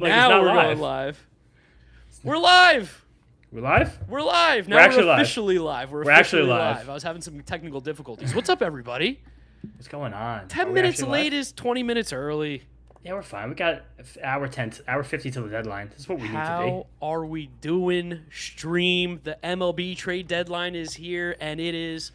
Like, now it's not we're live. going live. We're live. We're live? We're live. Now We're actually live. officially live. We're actually officially live. I was having some technical difficulties. What's up, everybody? What's going on? 10 Are we minutes actually late live? is 20 minutes early. Yeah, we're fine. We got hour 50 till the deadline. This is what we need to How are we doing? Stream. The MLB trade deadline is here, and it is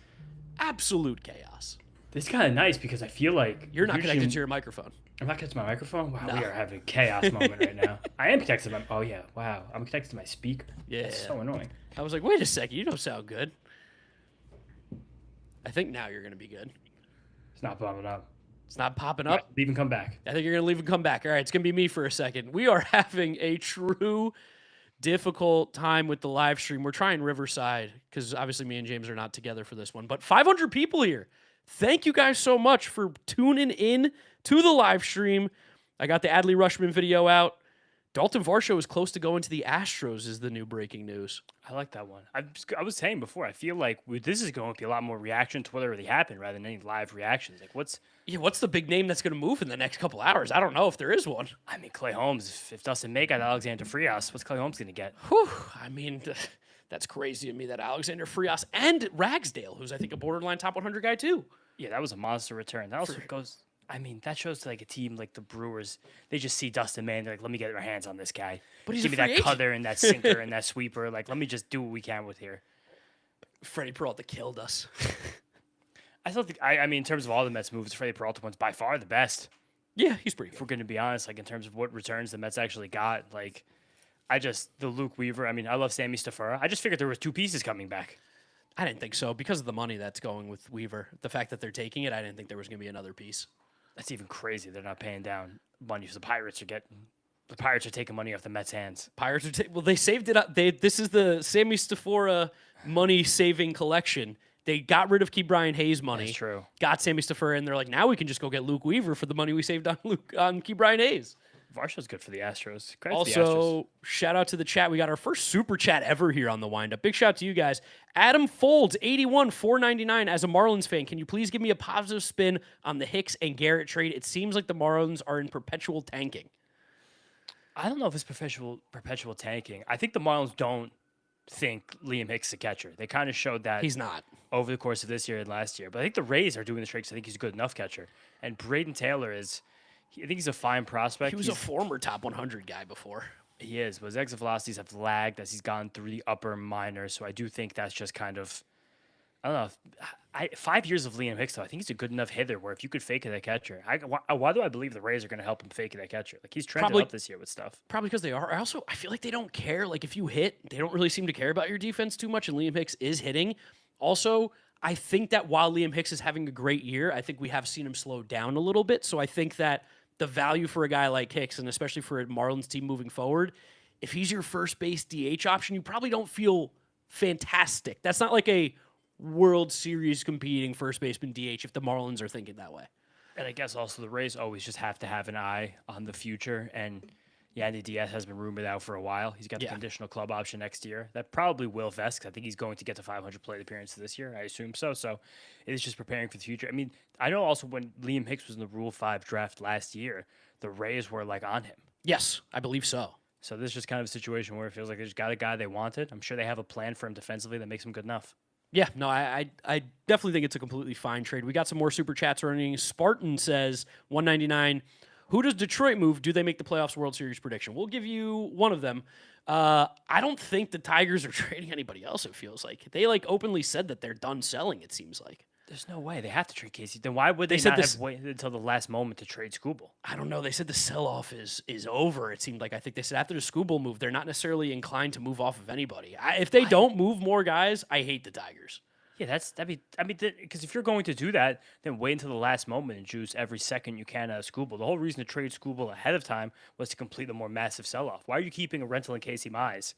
absolute chaos. be. This is kind of nice because I feel like You're not usually- connected to your microphone. I'm not connected to my microphone? Wow, No. we are having a chaos moment right now. I am connected to my... Oh, yeah. Wow. I'm connected to my speaker. Yeah. That's so annoying. I was like, wait a second. You don't sound good. I think now you're going to be good. It's not popping up. It's not popping up. Leave and come back. I think you're going to leave and come back. All right, it's going to be me for a second. We are having a true difficult time with the live stream. We're trying Riverside because obviously me and James are not together for this one. But 500 people here. Thank you guys so much for tuning in to the live stream. I got the Adley Rushman video out. Dalton Varsho is close to going to the Astros is the new breaking news. I like that one. I was saying before, I feel like this is going to be a lot more reaction to what already happened rather than any live reactions. Like, what's the big name that's going to move in the next couple hours? I don't know if there is one. I mean, Clay Holmes, if Dustin May got Alexander Frias, what's Clay Holmes going to get? Whew, I mean, that's crazy to me that Alexander Frias and Ragsdale, who's I think a borderline top 100 guy too. Yeah, that was a monster return. That also goes. I mean, that shows to like a team like the Brewers. They just see Dustin May and they're like, "Let me get our hands on this guy. But he's Give a me free that agent." cutter and that sinker and that sweeper. Like, let me just do what we can with here." Freddie Peralta killed us. I still think. I mean, in terms of all the Mets moves, Freddie Peralta one's by far the best. Yeah, he's pretty If good. we're going to be honest, like in terms of what returns the Mets actually got, like the Luke Weaver. I mean, I love Sammy Stafura. I just figured there was two pieces coming back. I didn't think so because of the money that's going with Weaver. The fact that they're taking it, I didn't think there was going to be another piece. That's even crazy. They're not paying down money. So the Pirates are taking money off the Mets' hands. Pirates are they saved it up. This is the Sammy Stafura money saving collection. They got rid of Key Brian Hayes money. That's true. Got Sammy Stafura, and they're like, now we can just go get Luke Weaver for the money we saved on Key Brian Hayes. Varsho's good for the Astros. Credit to the Astros. Also, shout out to the chat. We got our first super chat ever here on the Windup. Big shout out to you guys. Adam Folds, 81, $4.99. As a Marlins fan, can you please give me a positive spin on the Hicks and Garrett trade? It seems like the Marlins are in perpetual tanking. I don't know if it's perpetual tanking. I think the Marlins don't think Liam Hicks is a catcher. They kind of showed that He's not. over the course of this year and last year. But I think the Rays are doing this trade because I think he's a good enough catcher. And Braden Taylor I think he's a fine prospect. He was a former top 100 guy before. He is, but his exit velocities have lagged as he's gone through the upper minors. So I do think that's just kind of, I don't know. 5 years of Liam Hicks, though, I think he's a good enough hitter where if you could fake it at catcher, why do I believe the Rays are going to help him fake it at catcher? Like, he's trending up this year with stuff. Probably because they are. I feel like they don't care. Like, if you hit, they don't really seem to care about your defense too much, and Liam Hicks is hitting. Also, I think that while Liam Hicks is having a great year, I think we have seen him slow down a little bit. So I think that the value for a guy like Hicks, and especially for a Marlins team moving forward, if he's your first base DH option, you probably don't feel fantastic. That's not like a World Series competing first baseman DH if the Marlins are thinking that way. And I guess also the Rays always just have to have an eye on the future. And Yandy Diaz has been rumored out for a while. He's got the conditional club option next year. That probably will vest because I think he's going to get to 500 plate appearances this year. I assume so. So it is just preparing for the future. I mean, I know also when Liam Hicks was in the Rule 5 draft last year, the Rays were like on him. Yes, I believe so. So this is just kind of a situation where it feels like they just got a guy they wanted. I'm sure they have a plan for him defensively that makes him good enough. Yeah, no, I definitely think it's a completely fine trade. We got some more super chats running. Spartan says, $1.99. Who does Detroit move? Do they make the playoffs World Series prediction? We'll give you one of them. I don't think the Tigers are trading anybody else, it feels like. They openly said that they're done selling, it seems like. There's no way. They have to trade Casey. Then why would they said not this- have waited until the last moment to trade Skubal? I don't know. They said the sell-off is over, it seemed like. I think they said after the Skubal move, they're not necessarily inclined to move off of anybody. If they don't move more guys, I hate the Tigers. Yeah, because if you're going to do that, then wait until the last moment and juice every second you can out of Skubal. The whole reason to trade Skubal ahead of time was to complete the more massive sell-off. Why are you keeping a rental in Casey Mize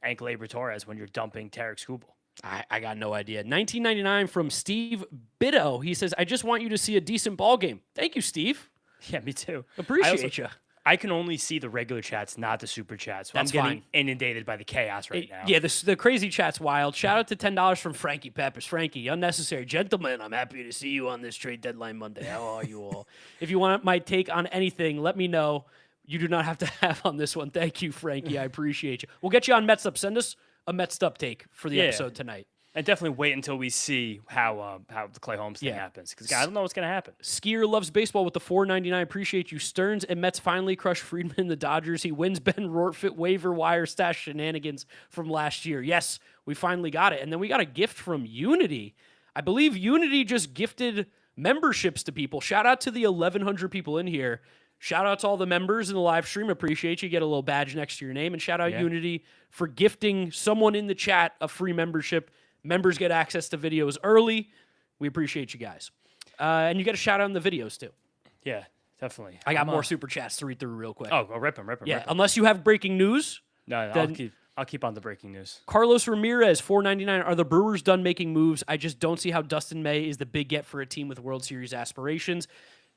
and Gleyber Torres when you're dumping Tarek Skubal? I got no idea. $19.99 from Steve Bitto. He says, I just want you to see a decent ball game. Thank you, Steve. Yeah, me too. Appreciate you. I can only see the regular chats, not the super chats. So That's I'm getting fine. inundated by the chaos right now. Yeah, the crazy chat's wild. Shout out to $10 from Frankie Peppers. Frankie, unnecessary. Gentlemen, I'm happy to see you on this trade deadline Monday. How are you all? If you want my take on anything, let me know. You do not have to have on this one. Thank you, Frankie. I appreciate you. We'll get you on Mets Up. Send us a Mets Up take for the episode tonight. And definitely wait until we see how the Clay Holmes thing happens. Because I don't know what's going to happen. Skier loves baseball with the $4.99. Appreciate you. Stearns and Mets finally crush Friedman and the Dodgers. He wins Ben Rortfit waiver wire stash shenanigans from last year. Yes, we finally got it. And then we got a gift from Unity. I believe Unity just gifted memberships to people. Shout out to the 1,100 people in here. Shout out to all the members in the live stream. Appreciate you. Get a little badge next to your name. And shout out Unity for gifting someone in the chat a free membership. Members get access to videos early. We appreciate you guys. And you get a shout out in the videos, too. Yeah, definitely. I got more super chats to read through real quick. Oh, rip them. Yeah, unless you have breaking news. No, I'll keep on the breaking news. Carlos Ramirez, $4.99. Are the Brewers done making moves? I just don't see how Dustin May is the big get for a team with World Series aspirations.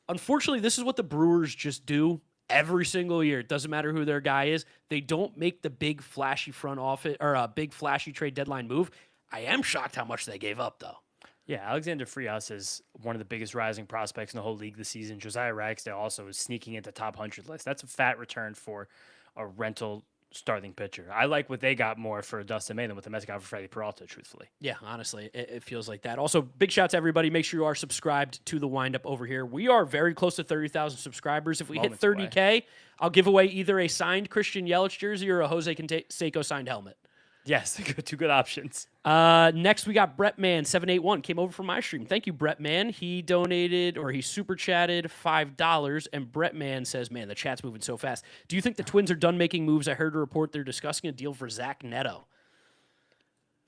Unfortunately, this is what the Brewers just do every single year. It doesn't matter who their guy is. They don't make the big flashy front office or a big flashy trade deadline move. I am shocked how much they gave up, though. Yeah, Alexander Frias is one of the biggest rising prospects in the whole league this season. Josiah Ragsdale also is sneaking into top 100 list. That's a fat return for a rental starting pitcher. I like what they got more for Dustin May than what the Mets got for Freddie Peralta, truthfully. Yeah, honestly, it feels like that. Also, big shout out to everybody. Make sure you are subscribed to the Windup over here. We are very close to 30,000 subscribers. If we hit 30K, I'll give away either a signed Christian Yelich jersey or a Jose Canseco signed helmet. Yes, two good options. Next, we got Brettman781. Came over from my stream. Thank you, Brettman. He donated, or he super chatted $5. And Brettman says, man, the chat's moving so fast. Do you think the Twins are done making moves? I heard a report they're discussing a deal for Zach Neto.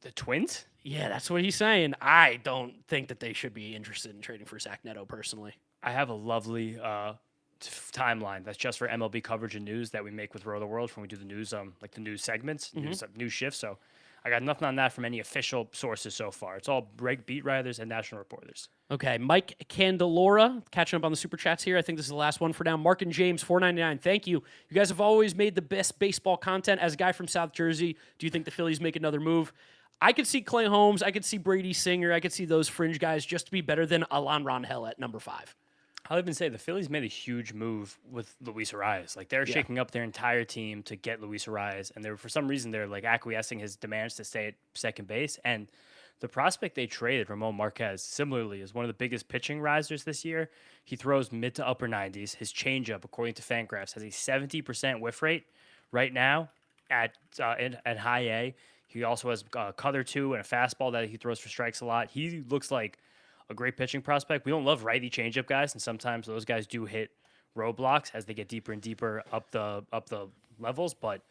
The Twins? Yeah, that's what he's saying. I don't think that they should be interested in trading for Zach Neto, personally. I have a lovely timeline that's just for MLB coverage and news that we make with Row the World when we do the news, like the news segments, news shifts. So I got nothing on that from any official sources so far. It's all beat writers and national reporters. Okay, Mike Candelora, catching up on the super chats here. I think this is the last one for now. Mark and James, $4.99. Thank you. You guys have always made the best baseball content. As a guy from South Jersey, do you think the Phillies make another move? I could see Clay Holmes. I could see Brady Singer. I could see those fringe guys just to be better than Alon Rangel at number 5. I'll even say the Phillies made a huge move with Luis Arias. Like, they're shaking up their entire team to get Luis Arias, and for some reason they're like acquiescing his demands to stay at second base. And the prospect they traded, Ramon Marquez, similarly is one of the biggest pitching risers this year. He throws mid to upper 90s. His changeup, according to Fangraphs, has a 70% whiff rate right now at high A. He also has a cut or two and a fastball that he throws for strikes a lot. He looks like a great pitching prospect. We don't love righty changeup guys, and sometimes those guys do hit roadblocks as they get deeper and deeper up the levels. But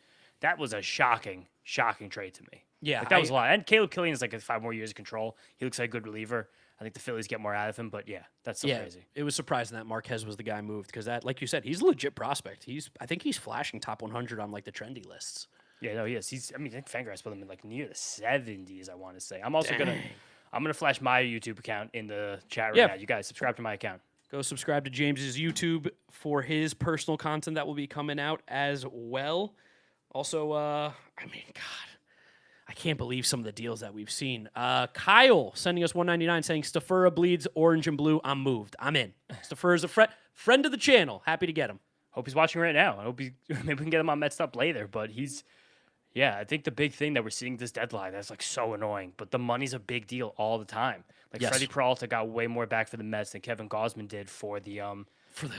that was a shocking trade to me. Yeah, that was a lot. And Caleb Killian is like 5 more years of control. He looks like a good reliever. I think the Phillies get more out of him, but yeah, that's so crazy. It was surprising that Marquez was the guy moved because that, like you said, he's a legit prospect. I think he's flashing top 100 on like the trendy lists. Yeah, no, he is. I think Fangraphs put him in like near the 70s. I want to say. I'm also gonna flash my YouTube account in the chat right now. You guys subscribe to my account. Go subscribe to James's YouTube for his personal content that will be coming out as well. Also, God, I can't believe some of the deals that we've seen. Kyle sending us $1.99 saying Stafura bleeds orange and blue. I'm moved. I'm in. Stafura is a friend of the channel. Happy to get him. Hope he's watching right now. I hope maybe we can get him on Mets Up later. But I think the big thing that we're seeing this deadline that's like so annoying, but the money's a big deal all the time. Like Freddie Peralta got way more back for the Mets than Kevin Gausman did for the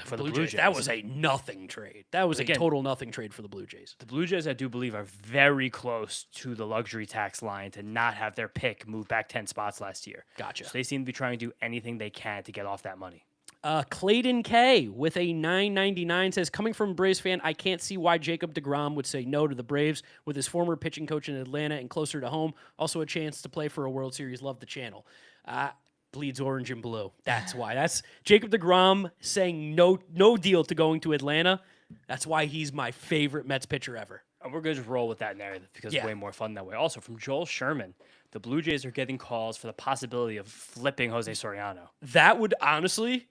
Blue Jays. That was a nothing trade. That was a total nothing trade for the Blue Jays. The Blue Jays, I do believe, are very close to the luxury tax line to not have their pick move back 10 spots last year. Gotcha. So they seem to be trying to do anything they can to get off that money. Clayton K with a $9.99 says, coming from a Braves fan, I can't see why Jacob deGrom would say no to the Braves with his former pitching coach in Atlanta and closer to home. Also a chance to play for a World Series. Love the channel. Bleeds orange and blue. That's why. That's Jacob deGrom saying no deal to going to Atlanta. That's why he's my favorite Mets pitcher ever. And we're going to just roll with that narrative because it's way more fun that way. Also, from Joel Sherman, the Blue Jays are getting calls for the possibility of flipping Jose Soriano. That would honestly...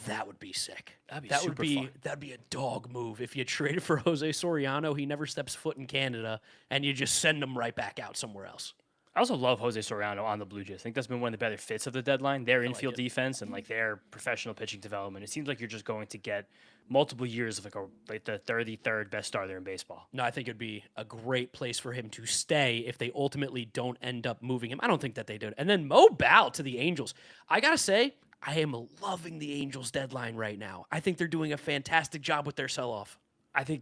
That would be sick. That'd be fun. That'd be a dog move if you traded for Jose Soriano. He never steps foot in Canada, and you just send him right back out somewhere else. I also love Jose Soriano on the Blue Jays. I think that's been one of the better fits of the deadline. Their infield it. defense and like their professional pitching development. It seems like you're just going to get multiple years of like the 33rd best starter in baseball. No, I think it'd be a great place for him to stay if they ultimately don't end up moving him. I don't think that they did. And then Mo Ball to the Angels. I gotta say, I am loving the Angels deadline right now. I think they're doing a fantastic job with their sell-off. I think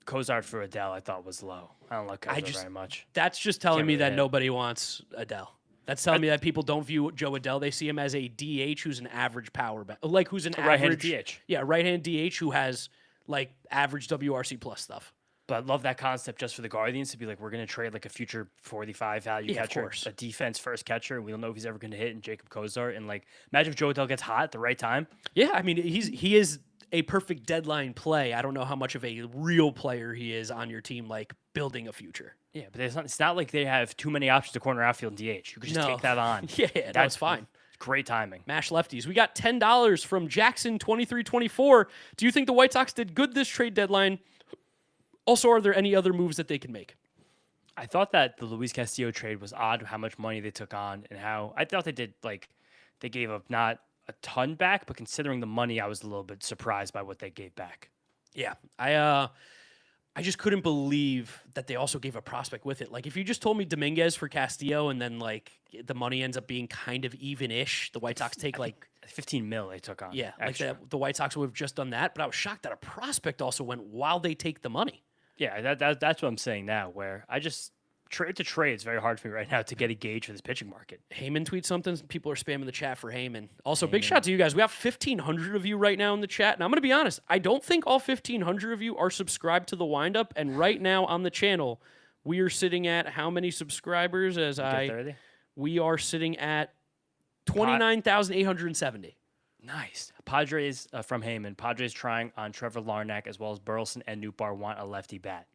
Cozart for Adele I thought was low. I don't like Cozart very much. That's just telling Can't me really that hit. nobody wants Adele. That's telling me that people don't view Joe Adele. They see him as a DH who's an average power bat, like who's an right-handed average DH. Yeah, right-hand DH who has like average WRC plus stuff. But I love that concept just for the Guardians to be like, we're going to trade like a future 45 value catcher, of course. a defense first catcher. We don't know if he's ever going to hit in Jacob Cozart. And like, imagine if Joe Adele gets hot at the right time. Yeah, I mean he is a perfect deadline play. I don't know how much of a real player he is on your team, like building a future. Yeah, but it's not like they have too many options to corner outfield and DH. You could just take that on. Yeah, that's fine. Great timing. Mash lefties. We got $10 from Jackson 2324. Do you think the White Sox did good this trade deadline? Also, are there any other moves that they can make? I thought that the Luis Castillo trade was odd, how much money they took on and how I thought they did like they gave up not a ton back, but considering the money, I was a little bit surprised by what they gave back. Yeah, I just couldn't believe that they also gave a prospect with it. Like, if you just told me Dominguez for Castillo and then, like, the money ends up being kind of even-ish, the White Sox take, like... 15 mil they took on. Yeah, extra. like the White Sox would have just done that, but I was shocked that a prospect also went while they take the money. Yeah, that's what I'm saying now, where I just... Trade to trade, it's very hard for me right now to get a gauge for this pitching market. Heyman tweets something. People are spamming the chat for Heyman. Also, big shout out to you guys. We have 1,500 of you right now in the chat. And I'm going to be honest, I don't think all 1,500 of you are subscribed to the Windup. And right now on the channel, we are sitting at how many subscribers? We are sitting at 29,870. Nice. Padres from Heyman. Padres trying on Trevor Larnach as well as Burleson and Nootbaar want a lefty bat.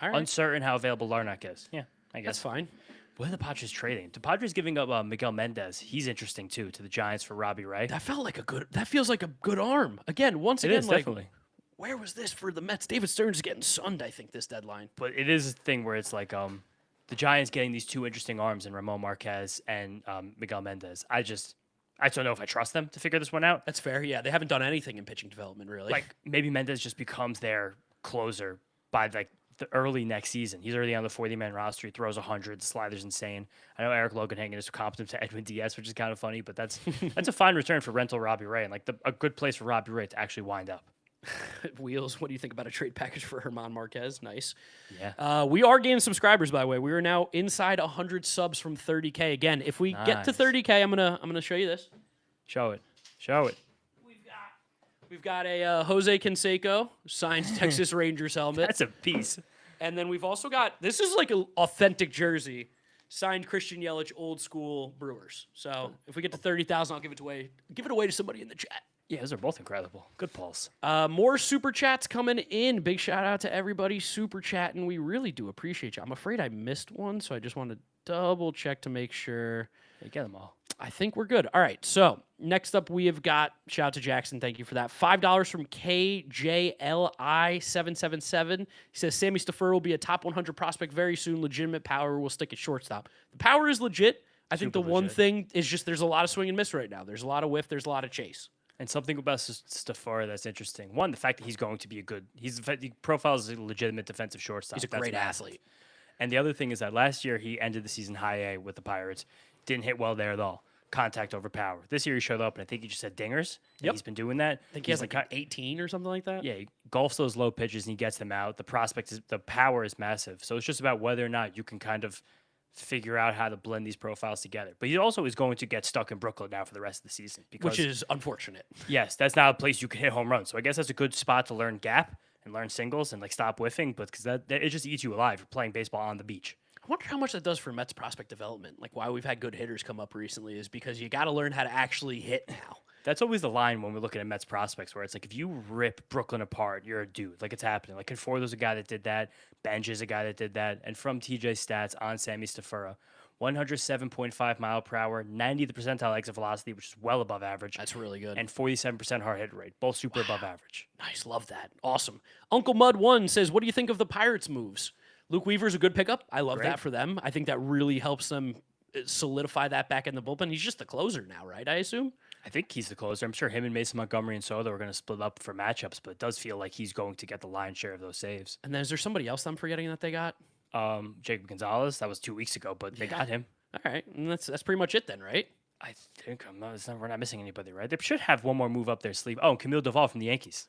All right. Uncertain how available Larnach is. Yeah, I guess. That's fine. What are the Padres trading? The Padres giving up Miguel Mendez. He's interesting, too, to the Giants for Robbie Ray. That feels like a good arm. Again, once again, like, definitely. Where was this for the Mets? David Stearns is getting sunned, I think, this deadline. But it is a thing where it's like the Giants getting these two interesting arms in Ramon Marquez and Miguel Mendez. I just don't know if I trust them to figure this one out. That's fair. Yeah, they haven't done anything in pitching development, really. Like, maybe Mendez just becomes their closer by, like, the early next season. He's already on the 40-man roster. He throws 100. The slider's insane. I know Eric Loganhagen is comped him to Edwin Diaz, which is kind of funny, but that's a fine return for rental Robbie Ray and like a good place for Robbie Ray to actually wind up. Wheels, what do you think about a trade package for German Marquez? Nice. Yeah. We are gaining subscribers, by the way. We are now inside 100 subs from 30K. Again, if we get to 30K, I'm gonna show you this. Show it. We've got a Jose Canseco signed Texas Rangers helmet. That's a piece. And then we've also got, this is like an authentic jersey, signed Christian Yelich, old school Brewers. So if we get to 30,000, I'll give it away to somebody in the chat. Yeah, those are both incredible. Good pulse. More super chats coming in. Big shout out to everybody super chatting. We really do appreciate you. I'm afraid I missed one, so I just want to double check to make sure. You get them all. I think we're good. All right, so next up we have got, shout out to Jackson, thank you for that, $5 from KJLI777. He says, Sammy Stafford will be a top 100 prospect very soon. Legitimate power will stick at shortstop. The power is legit. I think the one thing is just there's a lot of swing and miss right now. There's a lot of whiff. There's a lot of chase. And something about Stafford that's interesting. One, the fact that he's going to be he profiles as a legitimate defensive shortstop. He's a great athlete. And the other thing is that last year he ended the season high A with the Pirates. Didn't hit well there at all. Contact over power. This year he showed up, and I think he just had dingers. Yep. He's been doing that. I think he has like 18 or something like that. Yeah, he golfs those low pitches, and he gets them out. The power is massive. So it's just about whether or not you can kind of figure out how to blend these profiles together. But he also is going to get stuck in Brooklyn now for the rest of the season. Which is unfortunate. Yes, that's not a place you can hit home runs. So I guess that's a good spot to learn gap and learn singles and like stop whiffing, but because that it just eats you alive. You're playing baseball on the beach. I wonder how much that does for Mets prospect development. Like why we've had good hitters come up recently is because you got to learn how to actually hit now. That's always the line when we're looking at Mets prospects, where it's like if you rip Brooklyn apart, you're a dude. Like it's happening. Like Conforto's a guy that did that. Benj is a guy that did that. And from TJ Stats on Sammy Stafford, 107.5 mile per hour, 90th percentile exit velocity, which is well above average. That's really good. And 47% hard hit rate, both super above average. Nice, love that. Awesome. Uncle Mud1 says, what do you think of the Pirates moves? Luke Weaver's a good pickup. I love Great. that for them. I think that really helps them solidify that back in the bullpen. He's just the closer now, right? I assume. I think he's the closer. I'm sure him and Mason Montgomery and Soto are going to split up for matchups, but it does feel like he's going to get the lion's share of those saves. And then is there somebody else I'm forgetting that they got? Jacob Gonzalez, that was 2 weeks ago, but they got him. All right, and that's pretty much it then, right? I think we're not missing anybody, right? They should have one more move up their sleeve. Oh, Camille Duvall from the Yankees.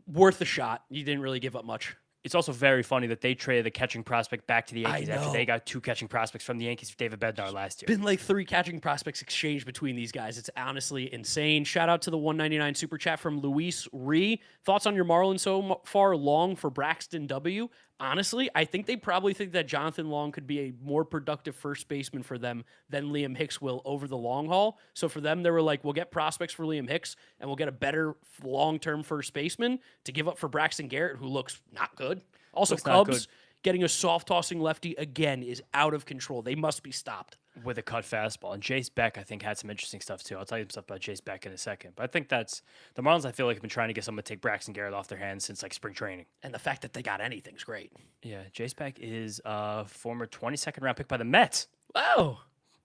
Worth a shot. You didn't really give up much. It's also very funny that they traded the catching prospect back to the Yankees I after know. they got 2 catching prospects from the Yankees for David Bednar last year. Been like 3 catching prospects exchanged between these guys. It's honestly insane. Shout out to the 199 super chat from Luis Ree. Thoughts on your Marlins so far? Long for Braxton W. Honestly, I think they probably think that Jonathan Long could be a more productive first baseman for them than Liam Hicks will over the long haul. So for them, they were like, we'll get prospects for Liam Hicks and we'll get a better long-term first baseman to give up for Braxton Garrett, who looks not good. Also, Looks not Cubs good. getting a soft-tossing lefty again is out of control. They must be stopped. With a cut fastball. And Jace Beck, I think, had some interesting stuff, too. I'll tell you some stuff about Jace Beck in a second. But I think that's the Marlins, I feel like, have been trying to get someone to take Braxton Garrett off their hands since, like, spring training. And the fact that they got anything's great. Yeah, Jace Beck is a former 22nd round pick by the Mets. Wow.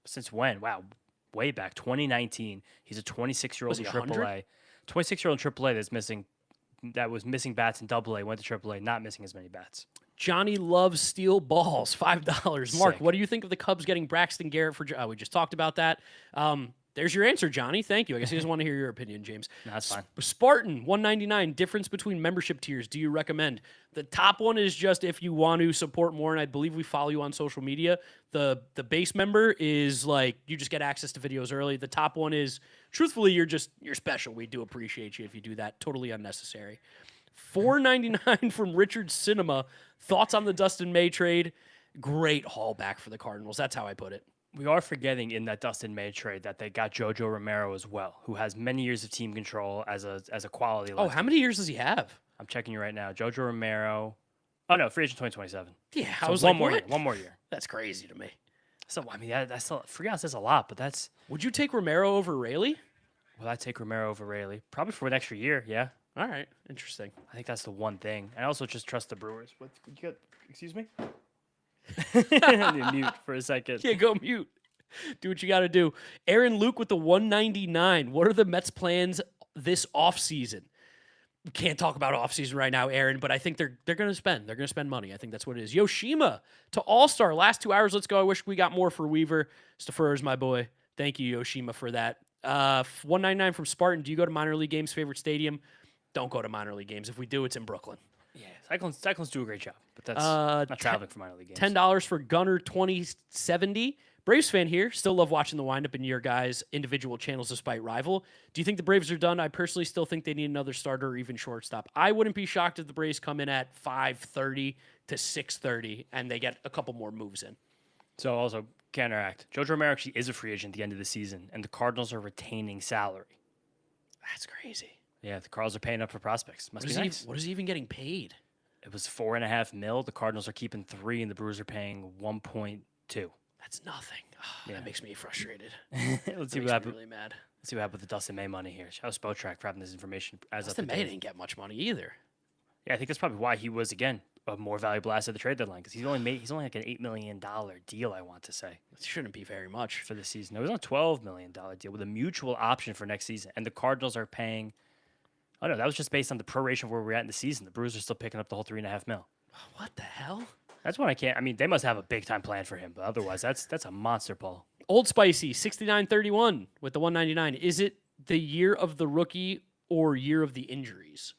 Since when? Wow. Way back, 2019. He's a 26-year-old Was in he 100? AAA. 26-year-old in AAA that was missing bats in AA, went to AAA, not missing as many bats. Johnny loves steel balls. $5. Mark, Sick. what do you think of the Cubs getting Braxton Garrett for? We just talked about that. There's your answer, Johnny. Thank you. I guess he doesn't want to hear your opinion, James. No, that's fine. Spartan 199. Difference between membership tiers. Do you recommend? The top one is just if you want to support more, and I believe we follow you on social media. The base member is like you just get access to videos early. The top one is truthfully you're special. We do appreciate you if you do that. Totally unnecessary. $4.99 from Richard Cinema. Thoughts on the Dustin May trade? Great haul back for the Cardinals. That's how I put it. We are forgetting in that Dustin May trade that they got Jojo Romero as well, who has many years of team control as a quality lefty. Oh, how many years does he have? I'm checking you right now. Jojo Romero. Oh, no, free agent 2027. Yeah, I So was one like, more what? year. One more year. That's crazy to me. So, I mean, that's still, free out says a lot, but that's. Would you take Romero over Rayleigh? Will I take Romero over Rayleigh? Probably for an extra year, yeah. All right, interesting. I think that's the one thing. I also just trust the Brewers. What you got? Excuse me? I need to mute for a second. Yeah, go mute. Do what you got to do. Aaron Luke with the 199. What are the Mets' plans this offseason? We can't talk about offseason right now, Aaron, but I think they're going to spend. They're going to spend money. I think that's what it is. Yoshima to All-Star. Last 2 hours. Let's go. I wish we got more for Weaver. Staffer is my boy. Thank you, Yoshima, for that. 199 from Spartan. Do you go to minor league games? Favorite stadium? Don't go to minor league games. If we do, it's in Brooklyn. Yeah, Cyclones do a great job, but that's not traveling for minor league games. $10 for Gunner 2070. Braves fan here. Still love watching the windup in your guys' individual channels despite rival. Do you think the Braves are done? I personally still think they need another starter or even shortstop. I wouldn't be shocked if the Braves come in at 530 to 630 and they get a couple more moves in. So also counteract. Jojo Romero actually is a free agent at the end of the season, and the Cardinals are retaining salary. That's crazy. Yeah, the Cardinals are paying up for prospects. Must be nice. What is he even getting paid? It was $4.5 million. The Cardinals are keeping 3, and the Brewers are paying 1.2. That's nothing. Oh, That makes me frustrated. Let's see That what makes happens. me really mad. Let's see what happened with the Dustin May money here. Shout out Spotrac for having this information as Dustin of May today. didn't get much money either. Yeah, I think that's probably why he was again a more valuable asset at the trade deadline because he's only like an $8 million deal. I want to say It shouldn't be very much. for the season. No, it was on a $12 million deal with a mutual option for next season, and the Cardinals are paying. Oh no, that was just based on the proration of where we're at in the season. The Brewers are still picking up the whole $3.5 million. What the hell? That's what I can't. I mean, they must have a big time plan for him, but otherwise, that's a monster pull. Old Spicy 6931 with the 199. Is it the year of the rookie or year of the injuries?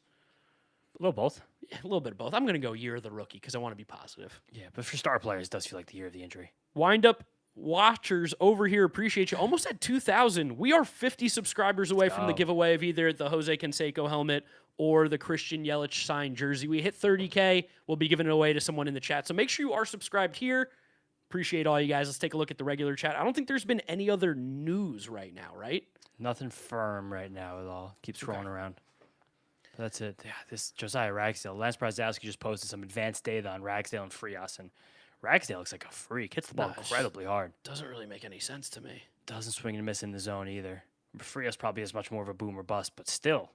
A little both. Yeah, a little bit of both. I'm going to go year of the rookie because I want to be positive. Yeah, but for star players, it does feel like the year of the injury. Windup watchers over here appreciate you. Almost at 2,000. We are 50 subscribers away from the giveaway of either the Jose Canseco helmet or the Christian Yelich signed jersey. We hit 30K. We'll be giving it away to someone in the chat. So make sure you are subscribed here. Appreciate all you guys. Let's take a look at the regular chat. I don't think there's been any other news right now, right? Nothing firm right now at all. Keep scrolling around. But that's it. Yeah, this Josiah Ragsdale. Lance Brazowski just posted some advanced data on Ragsdale and Frias, and Ragsdale looks like a freak. Hits the ball incredibly hard. Doesn't really make any sense to me. Doesn't swing and miss in the zone either. Frias probably is much more of a boom or bust, but still,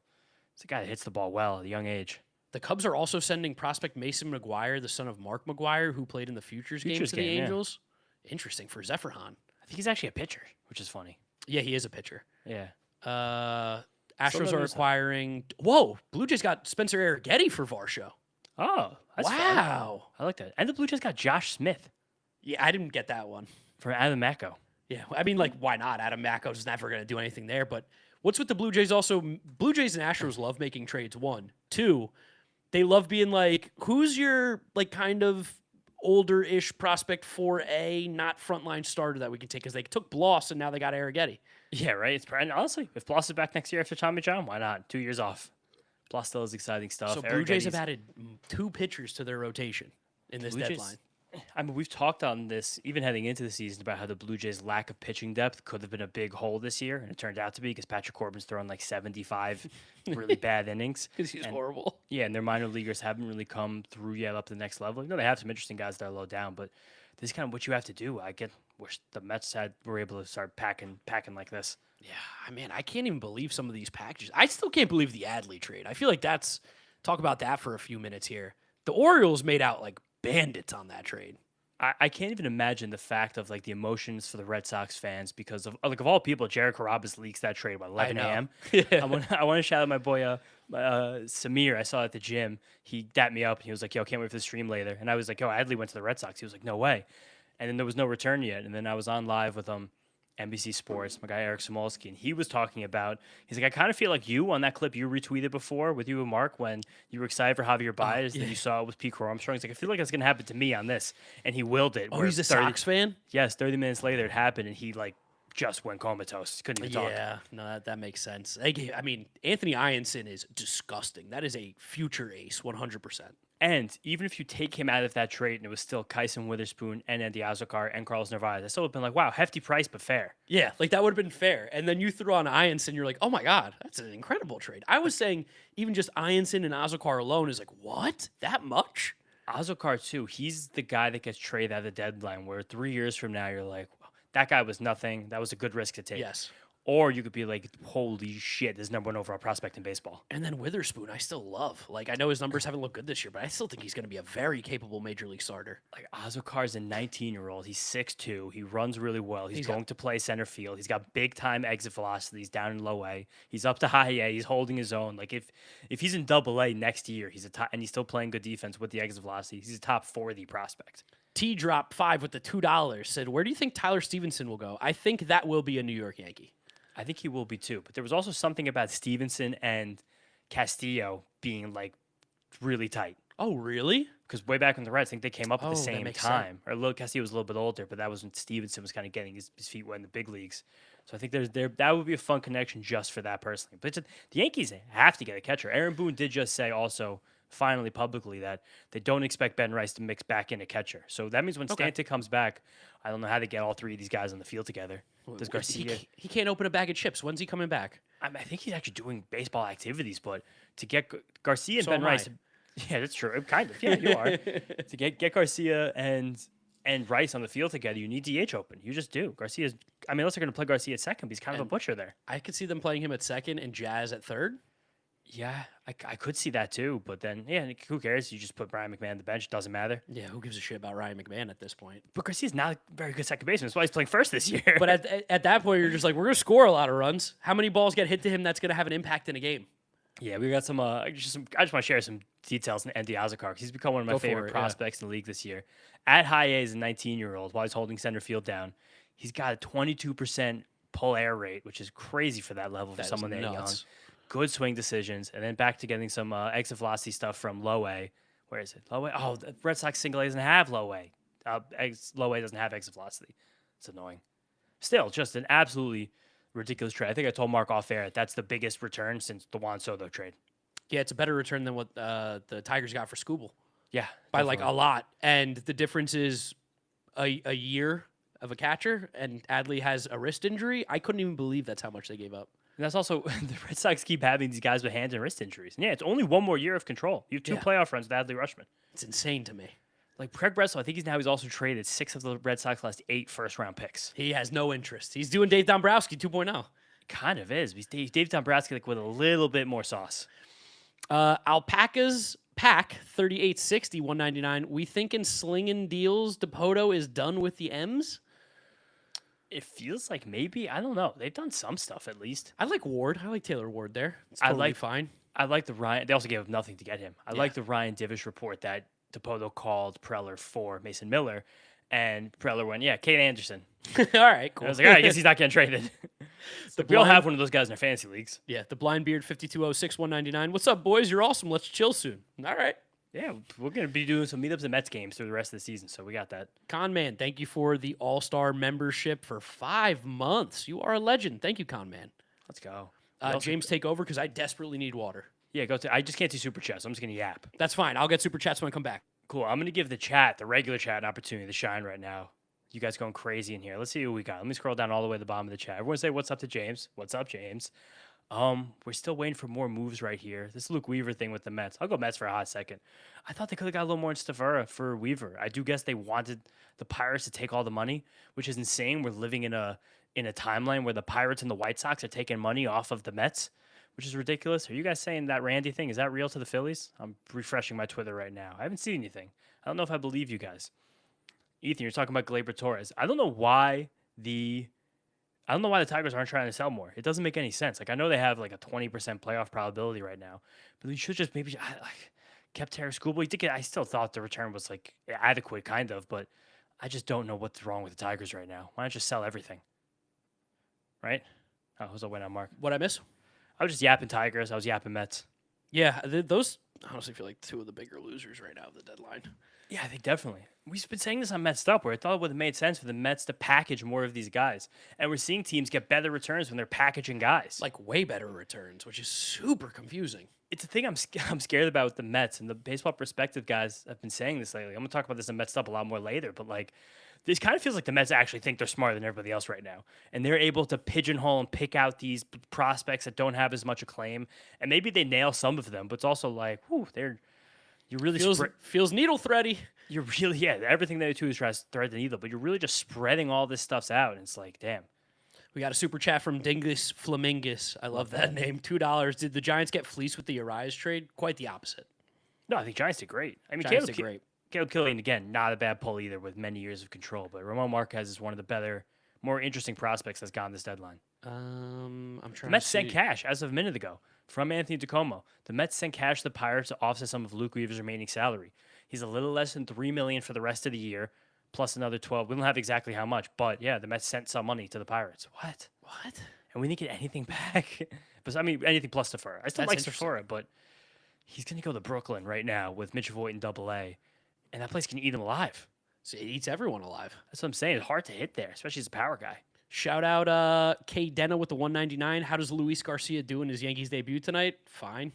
it's a guy that hits the ball well at a young age. The Cubs are also sending prospect Mason McGuire, the son of Mark McGuire, who played in the Futures game, to the Angels. Yeah. Interesting for Zephyr Hahn. I think he's actually a pitcher, which is funny. Yeah, he is a pitcher. Yeah. Astros are acquiring. Whoa, Blue Jays got Spencer Arrighetti for Varsho. Oh, that's wow! Fun. I like that. And the Blue Jays got Josh Smith. Yeah, I didn't get that one from Adam Macko. Yeah, I mean, like, why not? Adam Macko's never going to do anything there. But what's with the Blue Jays? Also, Blue Jays and Astros love making trades. 1, 2, they love being like, who's your like kind of older-ish prospect for a not frontline starter that we can take? Because they took Bloss and now they got Arrighetti. Yeah, right. And honestly, if Bloss is back next year after Tommy John, why not? 2 years off. Bloss still is exciting stuff. So Blue Jays have added 2 pitchers to their rotation in this deadline. I mean, we've talked on this even heading into the season about how the Blue Jays' lack of pitching depth could have been a big hole this year, and it turned out to be because Patrick Corbin's throwing like 75 really bad innings. Because he's horrible. Yeah, and their minor leaguers haven't really come through yet up to the next level. You know, they have some interesting guys that are low down, but this is kind of what you have to do. I wish the Mets were able to start packing like this. Yeah, I mean, I can't even believe some of these packages. I still can't believe the Adley trade. I feel like talk about that for a few minutes here. The Orioles made out like bandits on that trade. I can't even imagine the fact of like the emotions for the Red Sox fans because of all people, Jared Carrabis leaks that trade by 11 a.m. Yeah. I want to shout out my boy Samir. I saw at the gym. He dapped me up and he was like, "Yo, can't wait for the stream later." And I was like, "Yo, Adley went to the Red Sox." He was like, "No way." And then there was no return yet. And then I was on live with NBC Sports, my guy Eric Samolsky, and he was talking about, he's like, I kind of feel like you on that clip you retweeted before with you and Mark when you were excited for Javier Baez, then you saw it with Pete Armstrong. He's like, I feel like it's going to happen to me on this. And he willed it. Oh, he's a Sox fan? Yes, 30 minutes later it happened, and he like just went comatose. Couldn't even talk. Yeah, no, that makes sense. I mean, Anthony Ianson is disgusting. That is a future ace, 100%. And even if you take him out of that trade and it was still Kyson Witherspoon and Andy Azokar and Carlos Narvaez, I still would have been like, wow, hefty price, but fair. Yeah, like that would have been fair. And then you throw on Ianson, you're like, oh my God, that's an incredible trade. I was saying even just Ianson and Azokar alone is like, what? That much? Azokar, too, he's the guy that gets traded at the deadline where 3 years from now you're like, well, that guy was nothing. That was a good risk to take. Yes. Or you could be like, holy shit, this is #1 overall prospect in baseball. And then Witherspoon, I still love. Like, I know his numbers haven't looked good this year, but I still think he's going to be a very capable major league starter. Like, Azokar's a 19-year-old. He's 6'2". He runs really well. He's going to play center field. He's got big-time exit velocities down in low A. He's up to high A. He's holding his own. Like, if he's in double A next year, he's a top, and he's still playing good defense with the exit velocity, he's a top 40 prospect. T-Drop5 with the $2 said, where do you think Tyler Stevenson will go? I think that will be a New York Yankee. I think he will be too. But there was also something about Stevenson and Castillo being like really tight. Oh, really? Because way back when the Reds, I think they came up at the same time. Sense. Or Castillo was a little bit older, but that was when Stevenson was kind of getting his feet wet in the big leagues. So I think that would be a fun connection just for that personally. But the Yankees have to get a catcher. Aaron Boone did just say also finally publicly that they don't expect Ben Rice to mix back in a catcher. So that means when Stanton comes back, I don't know how to get all 3 of these guys on the field together. Does Garcia? He can't open a bag of chips. When's he coming back? I think he's actually doing baseball activities, but to get Garcia and Ben Rice, yeah, that's true. Kind of, yeah, you are. To get Garcia and Rice on the field together, you need DH open. You just do. Garcia's. I mean, unless they're going to play Garcia at second, but he's kind of a butcher there. I could see them playing him at second and Jazz at third. Yeah, I could see that too, but then, yeah, who cares? You just put Brian McMahon on the bench. It doesn't matter. Yeah, who gives a shit about Ryan McMahon at this point? But Garcia's not a very good second baseman. That's why he's playing first this year. But at that point, you're just like, we're going to score a lot of runs. How many balls get hit to him that's going to have an impact in a game? Yeah, we got some, I just want to share some details on Andy Azokar because he's become one of my favorite prospects in the league this year. At high A as a 19-year-old, while he's holding center field down, he's got a 22% pull air rate, which is crazy for that level for someone that young. Good swing decisions, and then back to getting some exit velocity stuff from low A. Where is it? Low A? Oh, the Red Sox single A doesn't have low A. Low A doesn't have exit velocity. It's annoying. Still, just an absolutely ridiculous trade. I think I told Mark off air that's the biggest return since the Juan Soto trade. Yeah, it's a better return than what the Tigers got for Skubal. Yeah, by definitely. Like a lot. And the difference is a year of a catcher, and Adley has a wrist injury. I couldn't even believe that's how much they gave up. And that's also, the Red Sox keep having these guys with hand and wrist injuries. And yeah, it's only one more year of control. You have 2 playoff runs with Adley Rutschman. It's insane to me. Like Craig Breslow, I think he's also traded 6 of the Red Sox last 8 first-round picks. He has no interest. He's doing Dave Dombrowski 2.0. Kind of is. He's Dave Dombrowski like with a little bit more sauce. Alpacas Pack 3860 199. We thinking slinging deals. Dipoto is done with the M's. It feels like maybe. I don't know. They've done some stuff at least. I like Ward. I like Taylor Ward there. It's totally fine. I like the Ryan. They also gave up nothing to get him. I like the Ryan Divish report that Dipoto called Preller for Mason Miller, and Preller went, "Yeah, Kate Anderson." All right, cool. I was like, "All right, I guess he's not getting traded." We all have one of those guys in our fantasy leagues. Yeah, the Blind Beard 5206 199. What's up, boys? You're awesome. Let's chill soon. All right. Yeah, we're going to be doing some meetups and Mets games through the rest of the season, so we got that. Con Man, thank you for the All-Star membership for 5 months. You are a legend. Thank you, Con Man. Let's go. James, take over because I desperately need water. Yeah, I just can't do super chats. I'm just going to yap. That's fine. I'll get super chats when I come back. Cool. I'm going to give the regular chat, an opportunity to shine right now. You guys going crazy in here. Let's see who we got. Let me scroll down all the way to the bottom of the chat. Everyone say what's up to James. What's up, James? We're still waiting for more moves right here. This Luke Weaver thing with the Mets. I'll go Mets for a hot second. I thought they could have got a little more in Stavura for Weaver. I do guess they wanted the Pirates to take all the money, which is insane. We're living in a timeline where the Pirates and the White Sox are taking money off of the Mets, which is ridiculous. Are you guys saying that Randy thing, is that real to the Phillies? I'm refreshing my Twitter right now. I haven't seen anything. I don't know if I believe you guys. Ethan, you're talking about Gleyber Torres. I don't know why the Tigers aren't trying to sell more. It doesn't make any sense. Like, I know they have like a 20% playoff probability right now, but they should just maybe kept Terry Schoolboy. I still thought the return was like adequate, kind of, but I just don't know what's wrong with the Tigers right now. Why not just sell everything? Right? Oh, who's a win on Mark? What'd I miss? I was just yapping Tigers. I was yapping Mets. Yeah, those honestly feel like two of the bigger losers right now of the deadline. Yeah, I think definitely. We've been saying this on Mets Up, where I thought it would have made sense for the Mets to package more of these guys. And we're seeing teams get better returns when they're packaging guys. Like way better returns, which is super confusing. It's a thing I'm scared about with the Mets, and the Baseball Perspective guys have been saying this lately. I'm going to talk about this in Mets Up a lot more later, but like, this kind of feels like the Mets actually think they're smarter than everybody else right now. And they're able to pigeonhole and pick out these prospects that don't have as much acclaim. And maybe they nail some of them, but it's also like, whew, you really feels needle thready. You're really, everything they do is try to thread the needle, but you're really just spreading all this stuff out. And it's like, damn. We got a super chat from Dingus Flamingus. I love that name. $2. Did the Giants get fleeced with the Arias trade? Quite the opposite. No, I think Giants did great. I mean, Giants did great. Caleb Killian, again, not a bad pull either with many years of control, but Ramon Marquez is one of the better, more interesting prospects that's gone this deadline. I'm trying the Mets sent cash as of a minute ago from Anthony DeComo. The Mets sent cash to the Pirates to offset some of Luke Weaver's remaining salary. He's a little less than $3 million for the rest of the year, plus another 12. We don't have exactly how much, but yeah, the Mets sent some money to the Pirates. What? And we didn't get anything back. But I mean, anything plus Stafura. I still like Stafura, but he's going to go to Brooklyn right now with Mitch Voigt in Double-A, and that place can eat him alive. So it eats everyone alive. That's what I'm saying. It's hard to hit there, especially as a power guy. Shout out K. Denna with the 199. How does Luis Garcia do in his Yankees debut tonight? Fine.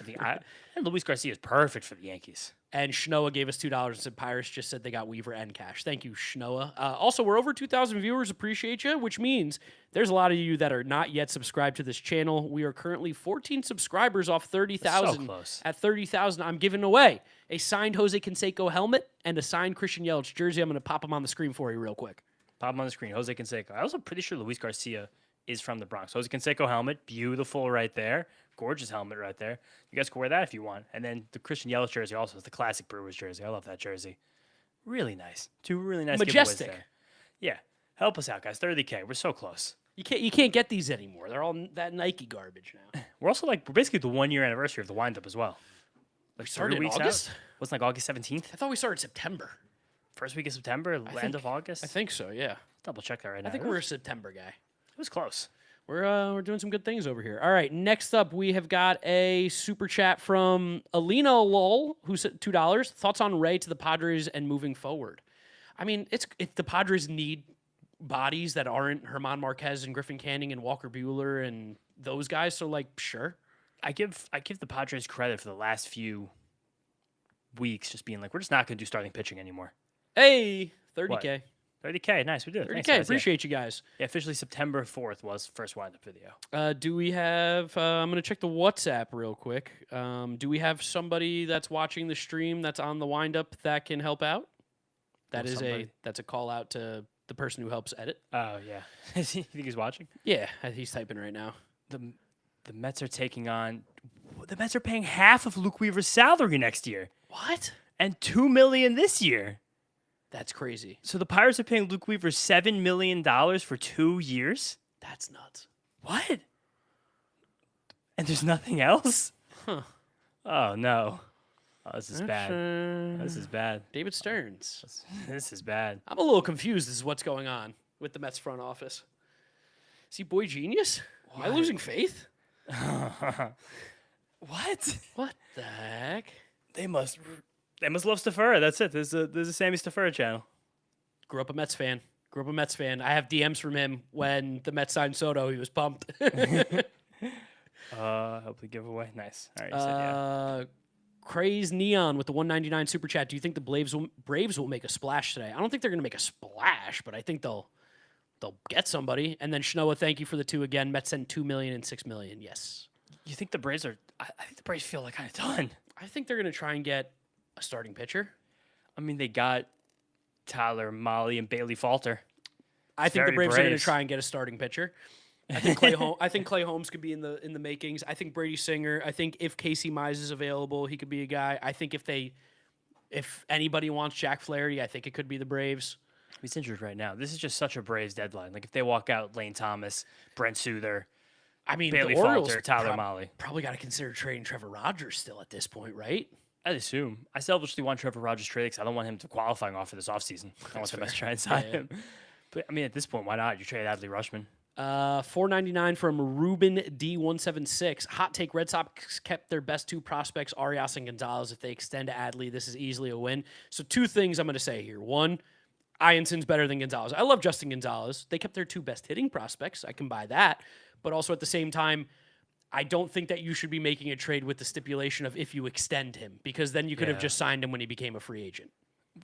And Luis Garcia is perfect for the Yankees. And Schnoa gave us $2 and said Pirates just said they got Weaver and cash. Thank you, Schnoa. Also, we're over 2,000 viewers. Appreciate you, which means there's a lot of you that are not yet subscribed to this channel. We are currently 14 subscribers off 30,000. So close. At 30,000, I'm giving away a signed Jose Canseco helmet and a signed Christian Yelich jersey. I'm going to pop them on the screen for you real quick. Pop them on the screen. Jose Canseco. I'm also pretty sure Luis Garcia is from the Bronx. Jose Canseco helmet, beautiful right there. Gorgeous helmet right there. You guys can wear that if you want. And then the Christian Yelich jersey also is the classic Brewers jersey. I love that jersey. Really nice. Two really nice Majestic. giveaways there. Yeah. Help us out, guys. 30K. We're so close. You can't get these anymore. They're all that Nike garbage now. We're also we're basically the 1 year anniversary of the Windup as well. Like started 3 weeks in August? Wasn't August 17th? I thought we started September. First week of September, end of August? I think so, yeah. Double check that right now. I think we're a September guy. It was close. We're doing some good things over here. All right, next up we have got a super chat from Alina Lol, who said $2. Thoughts on Ray to the Padres and moving forward? I mean, it's the Padres need bodies that aren't German Marquez and Griffin Canning and Walker Buehler and those guys. So sure. I give the Padres credit for the last few weeks just being we're just not going to do starting pitching anymore. Hey, 30K. What? 30K, nice, we did it. 30K, thanks, guys. appreciate you guys. Yeah, officially September 4th was first Windup video. Do we have, I'm going to check the WhatsApp real quick. Do we have somebody that's watching the stream that's on the Windup that can help out? That's a call out to the person who helps edit. Oh, yeah. You think he's watching? Yeah, he's typing right now. The Mets are taking on the Mets are paying half of Luke Weaver's salary next year. What? And $2 million this year. That's crazy. So the Pirates are paying Luke Weaver $7 million for 2 years? That's nuts. What? And there's nothing else? Huh. Oh, no. Oh, this is bad. This is bad. David Stearns. This is bad. I'm a little confused as to what's going on with the Mets front office. Is he boy genius? Am I losing faith? What? What the heck? They must love Stafura. That's it. There's a Sammy Stafura channel. Grew up a Mets fan. I have DMs from him when the Mets signed Soto. He was pumped. Hopefully giveaway. Nice. All right. You said, yeah. Craze Neon with the 199 super chat. Do you think the Braves will make a splash today? I don't think they're going to make a splash, but I think they'll get somebody. And then Shnoa, thank you for the 2 again. Mets send $2 million and $6 million. Yes. You think the Braves are? I think the Braves feel like kind of done. I think they're going to try and get a starting pitcher. I mean, they got Tyler, Molly, and Bailey Falter. I think the Braves are going to try and get a starting pitcher. I think Clay Holmes could be in the makings. I think Brady Singer. I think if Casey Mize is available, he could be a guy. I think if anybody wants Jack Flaherty, I think it could be the Braves. He's injured right now. This is just such a Braves deadline. Like if they walk out Lane Thomas, Brent Souther, I mean, Bailey the Orioles Falter, Tyler Molly. Probably got to consider trading Trevor Rogers still at this point, right? I'd assume. I selfishly want Trevor Rogers traded because I don't want him to qualifying offer this offseason. I want them to try and sign him. But I mean, at this point, why not? You trade Adley Rutschman. $4.99 from Ruben D176. Hot take: Red Sox kept their best 2 prospects, Arias and Gonzalez. If they extend to Adley, this is easily a win. So 2 things I'm going to say here. 1, Ianson's better than Gonzalez. I love Justin Gonzalez. They kept their 2 best hitting prospects. I can buy that. But also at the same time, I don't think that you should be making a trade with the stipulation of if you extend him, because then you could have just signed him when he became a free agent.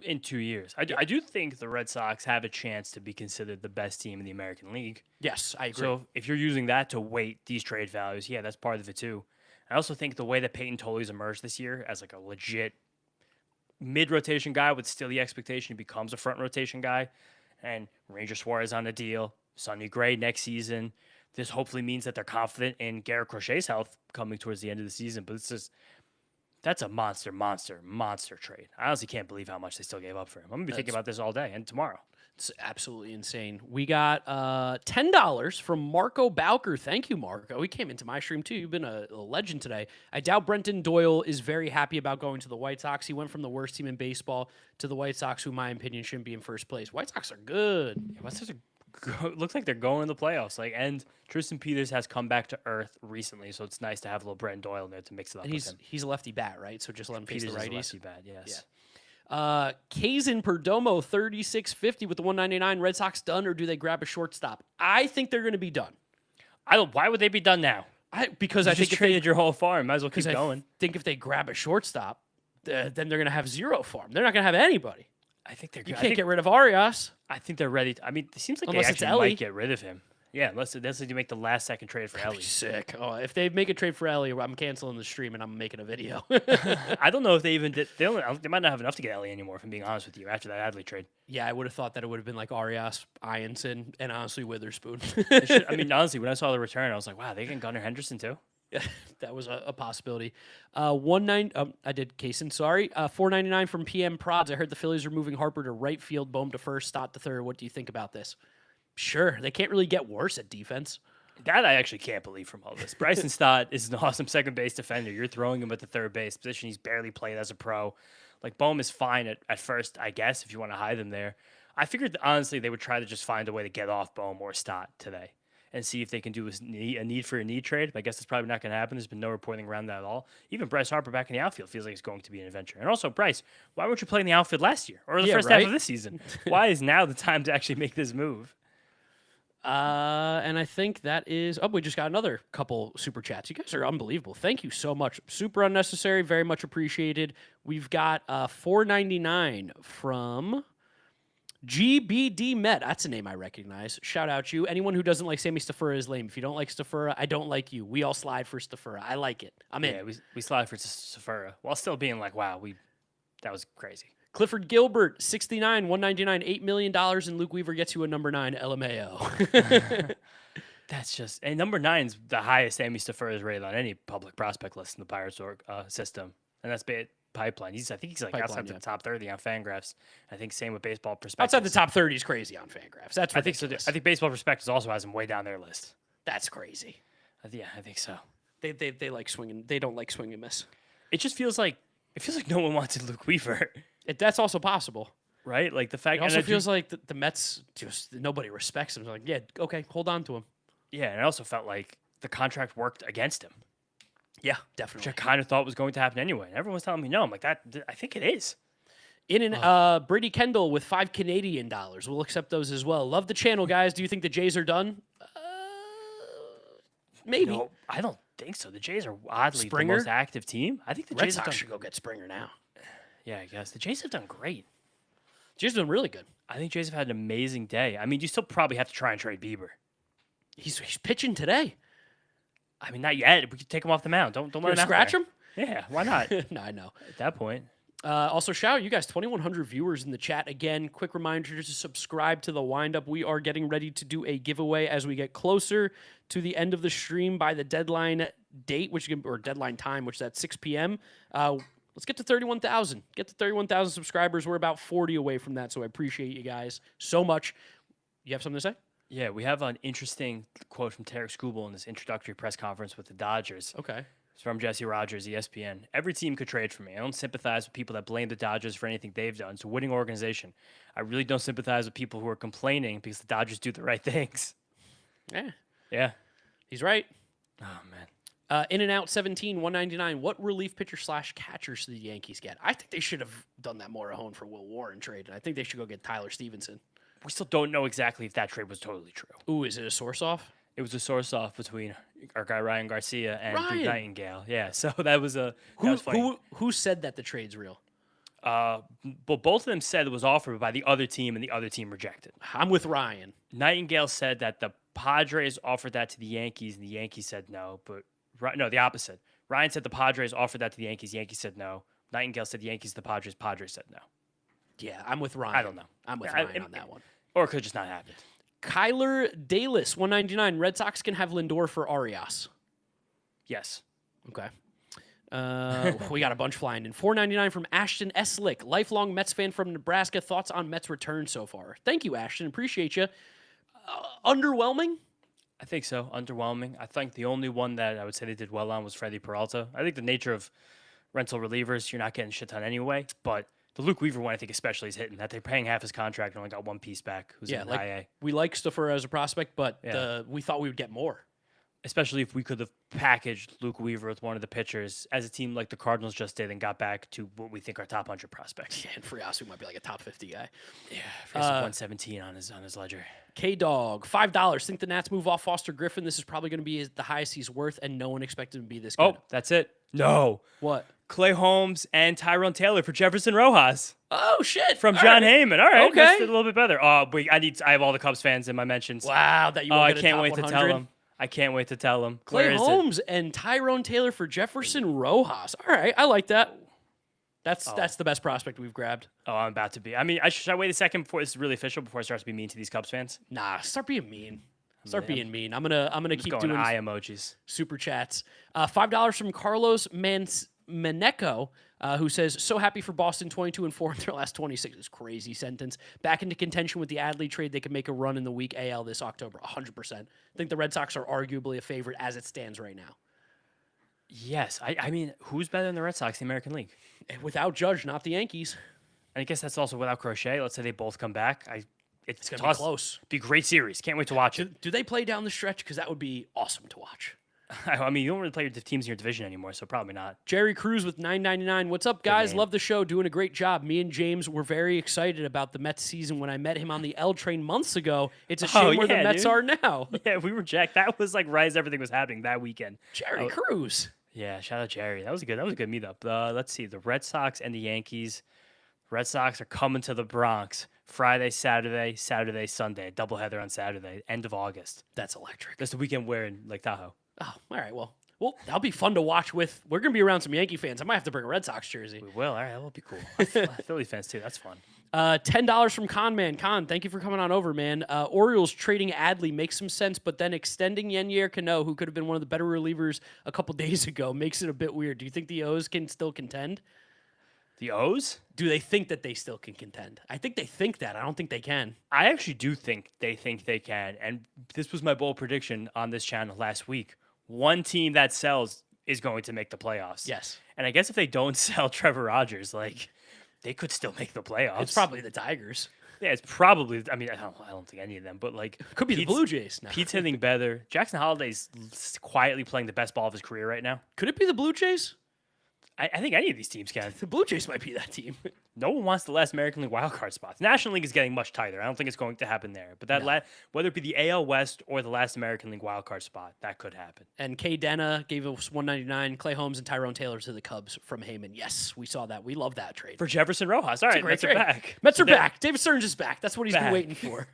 In 2 years. I do think the Red Sox have a chance to be considered the best team in the American League. Yes, I agree. So if you're using that to weight these trade values, yeah, that's part of it too. I also think the way that Peyton Toley's emerged this year as like a legit mid-rotation guy with still the expectation he becomes a front rotation guy, and Ranger Suarez on the deal, Sonny Gray next season. This hopefully means that they're confident in Garrett Crochet's health coming towards the end of the season. But it's just, that's a monster trade. I honestly can't believe how much they still gave up for him. I'm going to be thinking about this all day and tomorrow. It's absolutely insane. We got $10 from Marco Bowker. Thank you, Marco. He came into my stream, too. You've been a legend today. I doubt Brenton Doyle is very happy about going to the White Sox. He went from the worst team in baseball to the White Sox, who, in my opinion, shouldn't be in first place. White Sox are good. Yeah, White Sox looks like they're going in the playoffs. And Tristan Peters has come back to earth recently, so it's nice to have a little Brenton Doyle in there to mix it up with him. He's a lefty bat, right? So just let him face the righties. Peters is a lefty bat, yes. Yeah. Kazin Perdomo, 36.50 with the 199. Red Sox done, or do they grab a shortstop? I think they're going to be done. Why would they be done now? Because I think if traded your whole farm, might as well keep going. I think if they grab a shortstop, then they're going to have 0 farm. They're not going to have anybody. I think they're. You can't get rid of Arias. I think they're ready. I mean, it seems like unless they actually might get rid of him. Yeah, unless you make the last second trade for Ellie. Sick. Oh, if they make a trade for Ellie, I'm canceling the stream and I'm making a video. I don't know if they even did. They might not have enough to get Ellie anymore. If I'm being honest with you, after that Adley trade. Yeah, I would have thought that it would have been like Arias, Ianson, and honestly Witherspoon. Honestly, when I saw the return, I was like, wow, they can Gunnar Henderson too. Yeah, that was a possibility. I did Kaysen, sorry. $4.99 from PM Prods. I heard the Phillies are moving Harper to right field, Bohm to first, Stott to third. What do you think about this? Sure, they can't really get worse at defense. That I actually can't believe from all this. Bryson Stott is an awesome second base defender. You're throwing him at the third base position. He's barely played as a pro. Like, Bohm is fine at first, I guess, if you want to hide him there. I figured, honestly, they would try to just find a way to get off Bohm or Stott today and see if they can do a need for a need trade. But I guess that's probably not going to happen. There's been no reporting around that at all. Even Bryce Harper back in the outfield feels like it's going to be an adventure. And also, Bryce, why weren't you playing the outfield last year or the first half of this season? Why is now the time to actually make this move? And I think that is... Oh, we just got another couple super chats. You guys are unbelievable. Thank you so much. Super unnecessary. Very much appreciated. We've got $4.99 from GBD Met. That's a name I recognize. Shout out you. Anyone who doesn't like Sammy Stafura is lame. If you don't like Stafura, I don't like you. We all slide for Stafura. I like it. I'm in. Yeah, we slide for Stafura while still being like, wow, that was crazy. Clifford Gilbert, 69, 199, $8 million, and Luke Weaver gets you a number 9, LMAO. That's just and number 9's the highest Sammy Staffer is rated on any public prospect list in the Pirates system, and that's Pipeline. I think he's like outside the top 30 on Fangraphs. I think same with Baseball Prospectus. Outside the top 30 is crazy on Fangraphs. That's ridiculous. I think so. I think Baseball Prospectus also has him way down their list. That's crazy. Yeah, I think so. They like swinging. They don't like swing and miss. It just feels like no one wanted Luke Weaver. That's also possible. Right? Like the fact it also feels like the Mets just nobody respects him. They're like, yeah, okay, hold on to him. Yeah, and it also felt like the contract worked against him. Yeah, definitely. Which I kind of thought was going to happen anyway. And everyone's telling me no. I'm like, I think it is. Brady Kendall with $5 Canadian. We'll accept those as well. Love the channel, guys. Do you think the Jays are done? Maybe. No, I don't think so. The Jays are oddly the most active team. I think the Red Jays Sox should go get Springer now. Yeah, I guess. The Jays have done great. Jays have done really good. I think Jays have had an amazing day. I mean, you still probably have to try and trade Bieber. He's pitching today. I mean, not yet. We could take him off the mound. Don't let him scratch him? Yeah, why not? No, I know. At that point. Also, shout out you guys, 2,100 viewers in the chat. Again, quick reminder to subscribe to the Windup. We are getting ready to do a giveaway as we get closer to the end of the stream by the deadline date, or deadline time, which is at 6 p.m. Let's get to 31,000. Get to 31,000 subscribers. We're about 40 away from that, so I appreciate you guys so much. You have something to say? Yeah, we have an interesting quote from Tarek Skubal in this introductory press conference with the Dodgers. Okay. It's from Jesse Rogers, ESPN. Every team could trade for me. I don't sympathize with people that blame the Dodgers for anything they've done. It's a winning organization. I really don't sympathize with people who are complaining because the Dodgers do the right things. Yeah. Yeah. He's right. Oh, man. In and out 17, 199. What relief pitcher / catcher should the Yankees get? I think they should have done that Morahone for Will Warren trade, and I think they should go get Tyler Stevenson. We still don't know exactly if that trade was totally true. Ooh, is it a source off? It was a source off between our guy Ryan Garcia and Duke Nightingale. Yeah, so that was funny. Who said that the trade's real? But both of them said it was offered by the other team, and the other team rejected. I'm with Ryan. Nightingale said that the Padres offered that to the Yankees, and the Yankees said no. But no, the opposite. Ryan said the Padres offered that to the Yankees. Yankees said no. Nightingale said the Yankees, the Padres. Padres said no. Yeah, I'm with Ryan. I don't know. I'm with Ryan on that one. Or it could just not happen. Kyler Dalis, 199. Red Sox can have Lindor for Arias. Yes. Okay. We got a bunch flying in. 499 from Ashton Eslick, lifelong Mets fan from Nebraska. Thoughts on Mets' return so far? Thank you, Ashton. Appreciate you. Underwhelming? I think so. Underwhelming. I think the only one that I would say they did well on was Freddie Peralta. I think the nature of rental relievers, you're not getting shit ton anyway. But the Luke Weaver one, I think especially is hitting that they're paying half his contract and only got one piece back. Who's in high A. We like Staffer as a prospect, but we thought we would get more. Especially if we could have packaged Luke Weaver with one of the pitchers as a team like the Cardinals just did and got back to what we think are top 100 prospects. Yeah, and Friasu might be like a top 50 guy. Yeah, Friasu 117 on his ledger. K-Dog, $5. Think the Nats move off Foster Griffin. This is probably going to be the highest he's worth, and no one expected him to be this good. Oh, that's it. No. What? Clay Holmes and Tyrone Taylor for Jefferson Rojas. Oh, shit. From John Heyman. All right. Okay. That's a little bit better. I have all the Cubs fans in my mentions. Wow. That you I can't wait to tell them. I can't wait to tell them. Clay Holmes and Tyrone Taylor for Jefferson Rojas. All right. I like that. That's the best prospect we've grabbed. Oh, I'm about to be. I mean, should I wait a second before it's really official before I start to be mean to these Cubs fans? Nah, start being mean. Being mean. I'm gonna keep doing eye emojis. Super chats. $5 from Carlos Maneco, who says, so happy for Boston 22-4 in their last 26. This crazy sentence. Back into contention with the Adley trade. They can make a run in the weak AL this October. 100%. I think the Red Sox are arguably a favorite as it stands right now. Yes. I mean, who's better than the Red Sox in the American League? Without Judge, not the Yankees. And I guess that's also without Crochet. Let's say they both come back. It's going to be close. Be a great series. Can't wait to watch it. Do they play down the stretch? Because that would be awesome to watch. I mean, you don't really play your teams in your division anymore, so probably not. Jerry Cruz with $9.99. What's up, guys? Love the show. Doing a great job. Me and James were very excited about the Mets season when I met him on the L train months ago. It's a shame where the Mets are now. Yeah, we were jacked. That was like right as everything was happening that weekend. Jerry Cruz. Yeah, shout out Jerry. That was a good meetup. Let's see. The Red Sox and the Yankees. Red Sox are coming to the Bronx Friday, Saturday, Sunday. A doubleheader on Saturday, end of August. That's electric. That's the weekend we're in Lake Tahoe. Oh, all right. Well, that'll be fun to watch with. We're going to be around some Yankee fans. I might have to bring a Red Sox jersey. We will. All right, that will be cool. Philly fans, too. That's fun. $10 from Con Man. Con, thank you for coming on over, man. Orioles trading Adley makes some sense, but then extending Yennier Cano, who could have been one of the better relievers a couple days ago, makes it a bit weird. Do you think the O's can still contend? The O's? Do they think that they still can contend? I think they think that. I don't think they can. I actually do think they can. And this was my bold prediction on this channel last week. One team that sells is going to make the playoffs. Yes. And I guess if they don't sell Trevor Rogers, like, they could still make the playoffs. It's probably the Tigers. Yeah, it's probably. I mean, I don't think any of them, but like Could be the Blue Jays. No. Pete's hitting better. Jackson Holliday's quietly playing the best ball of his career right now. Could it be the Blue Jays? I think any of these teams can. The Blue Jays might be that team. No one wants the last American League wildcard spot. The National League is getting much tighter. I don't think it's going to happen there. But that whether it be the AL West or the last American League wildcard spot, that could happen. And Kay Denna gave us $199. Clay Holmes and Tyrone Taylor to the Cubs from Heyman. Yes, we saw that. We love that trade. For Jefferson Rojas. All right, great Mets are trade. back. Mets are back. David Stearns is back. That's what he's been waiting for.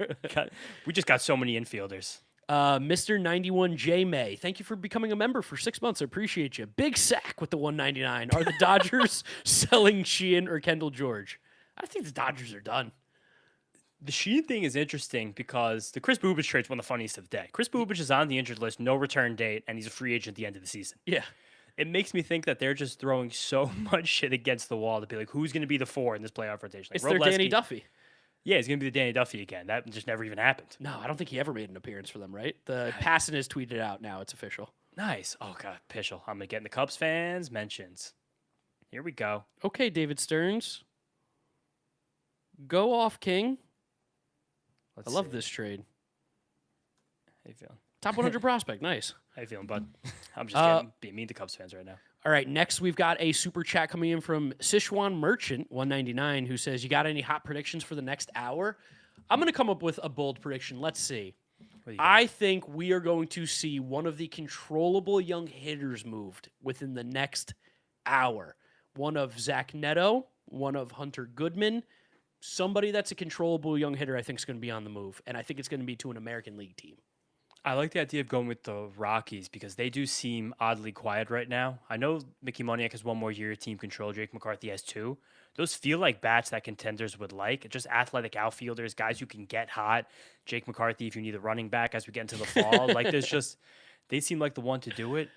We just got so many infielders. Mr. 91 J May, thank you for becoming a member for 6 months. I appreciate you. Big sack with the $199. Are the Dodgers selling Sheehan or Kendall George? I think the Dodgers are done. The Sheehan thing is interesting because the Chris Bubich trade's one of the funniest of the day. Chris Bubich is on the injured list, no return date, and he's a free agent at the end of the season. Yeah. It makes me think that they're just throwing so much shit against the wall to be like, who's going to be the 4 in this playoff rotation? Like, It's their Danny Duffy. Yeah, he's going to be the Danny Duffy again. That just never even happened. No, I don't think he ever made an appearance for them, right? The Passan is tweeted out now. It's official. Nice. Oh, God, Pischel. I'm going to get in the Cubs fans' mentions. Here we go. Okay, David Stearns. Go off, King. I love this trade. How you feeling? Top 100 prospect. Nice. How you feeling, bud? I'm just being mean to Cubs fans right now. All right, next we've got a super chat coming in from Sichuan Merchant 199 who says, you got any hot predictions for the next hour? I'm going to come up with a bold prediction. Let's see. I think we are going to see one of the controllable young hitters moved within the next hour. One of Zach Neto, one of Hunter Goodman. Somebody that's a controllable young hitter I think is going to be on the move, and I think it's going to be to an American League team. I like the idea of going with the Rockies because they do seem oddly quiet right now. I know Mickey Moniak has one more year of team control. Jake McCarthy has 2. Those feel like bats that contenders would like. Just athletic outfielders, guys who can get hot. Jake McCarthy, if you need a running back as we get into the fall. They seem like the one to do it.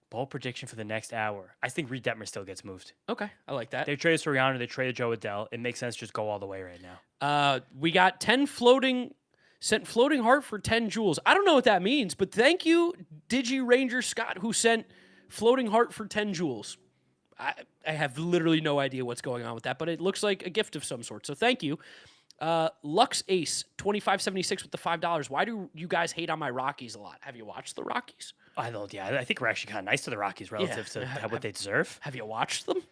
Bold prediction for the next hour. I think Reed Detmer still gets moved. Okay, I like that. They traded Soriano. They traded Joe Adell. It makes sense to just go all the way right now. We got 10 sent floating heart for 10 joules. I don't know what that means, but thank you, Digi Ranger Scott, who sent floating heart for 10 joules. I have literally no idea what's going on with that, but it looks like a gift of some sort. So thank you. Lux Ace 2576 with the $5. Why do you guys hate on my Rockies a lot? Have you watched the Rockies? I don't. Yeah, I think we're actually kind of nice to the Rockies relative to what they deserve. Have you watched them?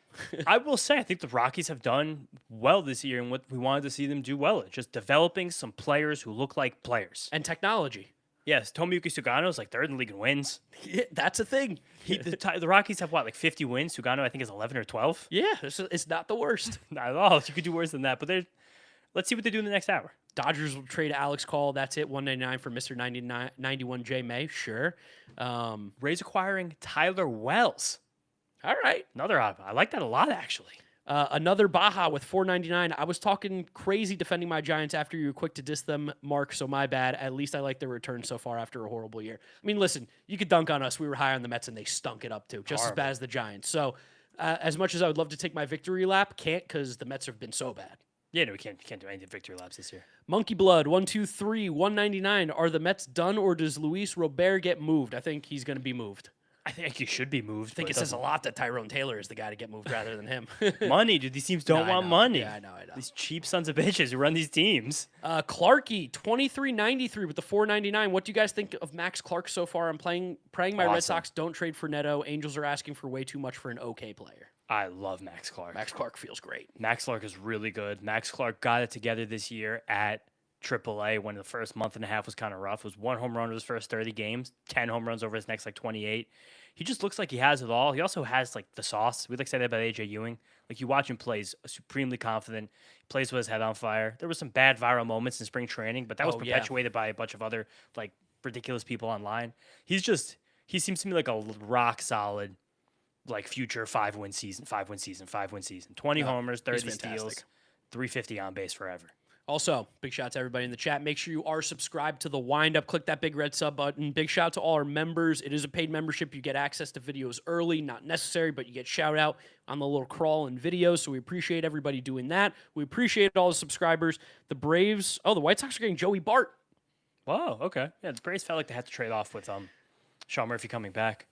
I will say I think the Rockies have done well this year, and what we wanted to see them do well. It's just developing some players who look like players and technology. Yes, Tomiyuki Sugano is like 3rd in the league in wins. Yeah, that's a thing. The Rockies have what, like 50 wins? Sugano, I think, is 11 or 12. Yeah, it's not the worst. Not at all. You could do worse than that. But let's see what they do in the next hour. Dodgers will trade Alex Call. That's it. $199 for Mr. 91 J May. Sure. Rays acquiring Tyler Wells. All right. Another odd. I like that a lot, actually. Another Baja with $499. I was talking crazy defending my Giants after you were quick to diss them, Mark, so my bad. At least I like their return so far after a horrible year. I mean, listen, you could dunk on us. We were high on the Mets, and they stunk it up, too. Just as bad as the Giants. So as much as I would love to take my victory lap, can't because the Mets have been so bad. Yeah, no, we can't do anything victory laps this year. Monkey Blood, 123, $199. Are the Mets done, or does Luis Robert get moved? I think he's going to be moved. I think he should be moved. I think it says a lot that Tyrone Taylor is the guy to get moved rather than him. Money, dude. These teams don't want money. Yeah, I know. These cheap sons of bitches who run these teams. Clarky, 23.93 with the $4.99. What do you guys think of Max Clark so far? I'm praying my Red Sox don't trade for Neto. Angels are asking for way too much for an okay player. I love Max Clark. Max Clark feels great. Max Clark is really good. Max Clark got it together this year at AAA when the first month and a half was kind of rough. It was 1 home run over his first 30 games, 10 home runs over his next 28. He just looks like he has it all. He also has the sauce. We say that about AJ Ewing. You watch him play, he's supremely confident. He plays with his head on fire. There were some bad viral moments in spring training, but that was perpetuated by a bunch of other ridiculous people online. He seems to me like a rock solid future 5-win season. 20 homers, 30 steals. 350 on base forever. Also, big shout out to everybody in the chat. Make sure you are subscribed to the Windup. Click that big red sub button. Big shout out to all our members. It is a paid membership. You get access to videos early, not necessary, but you get shout out on the little crawl and videos. So we appreciate everybody doing that. We appreciate all the subscribers. The Braves, the White Sox are getting Joey Bart. Whoa, okay. Yeah, the Braves felt like they had to trade off with Sean Murphy coming back.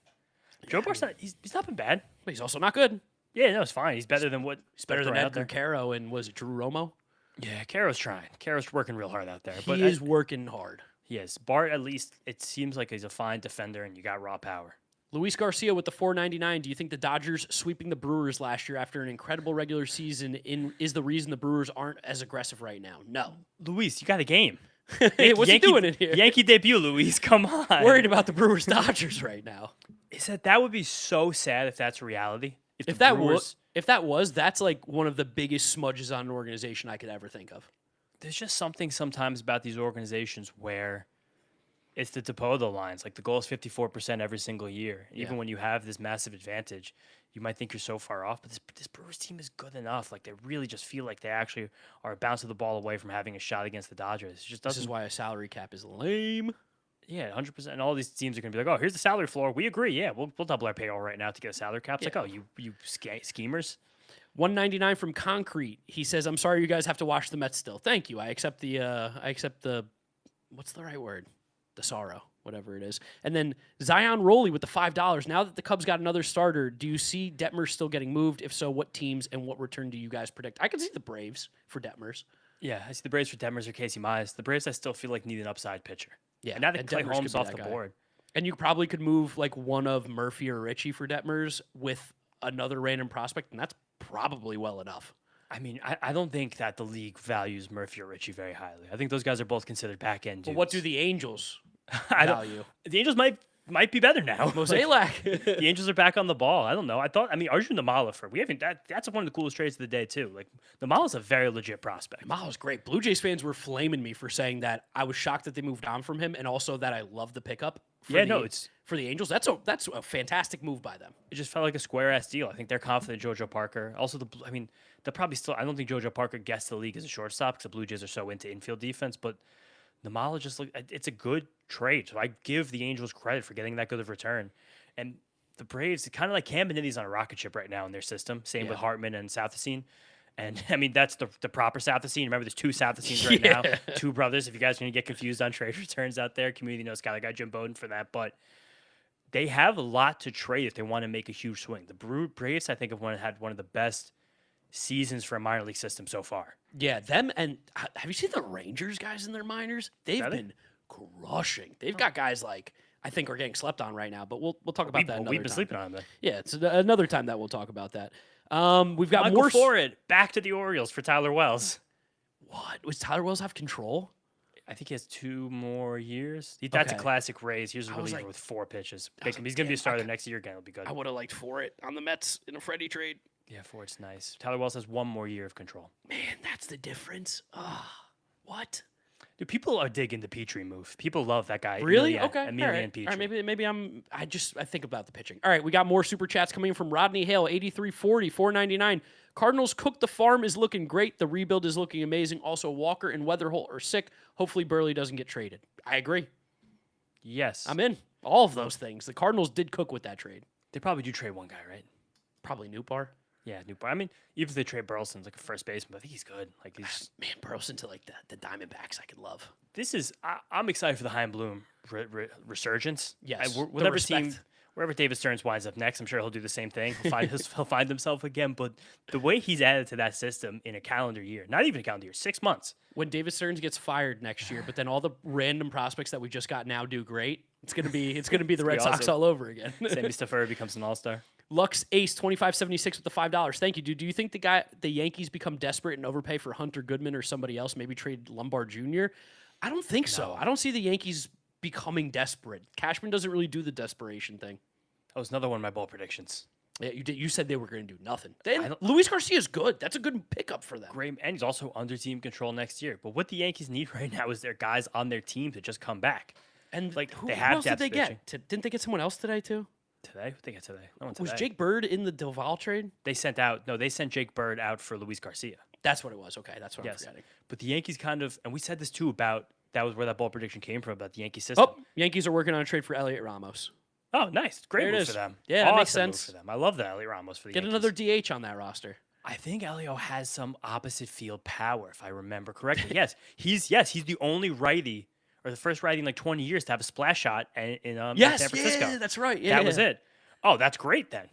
Joe Bart's he's not been bad. But he's also not good. Yeah, no, it's fine. He's better than He's better than Edgar Caro and was it Drew Romo? Yeah, Caro's trying. Caro's working real hard out there. But he is working hard. He is. Bart, at least, it seems like he's a fine defender, and you got raw power. Luis Garcia with the $4.99. Do you think the Dodgers sweeping the Brewers last year after an incredible regular season is the reason the Brewers aren't as aggressive right now? No. Luis, you got a game. Hey, what's he doing in here? Yankee debut, Luis. Come on. Worried about the Brewers Dodgers right now. That would be so sad if that's reality. If that was, that's like one of the biggest smudges on an organization I could ever think of. There's just something sometimes about these organizations where it's the Dipoto lines. Like the goal is 54% every single year. Even when you have this massive advantage, you might think you're so far off. But this Brewers team is good enough. Like they really just feel like they actually are a bounce of the ball away from having a shot against the Dodgers. It just doesn't. This is why a salary cap is lame. Yeah, 100%. And all these teams are going to be like, oh, here's the salary floor. We agree. Yeah, we'll double our payroll right now to get a salary cap. It's like, oh, you schemers. $1.99 from Concrete. He says, I'm sorry you guys have to watch the Mets still. Thank you. I accept the what's the right word? The sorrow, whatever it is. And then Zion Rowley with the $5. Now that the Cubs got another starter, do you see Detmers still getting moved? If so, what teams and what return do you guys predict? I can see the Braves for Detmers. Yeah, I see the Braves for Detmers or Casey Mize. The Braves, I still feel like need an upside pitcher. Yeah, and now that Clay Holmes off the board. And you probably could move like one of Murphy or Richie for Detmers with another random prospect, and that's probably well enough. I mean, I don't think that the league values Murphy or Richie very highly. I think those guys are both considered back end dudes. Well, what do the Angels value? The Angels might be better now. Mosaic. The Angels are back on the ball. I don't know. Arjun Namala that's one of the coolest trades of the day too. Like Namala's a very legit prospect. Namala's great. Blue Jays fans were flaming me for saying that. I was shocked that they moved on from him, and also that I love the pickup. For the Angels, that's a fantastic move by them. It just felt like a square ass deal. I think they're confident in JoJo Parker. Also, they'll probably still. I don't think JoJo Parker gets the league as a shortstop because the Blue Jays are so into infield defense. But Namala it's a good trade. So I give the Angels credit for getting that good of return. And the Braves, kind of like Cam Benitez on a rocket ship right now in their system. Same with Hartman and Southacene. And that's the proper Southacene. Remember, there's two Southacines right now, two brothers. If you guys are going to get confused on trade returns out there, community knows guy Jim Bowden for that. But they have a lot to trade if they want to make a huge swing. The Braves, I think, have had one of the best seasons for a minor league system so far. Yeah, them and have you seen the Rangers guys in their minors? They've been crushing. They've got guys like I think are getting slept on right now, but we'll talk about that another We've been time. sleeping on them. Yeah, it's another time that we'll talk about that. We've got Michael more Forrid back to the Orioles for Tyler Wells. What? Was Tyler Wells have control? I think he has 2 more years. That's a classic raise. Here's a reliever with 4 pitches. He's going to be a starter next year again. It'll be good. I would have liked Forrid on the Mets in a Freddie trade. Yeah, Forrid's nice. Tyler Wells has 1 more year of control. Man, that's the difference. What? Dude, people are digging the Petrie move. People love that guy. Really? Emilian, Okay. Emilian Petrie. All right. Maybe I think about the pitching. All right, we got more super chats coming in from Rodney Hale, 8340, $4.99. Cardinals cook the farm is looking great. The rebuild is looking amazing. Also, Walker and Weatherholt are sick. Hopefully, Burley doesn't get traded. I agree. Yes. I'm in. All of those things. The Cardinals did cook with that trade. They probably do trade one guy, right? Probably Newbar. Yeah, Newbar. I mean, even if they trade Burleson's like a first baseman, I think he's good. Like man, Burleson to like the Diamondbacks, I could love. I'm excited for the Hein Bloom resurgence. Yes, Wherever David Stearns winds up next, I'm sure he'll do the same thing. He'll find himself again. But the way he's added to that system in a calendar year, not even a calendar year, 6 months. When David Stearns gets fired next year, but then all the random prospects that we just got now do great, it's gonna be the Red Sox all over again. Sammy Staffer becomes an all-star. Lux Ace 2576 with the $5. Thank you, dude. Do you think the Yankees become desperate and overpay for Hunter Goodman or somebody else? Maybe trade Lombard Jr. I don't think so. I don't see the Yankees becoming desperate. Cashman doesn't really do the desperation thing. That was another one of my bold predictions. Yeah, you did. You said they were going to do nothing. Luis Garcia is good. That's a good pickup for them. Great, and he's also under team control next year. But what the Yankees need right now is their guys on their team to just come back. And like who else did they get? Didn't they get someone else today too? Today? What they get today? Was Jake Bird in the Doval trade? They sent Jake Bird out for Luis Garcia. That's what it was. Okay, that's what I'm forgetting. But the Yankees kind of, and we said this too about, that was where that ball prediction came from, about the Yankee system. Oh, Yankees are working on a trade for Elliot Ramos. Oh, nice. Great move for them. Yeah, that makes sense. Move for them. I love that Elliot Ramos for the Yankees. Get another DH on that roster. I think Elio has some opposite field power, if I remember correctly. He's the only righty, or the first righty in like 20 years to have a splash shot in San Francisco. Yeah, that's right. That was it. Oh, that's great then.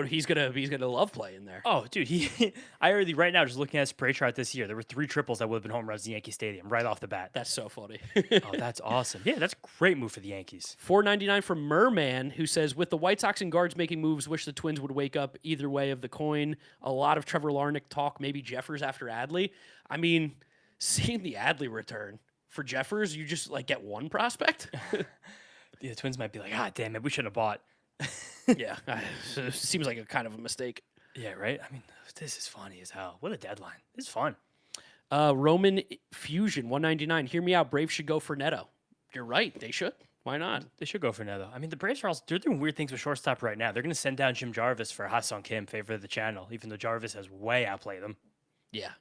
He's gonna love playing there. Oh, dude, I already right now just looking at his spray chart this year. There were 3 triples that would have been home runs in Yankee Stadium right off the bat. That's so funny. Oh, that's awesome. Yeah, that's a great move for the Yankees. $4.99 from Merman, who says, with the White Sox and guards making moves, wish the Twins would wake up either way of the coin. A lot of Trevor Larnach talk, maybe Jeffers after Adley. I mean, seeing the Adley return for Jeffers, you just like get one prospect. The Twins might be like, damn it, we should have bought. Yeah, it seems like a kind of a mistake. Yeah, right? I mean, this is funny as hell. What a deadline. This is fun. Roman Fusion, $1.99. Hear me out. Braves should go for Neto. You're right. They should. Why not? They should go for Neto. I mean, the Braves are they're doing weird things with shortstop right now. They're going to send down Jim Jarvis for Ha-Sung Kim, favorite of the channel, even though Jarvis has way outplayed them. Yeah.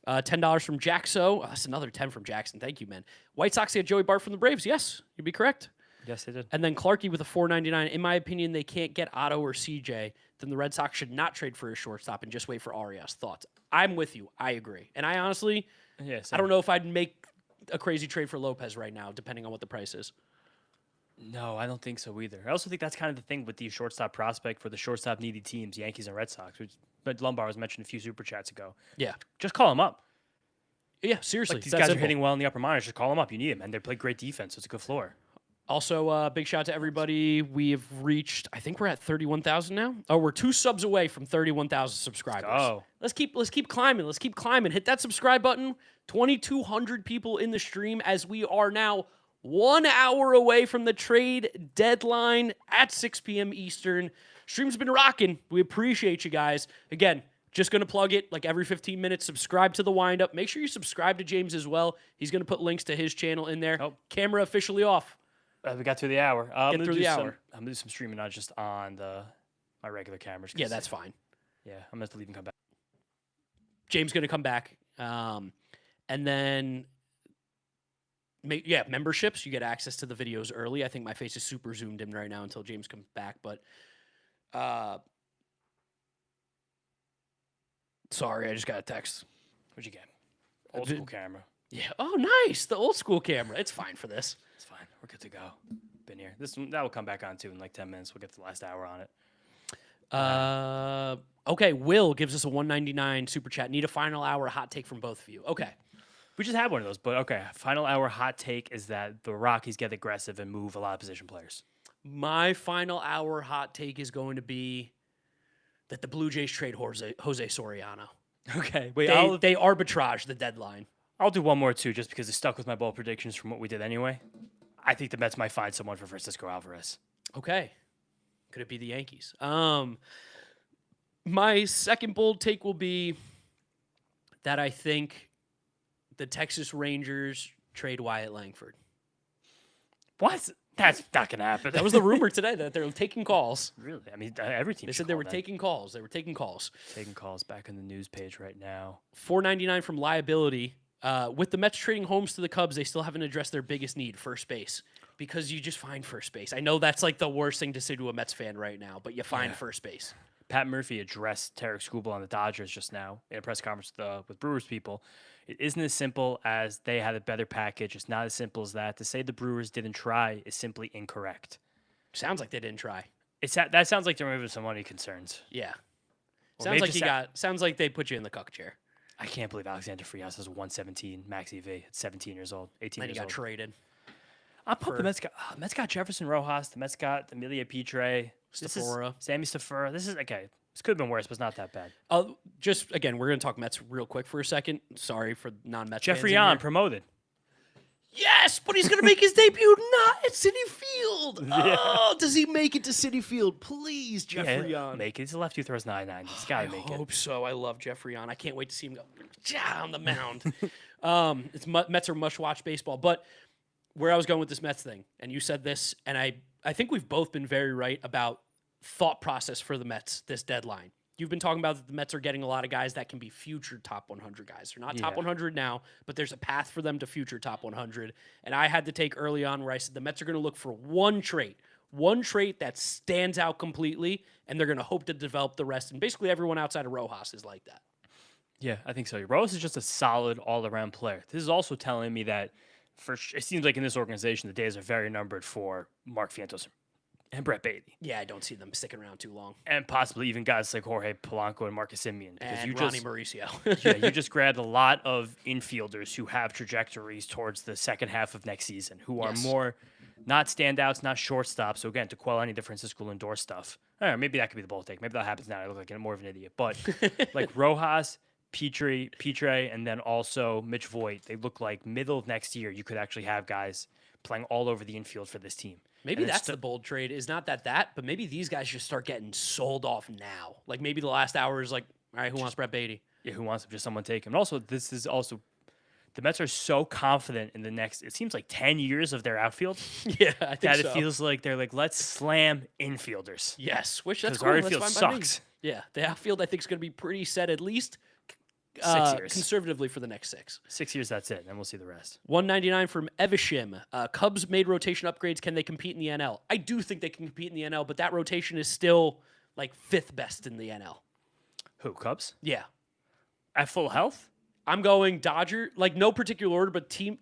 $10 from Jaxo. Oh, that's another 10 from Jackson. Thank you, man. White Sox get Joey Bart from the Braves. Yes, you'd be correct. Yes, they did. And then Clarkey with a $4.99. In my opinion, they can't get Otto or CJ. Then the Red Sox should not trade for a shortstop and just wait for Arias. Thoughts? I'm with you. I agree. And I honestly, I don't know if I'd make a crazy trade for Lopez right now, depending on what the price is. No, I don't think so either. I also think that's kind of the thing with the shortstop prospect for the shortstop needy teams, Yankees and Red Sox, which Lombard was mentioned a few super chats ago. Yeah. Just call them up. Yeah, seriously. Like, these guys are hitting well in the upper minors. Just call them up. You need them, and they play great defense, so it's a good floor. Also, big shout out to everybody. We have reached, I think we're at 31,000 now. Oh, we're 2 subs away from 31,000 subscribers. Oh, let's keep climbing. Let's keep climbing. Hit that subscribe button. 2,200 people in the stream as we are now 1 hour away from the trade deadline at 6 p.m. Eastern. Stream's been rocking. We appreciate you guys. Again, just going to plug it like every 15 minutes. Subscribe to the Windup. Make sure you subscribe to James as well. He's going to put links to his channel in there. Oh. Camera officially off. We got through the hour. I'm I'm going to do some streaming, not just on my regular cameras. Yeah, that's fine. Yeah, I'm going to have to leave and come back. James going to come back. And then, memberships. You get access to the videos early. I think my face is super zoomed in right now until James comes back. But, sorry, I just got a text. What'd you get? Old school camera. Yeah. Oh, nice. The old school camera. It's fine for this. It's fine. We're good to go. Been here. That will come back on too in like 10 minutes. We'll get to the last hour on it. Okay. Will gives us a $1.99 super chat. Need a final hour hot take from both of you. Okay. We just had one of those, but okay. Final hour hot take is that the Rockies get aggressive and move a lot of position players. My final hour hot take is going to be that the Blue Jays trade Jose Soriano. Okay. Wait, they arbitrage the deadline. I'll do one more too, just because it's stuck with my bold predictions from what we did anyway. I think the Mets might find someone for Francisco Alvarez. Okay. Could it be the Yankees? My second bold take will be that I think the Texas Rangers trade Wyatt Langford. What? That's not going to happen. That was the rumor today that they're taking calls. Really? I mean, every team. They said they were taking calls. They were taking calls. Taking calls back on the news page right now. $4.99 from Liability. With the Mets trading Holmes to the Cubs, they still haven't addressed their biggest need, first base. Because you just find first base. I know that's like the worst thing to say to a Mets fan right now, but you find first base. Pat Murphy addressed Tarek Skubal on the Dodgers just now in a press conference with Brewers people. It isn't as simple as they had a better package. It's not as simple as that. To say the Brewers didn't try is simply incorrect. Sounds like they didn't try. That sounds like they're moving some money concerns. Yeah. Or Sounds like they put you in the cuck chair. I can't believe Alexander Frias has a 117 max EV at 17 years old, 18 and years he got old. traded. I'm pumped. The Mets got Jefferson Rojas. The Mets got Emilia Petre. Sammy Stafura. This is okay. This could have been worse, but it's not that bad. Just again, we're gonna talk Mets real quick for a second. Sorry for non-Mets. Jeffrey Yon promoted. Yes, but he's gonna make his debut not at Citi Field. Yeah. Oh, does he make it to Citi Field? Please, Jeffrey Yon. Make it. He's a lefty who throws 99. He's gotta make it. I hope so. I love Jeffrey Yon. I can't wait to see him go on the mound. Mets are must-watch baseball, but where I was going with this Mets thing, and you said this, and I think we've both been very right about thought process for the Mets this deadline. you've been talking about that the Mets are getting a lot of guys that can be future top 100 guys. They're not top 100 now, but there's a path for them to future top 100. And I had to take early on where I said the Mets are going to look for one trait that stands out completely, and they're going to hope to develop the rest. And basically everyone outside of Rojas is like that. Yeah, I think so. Rose is just a solid all-around player. This is also telling me that it seems like in this organization, the days are very numbered for Mark Vientos and Brett Beatty. Yeah, I don't see them sticking around too long. And possibly even guys like Jorge Polanco and Marcus Semien. And Ronnie Mauricio. You just grabbed a lot of infielders who have trajectories towards the second half of next season, who are more not standouts, not shortstops. So again, to quell any differences, school indoor stuff. I don't know, maybe that could be the bold take. Maybe that happens now. I look like more of an idiot. But like Rojas, Pitre, and then also Mitch Voigt, they look like middle of next year, you could actually have guys playing all over the infield for this team. Maybe that's the bold trade, is not that, but maybe these guys just start getting sold off now. Like maybe the last hour is like, all right, who wants Brett Beatty? Yeah, who wants him? Just someone take him. And also, this is also, the Mets are so confident in the next, it seems like 10 years of their outfield. Yeah, I think so. It feels like they're like, let's slam infielders. Yes, which that's cool. Our outfield sucks. Yeah, the outfield I think is going to be pretty set at least 6 years. Conservatively for the next 6. 6 years, that's it. Then we'll see the rest. 199 from Evishim. Cubs made rotation upgrades. Can they compete in the NL? I do think they can compete in the NL, but that rotation is still like 5th best in the NL. Who, Cubs? Yeah. At full health? I'm going Dodger, like no particular order, but team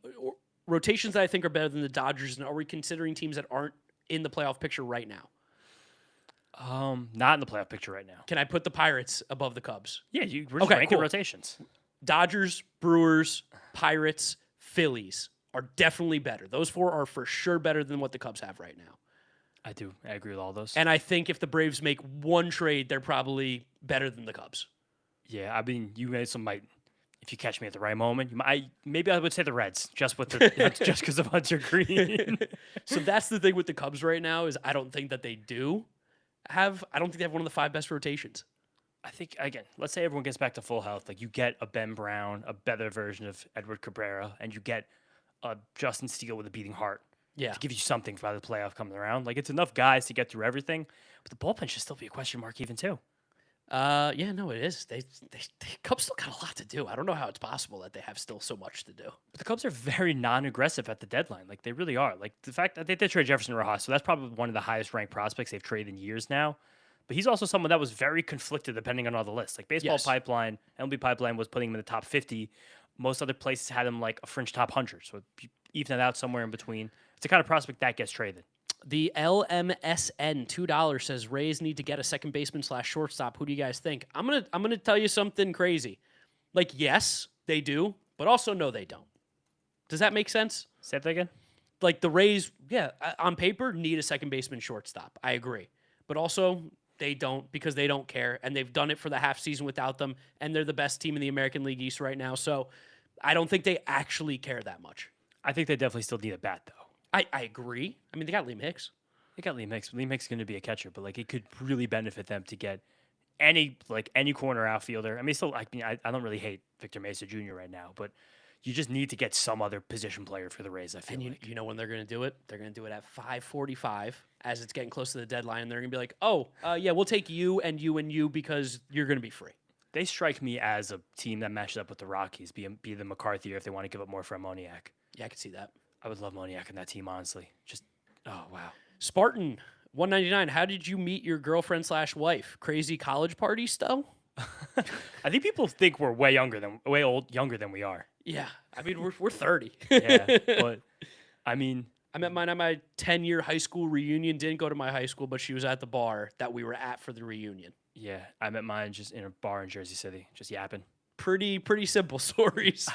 rotations that I think are better than the Dodgers. And are we considering teams that aren't in the playoff picture right now? Not in the playoff picture right now. Can I put the Pirates above the Cubs? Yeah, we're just ranking rotations. Dodgers, Brewers, Pirates, Phillies are definitely better. Those 4 are for sure better than what the Cubs have right now. I agree with all those. And I think if the Braves make one trade, they're probably better than the Cubs. Yeah, I mean, you made some if you catch me at the right moment, maybe I would say the Reds just because of Hunter Green. So that's the thing with the Cubs right now is I don't think that they I don't think they have one of the 5 best rotations. I think, again, let's say everyone gets back to full health. Like, you get a Ben Brown, a better version of Edward Cabrera, and you get a Justin Steele with a beating heart. Yeah. To give you something for the playoff coming around. Like, it's enough guys to get through everything, but the bullpen should still be a question mark even, too. Yeah, no, it is. They Cubs still got a lot to do. I don't know how it's possible that they have still so much to do. But the Cubs are very non-aggressive at the deadline. Like, they really are. Like, the fact that they did trade Jefferson Rojas, so that's probably one of the highest-ranked prospects they've traded in years now. But he's also someone that was very conflicted depending on all the lists. Like, Baseball Pipeline, MLB Pipeline was putting him in the top 50. Most other places had him like a fringe top 100. So even it out somewhere in between. It's the kind of prospect that gets traded. The LMSN $2 says Rays need to get a second baseman / shortstop. Who do you guys think? I'm gonna tell you something crazy. Like, yes, they do, but also no, they don't. Does that make sense? Say that again. Like the Rays, on paper need a second baseman shortstop. I agree, but also they don't because they don't care, and they've done it for the half season without them, and they're the best team in the American League East right now. So I don't think they actually care that much. I think they definitely still need a bat, though. I agree. I mean, they got Liam Hicks. They got Liam Hicks. Liam Hicks is going to be a catcher, but like it could really benefit them to get any corner outfielder. I mean, I don't really hate Victor Mesa Jr. right now, but you just need to get some other position player for the Rays. I feel like. You know when they're going to do it? They're going to do it at 5:45 as it's getting close to the deadline, and they're going to be like, "Oh, yeah, we'll take you and you and you because you're going to be free." They strike me as a team that matches up with the Rockies, be the McCarthy, or if they want to give up more for a Moniak. Yeah, I can see that. I would love Moniak in that team, honestly. Just, oh, wow. Spartan, 199. How did you meet your girlfriend / wife? Crazy college party stuff? I think people think we're way younger than we are. Yeah, I mean we're 30. Yeah, but I mean, I met mine at my 10-year high school reunion. Didn't go to my high school, but she was at the bar that we were at for the reunion. Yeah, I met mine just in a bar in Jersey City, just yapping. Pretty simple stories.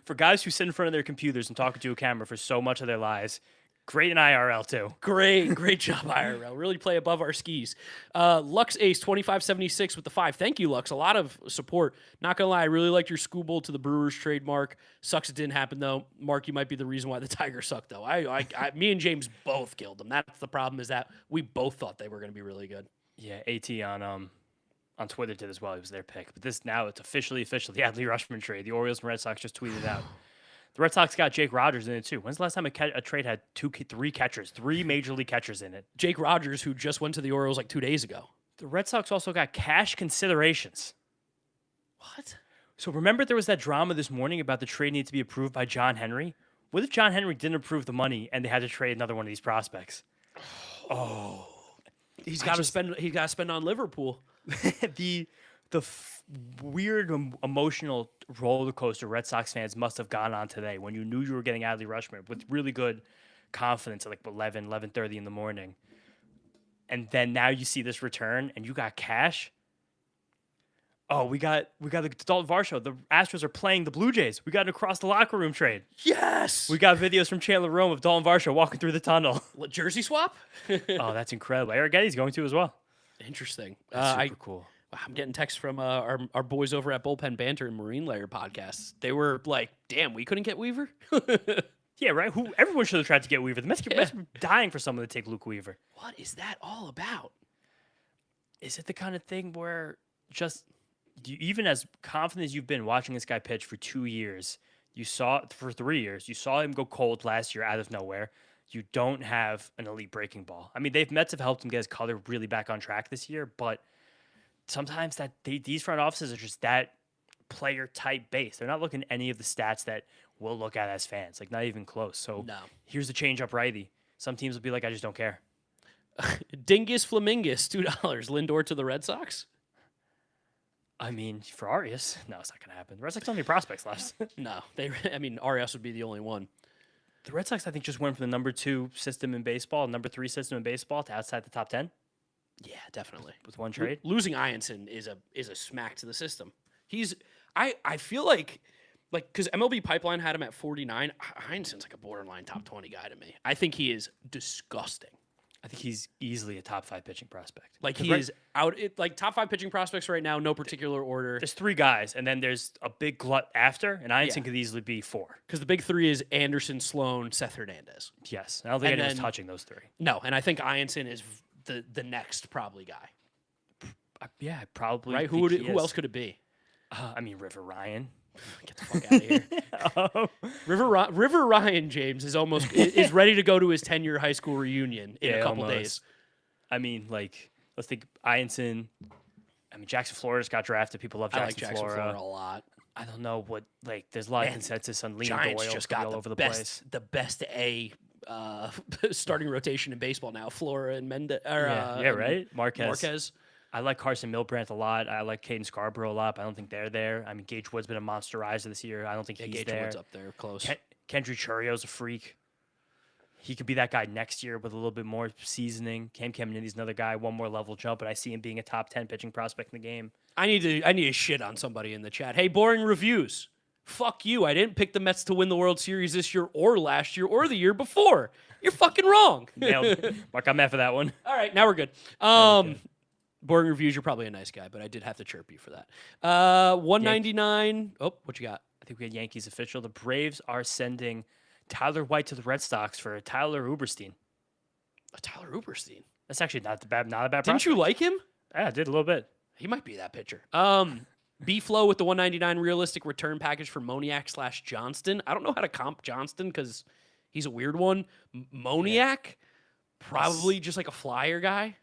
For guys who sit in front of their computers and talk to a camera for so much of their lives, great in IRL too. Great job, IRL. Really play above our skis. Lux Ace 2576 with the 5. Thank you, Lux. A lot of support. Not gonna lie, I really liked your school bowl to the Brewers trademark. Sucks it didn't happen though. Mark, you might be the reason why the Tigers suck though. Me and James both killed them. That's the problem, is that we both thought they were gonna be really good. Yeah, AT on Twitter did as well. He was their pick. But it's officially the Adley Rutschman trade. The Orioles and Red Sox just tweeted out. The Red Sox got Jake Rogers in it too. When's the last time a trade had three catchers, 3 major league catchers in it? Jake Rogers, who just went to the Orioles like 2 days ago. The Red Sox also got cash considerations. What? So remember there was that drama this morning about the trade needed to be approved by John Henry? What if John Henry didn't approve the money and they had to trade another one of these prospects? Oh. He's got to spend. He got to spend on Liverpool. the weird emotional roller coaster Red Sox fans must have gone on today when you knew you were getting Adley Rushman with really good confidence at like 11:30 in the morning. And then now you see this return and you got cash. Oh, we got the Dalton Varsho. The Astros are playing the Blue Jays. We got an across the locker room trade. Yes. We got videos from Chandler Rome of Dalton Varsho walking through the tunnel. Jersey swap? Oh, that's incredible. Eric Getty's going to as well. Interesting. That's super cool. I'm getting texts from our boys over at Bullpen Banter and Marine Layer podcasts. They were like, "Damn, we couldn't get Weaver." Yeah, right. Everyone should have tried to get Weaver. The Mets are dying for someone to take Luke Weaver. What is that all about? Is it the kind of thing where just even as confident as you've been watching this guy pitch for 2 years, for 3 years, you saw him go cold last year out of nowhere. You don't have an elite breaking ball. I mean, Mets have helped him get his color really back on track this year, but sometimes these front offices are just that player type base. They're not looking at any of the stats that we'll look at as fans, like not even close. So Here's the change up righty. Some teams will be like, I just don't care. Dingus Flamingus, $2. Lindor to the Red Sox. I mean, for Arias, no, it's not going to happen. The Red Sox don't have any prospects left. No, Arias would be the only one. The Red Sox, I think, just went from the number 2 system in baseball, number 3 system in baseball to outside the top 10. Yeah, definitely. With one trade. Losing Ianson is a smack to the system. I feel like because MLB Pipeline had him at 49, Ianson's like a borderline top 20 guy to me. I think he is disgusting. I think he's easily a top 5 pitching prospect. Like he is top 5 pitching prospects right now, no particular order. There's 3 guys, and then there's a big glut after, and Ianson could easily be 4. Because the big 3 is Anderson, Sloan, Seth Hernandez. Yes, I don't think anyone's touching those 3. No, and I think Ianson is the next probably guy. Yeah, probably. Right? Who else could it be? I mean, River Ryan. Get the fuck out of here. River Ryan James is ready to go to his 10-year high school reunion in a couple days. I mean, let's think Ianson. I mean, Jackson Flores got drafted. People love Jackson Flora a lot. I don't know what there's a lot of consensus on Liam Giants Doyle just got all the over the best, place. The best starting rotation in baseball now. Flora and Mendez. Right. Marquez. I like Carson Milbrandt a lot. I like Caden Scarborough a lot, but I don't think they're there. I mean, Gage Wood's been a monsterizer this year. I don't think he's Gage there. Wood's up there, close. Kendry Churio's a freak. He could be that guy next year with a little bit more seasoning. Cam Caminiti's another guy, one more level jump, and I see him being a top 10 pitching prospect in the game. I need to shit on somebody in the chat. Hey, boring reviews. Fuck you. I didn't pick the Mets to win the World Series this year or last year or the year before. You're fucking wrong. Nailed it. Mark, I'm mad for that one. All right, now we're good. Boring reviews, you're probably a nice guy, but I did have to chirp you for that. 199. Oh, what you got? I think we had Yankees official. The Braves are sending Tyler White to the Red Sox for Tyler Uberstein. Tyler Uberstein? That's actually not a bad prospect. Didn't you like him? Yeah, I did a little bit. He might be that pitcher. B-Flow with the 199 realistic return package for Moniak / Johnston. I don't know how to comp Johnston because he's a weird one. Moniak, probably just like a flyer guy.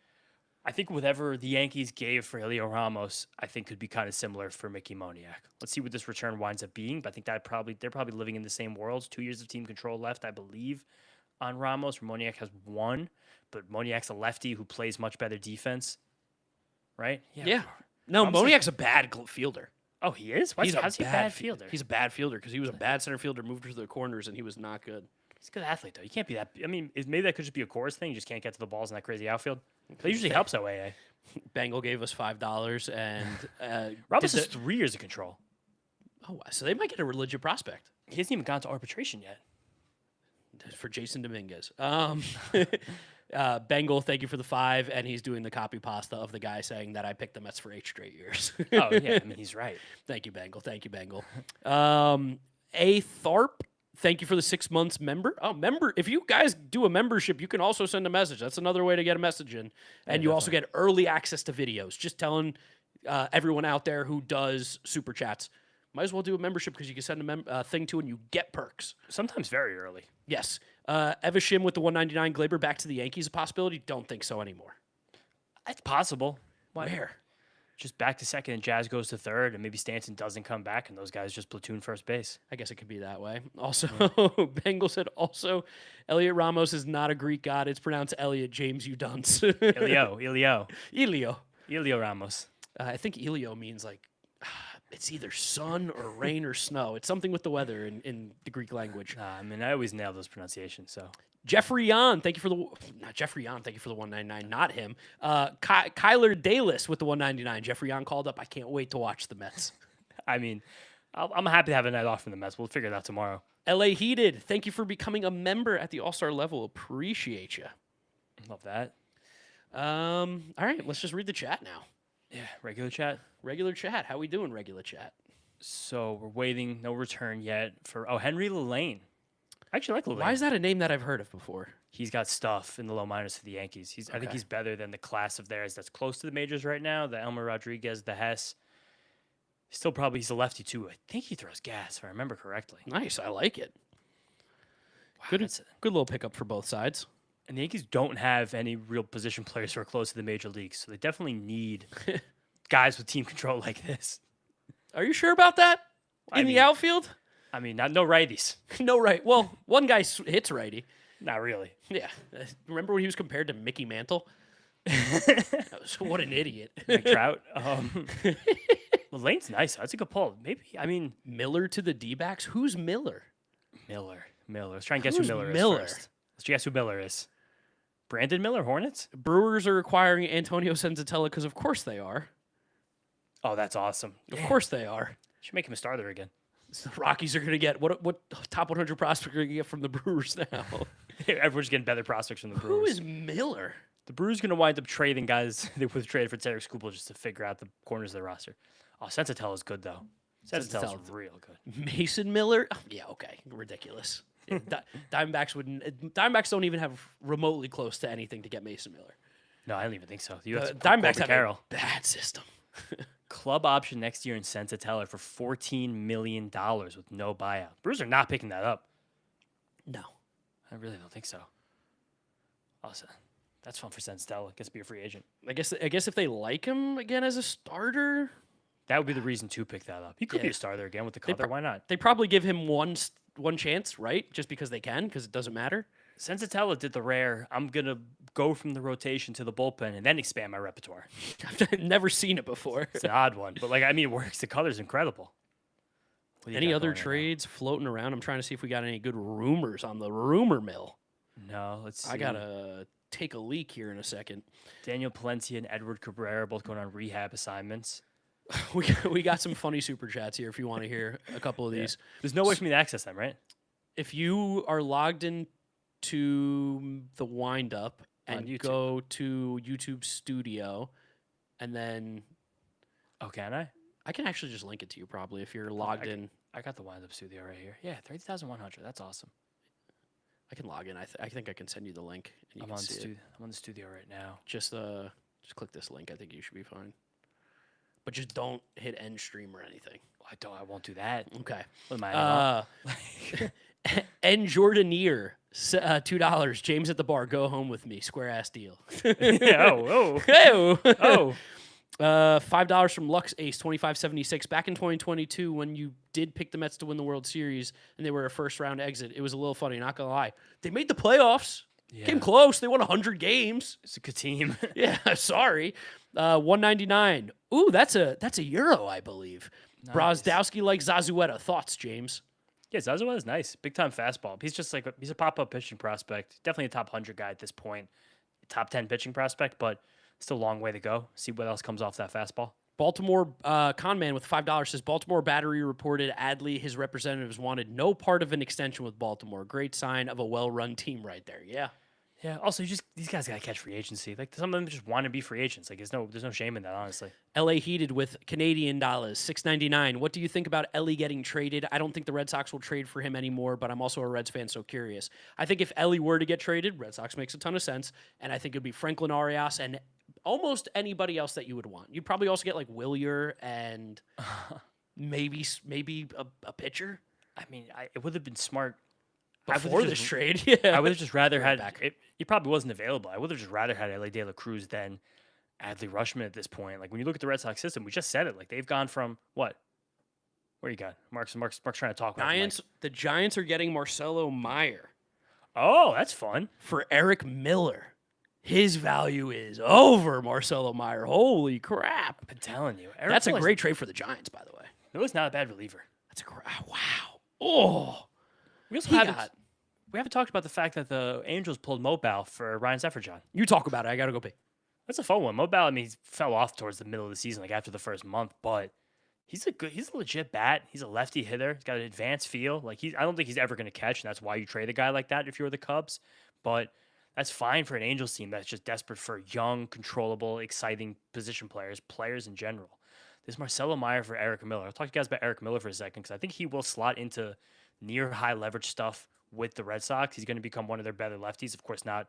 I think whatever the Yankees gave for Julio Ramos, I think could be kind of similar for Mickey Moniak. Let's see what this return winds up being, but I think they're probably living in the same worlds. 2 years of team control left, I believe, on Ramos. Moniak has 1, but Moniak's a lefty who plays much better defense, right? Yeah. No, Moniak's a bad fielder. Oh, he is? How's he a bad fielder? He's a bad fielder because he was a bad center fielder, moved to the corners, and he was not good. He's a good athlete, though. You can't be that. I mean, maybe that could just be a Coors thing. You just can't get to the balls in that crazy outfield. That usually helps OAA. Bengal gave us $5, and Ramos has 3 years of control. Oh, so they might get a legit prospect. He hasn't even gone to arbitration yet. For Jason Dominguez. Bengal, thank you for the 5, and he's doing the copy pasta of the guy saying that I picked the Mets for 8 straight years. Oh, yeah, I mean, he's right. Thank you, Bengal. A Tharp, thank you for the 6 months member. Oh, member! If you guys do a membership, you can also send a message. That's another way to get a message in. And you also get early access to videos. Just telling everyone out there who does super chats, might as well do a membership because you can send a thing to and you get perks. Sometimes very early. Yes. Evashim with the 199 Glaber back to the Yankees a possibility? Don't think so anymore. It's possible. Why? Where? Just back to second and Jazz goes to third, and maybe Stanton doesn't come back, and those guys just platoon first base. I guess it could be that way. Also, Bengal said also, Elliot Ramos is not a Greek god. It's pronounced Elliot James, you dunce. Elio Ramos. I think Elio means like it's either sun or rain or snow. It's something with the weather in the Greek language. I mean, I always nail those pronunciations. So Jeffrey Yan, thank you for the 199. Not him. Kyler Dalis with the 199. Jeffrey Yan called up. I can't wait to watch the Mets. I mean, I'm happy to have a night off from the Mets. We'll figure it out tomorrow. LA Heated, thank you for becoming a member at the All-Star level. Appreciate you. Love that. All right, let's just read the chat now. Yeah, regular chat. Regular chat. How we doing, regular chat? So we're waiting. No return yet for Henry Lane. I actually like Lane. Why is that a name that I've heard of before? He's got stuff in the low minors for the Yankees. I think he's better than the class of theirs that's close to the majors right now. The Elmer Rodriguez, the Hess. He's a lefty too. I think he throws gas, if I remember correctly. Nice. I like it. Wow, good little pickup for both sides. And the Yankees don't have any real position players who are close to the major leagues, so they definitely need guys with team control like this. Are you sure about that? In the outfield? I mean, no righties. No right. Well, one guy hits righty. Not really. Yeah. Remember when he was compared to Mickey Mantle? What an idiot. Like Trout. Well, Lane's nice. That's a good pull. Maybe, I mean... Miller to the D-backs? Who's Miller? Miller. Let's try and guess who Miller is first. Let's guess who Miller is. Brandon Miller, Hornets? Brewers are acquiring Antonio Senzatella because of course they are. Oh, that's awesome. Of course they are. Should make him a starter again. So the Rockies are going to get what top 100 prospect are going to get from the Brewers now? Everyone's getting better prospects from the Brewers. Who is Miller? The Brewers going to wind up trading guys they would trade for Cedric Scoopel just to figure out the corners of the roster. Oh, Senzatella's good though. Senzatella's real good. Mason Miller? Oh, yeah, okay, ridiculous. Diamondbacks don't even have remotely close to anything to get Mason Miller. No, I don't even think so. Diamondbacks have a bad system. Club option next year in Senzatella for $14 million with no buyout. Brewers are not picking that up. No. I really don't think so. Also, that's fun for Senzatella. Gets to be a free agent. I guess if they like him again as a starter, that would be the reason to pick that up. He could be a starter again with the Cutter. Why not? They probably give him one chance, right? Just because they can, because it doesn't matter. Senzatella did the rare, I'm going to go from the rotation to the bullpen and then expand my repertoire. I've never seen it before. It's an odd one, but it works. The color's incredible. Any other trades floating around? I'm trying to see if we got any good rumors on the rumor mill. No, let's see. I got to take a leak here in a second. Daniel Palencia and Edward Cabrera both going on rehab assignments. We got some funny super chats here if you want to hear a couple of these. There's no way for me to access them, right? If you are logged in to the Windup and go to YouTube Studio and then... Oh, can I? I can actually just link it to you probably if you're logged in. I got the Windup Studio right here. Yeah, 30,100. That's awesome. I can log in. I think I can send you the link. And I'm on the studio right now. Just click this link. I think you should be fine. But just don't hit end stream or anything. I won't do that. Okay. What am I? N Jordanier, $2. James at the bar. Go home with me. Square ass deal. $5 from Lux Ace 2576. Back in 2022, when you did pick the Mets to win the World Series and they were a first round exit, it was a little funny. Not gonna lie, they made the playoffs. Yeah. Came close. They won 100 games. It's a good team. Yeah, sorry. 199. Ooh, that's a euro, I believe. Nice. Brozdowski like Zazueta. Thoughts, James? Yeah, Zazueta's nice. Big time fastball. He's just he's a pop up pitching prospect. Definitely a top 100 guy at this point. Top 10 pitching prospect, but still a long way to go. See what else comes off that fastball. Baltimore Conman with $5 says Baltimore Battery reported Adley, his representatives wanted no part of an extension with Baltimore. Great sign of a well-run team right there. Yeah. Yeah. Also, these guys gotta catch free agency. Some of them just want to be free agents. There's no shame in that, honestly. LA Heated with Canadian dollars, $6.99. What do you think about Ellie getting traded? I don't think the Red Sox will trade for him anymore, but I'm also a Reds fan, so curious. I think if Ellie were to get traded, Red Sox makes a ton of sense, and I think it'd be Franklin Arias and almost anybody else that you would want. You'd probably also get like Willier and maybe a pitcher. I mean, it would have been smart. Before this trade, yeah. I would have just rather had it. He probably wasn't available. I would have just rather had Ellie De La Cruz than Adley Rutschman at this point. Like when you look at the Red Sox system, we just said it. Like they've gone from what? Where you got? Mark's trying to talk about The Giants are getting Marcelo Meyer Oh, that's fun. for Eric Miller. His value is over Marcelo Meyer. Holy crap. I'm telling you. That's a great trade for the Giants, by the way. Miller's not a bad reliever. That's wow. Oh. We haven't talked about the fact that the Angels pulled Mobile for Ryan Sefferjohn. You talk about it. I got to go pee. That's a fun one. Mobile, I mean, he fell off towards the middle of the season, like after the first month, but he's a legit bat. He's a lefty hitter. He's got an advanced feel. Like I don't think he's ever going to catch, and that's why you trade a guy like that if you're the Cubs. But that's fine for an Angels team that's just desperate for young, controllable, exciting position players in general. This Marcelo Meyer for Eric Miller. I'll talk to you guys about Eric Miller for a second because I think he will slot into near high leverage stuff with the Red Sox. He's going to become one of their better lefties. Of course, not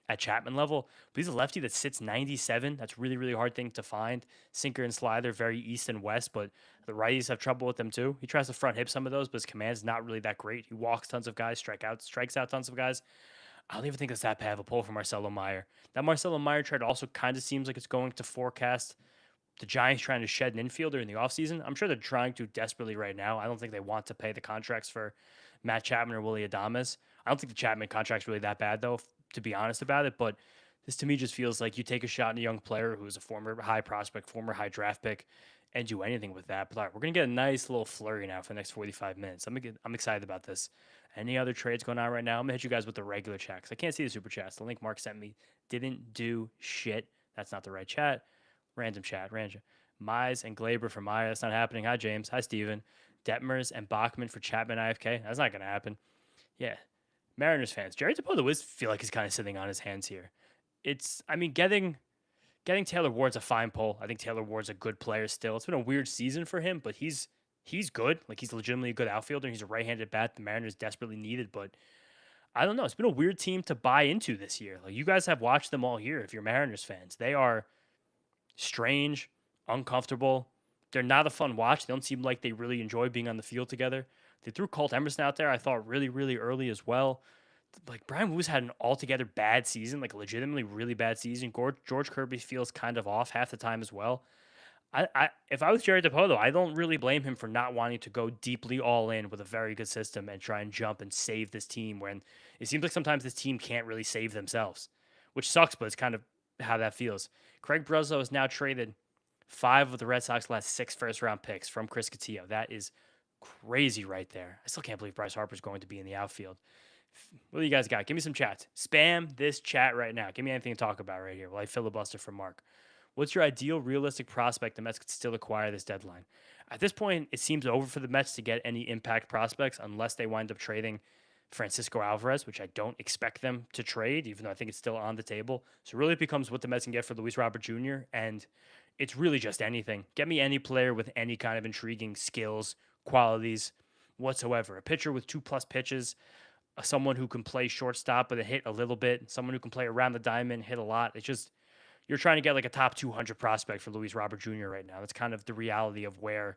at Chapman level, but he's a lefty that sits 97. That's really, really hard thing to find. Sinker and slider, very east and west, but the righties have trouble with them too. He tries to front hip some of those, but his command is not really that great. He walks tons of guys, strikes out tons of guys. I don't even think it's that bad of a pull for Marcelo Meyer. That Marcelo Meyer trade also kind of seems like it's going to forecast the Giants trying to shed an infielder in the offseason. I'm sure they're trying to desperately right now. I don't think they want to pay the contracts for Matt Chapman or Willie Adames. I don't think the Chapman contract's really that bad, though, to be honest about it. But this to me just feels like you take a shot on a young player who's a former high prospect, former high draft pick, and do anything with that. But all right, we're going to get a nice little flurry now for the next 45 minutes. I'm excited about this. Any other trades going on right now? I'm going to hit you guys with the regular chat because I can't see the super chats. The link Mark sent me didn't do shit. That's not the right chat. Random chat. Mize and Glaber for Maya. That's not happening. Hi, James. Hi, Steven. Detmers and Bachman for Chapman IFK. That's not going to happen. Yeah. Mariners fans. Jerry DePoto feel like he's kind of sitting on his hands here. Getting Taylor Ward's a fine pull. I think Taylor Ward's a good player still. It's been a weird season for him, but he's good. Like, he's legitimately a good outfielder. He's a right-handed bat the Mariners desperately needed, but I don't know. It's been a weird team to buy into this year. Like, you guys have watched them all here if you're Mariners fans. They are strange, uncomfortable. They're not a fun watch. They don't seem like they really enjoy being on the field together. They threw Colt Emerson out there, I thought, really, really early as well. Like, Brian Wu's had an altogether bad season, like a legitimately really bad season. George Kirby feels kind of off half the time as well. If I was Jerry DePoto, I don't really blame him for not wanting to go deeply all in with a very good system and try and jump and save this team when it seems like sometimes this team can't really save themselves, which sucks, but it's kind of how that feels. Craig Breslow has now traded 5 of the Red Sox last 6 first-round picks from Chris Cotillo. That is crazy right there. I still can't believe Bryce Harper's going to be in the outfield. What do you guys got? Give me some chats. Spam this chat right now. Give me anything to talk about right here while I filibuster for Mark. What's your ideal realistic prospect the Mets could still acquire this deadline? At this point, it seems over for the Mets to get any impact prospects unless they wind up trading Francisco Alvarez, which I don't expect them to trade, even though I think it's still on the table. So really it becomes what the Mets can get for Luis Robert Jr., and it's really just anything. Get me any player with any kind of intriguing skills, qualities whatsoever. A pitcher with 2+ pitches, someone who can play shortstop but hit a little bit, someone who can play around the diamond, hit a lot. It's just, you're trying to get like a top 200 prospect for Luis Robert Jr. right now. That's kind of the reality of where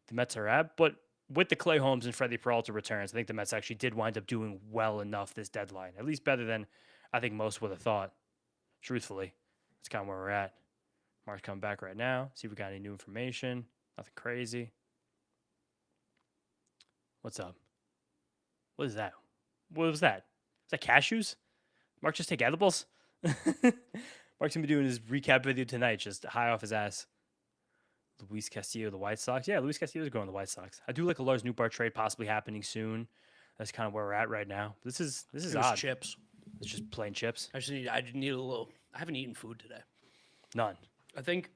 the Mets are at. But with the Clay Holmes and Freddie Peralta returns, I think the Mets actually did wind up doing well enough this deadline, at least better than I think most would have thought, truthfully. That's kind of where we're at. Mark's coming back right now. See if we got any new information. Nothing crazy. What's up? What is that? What was that? Is that cashews? Mark just take edibles? Mark's going to be doing his recap video tonight, just high off his ass. Luis Castillo, the White Sox. Yeah, Luis Castillo is going to the White Sox. I do like a Lars Nootbaar trade possibly happening soon. That's kind of where we're at right now. This is odd. Chips. It's just plain chips. I need a little. I haven't eaten food today. None. I think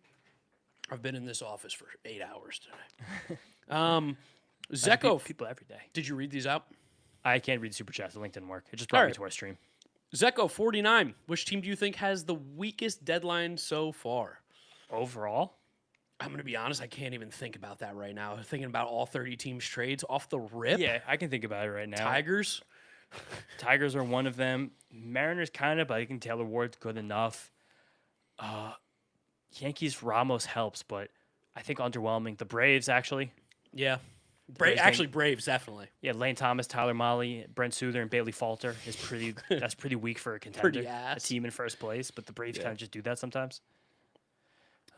I've been in this office for 8 hours today. Zecco. People every day. Did you read these out? I can't read the super chats. The link didn't work. It just brought me to our stream. Zecco 49. Which team do you think has the weakest deadline so far? Overall? I'm going to be honest. I can't even think about that right now. Thinking about all 30 teams' trades off the rip. Yeah, I can think about it right now. Tigers. Tigers are one of them. Mariners kind of, but I think Taylor Ward's good enough. Yankees Ramos helps, but I think underwhelming. The Braves, actually. Yeah. Braves, definitely. Yeah, Lane Thomas, Tyler Mahle, Brent Souther, and Bailey Falter is pretty. That's pretty weak for a contender. Pretty ass. A team in first place, but the Braves kind of just do that sometimes.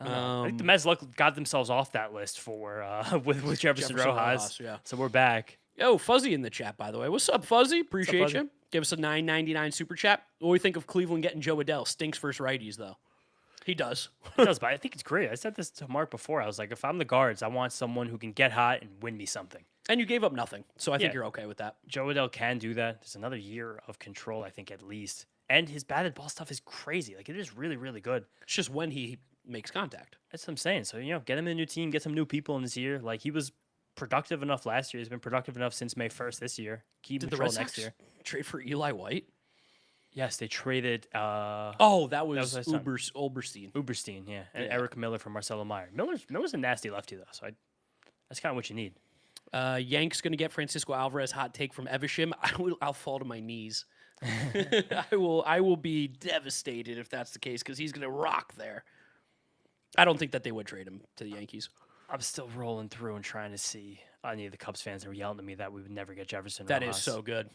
I don't know. I think the Mets got themselves off that list for with Jefferson Rojas. Yeah. So we're back. Yo, Fuzzy in the chat, by the way. What's up, Fuzzy? Appreciate Fuzzy? you. Give us a $9.99 super chat. What do we think of Cleveland getting Joe Adell? Stinks versus righties, though. He does. It does, but I think it's great. I said this to Mark before. I was like, if I'm the guards, I want someone who can get hot and win me something. And you gave up nothing, so I think Yeah. you're okay with that. Joe Adell can do that. There's another year of control, I think, at least. And his batted ball stuff is crazy. Like, it is really, really good. It's just when he makes contact. That's what I'm saying. So, get him in a new team, get some new people in this year. Like, he was productive enough last year. He's been productive enough since May 1st this year. Keep Did the control Red next Sox year. trade for Eli White? Yes, they traded Oh, that was my son. Ulberstein. Uberstein, yeah, and Yeah. Eric Miller from Marcelo Meyer. Miller's a nasty lefty, though, so that's kind of what you need. Yanks going to get Francisco Alvarez. Hot take from Evisham. I'll fall to my knees. I will be devastated if that's the case because he's going to rock there. I don't think that they would trade him to the Yankees. I'm still rolling through and trying to see any of the Cubs fans that were yelling at me that we would never get Jefferson That Rojas. is so good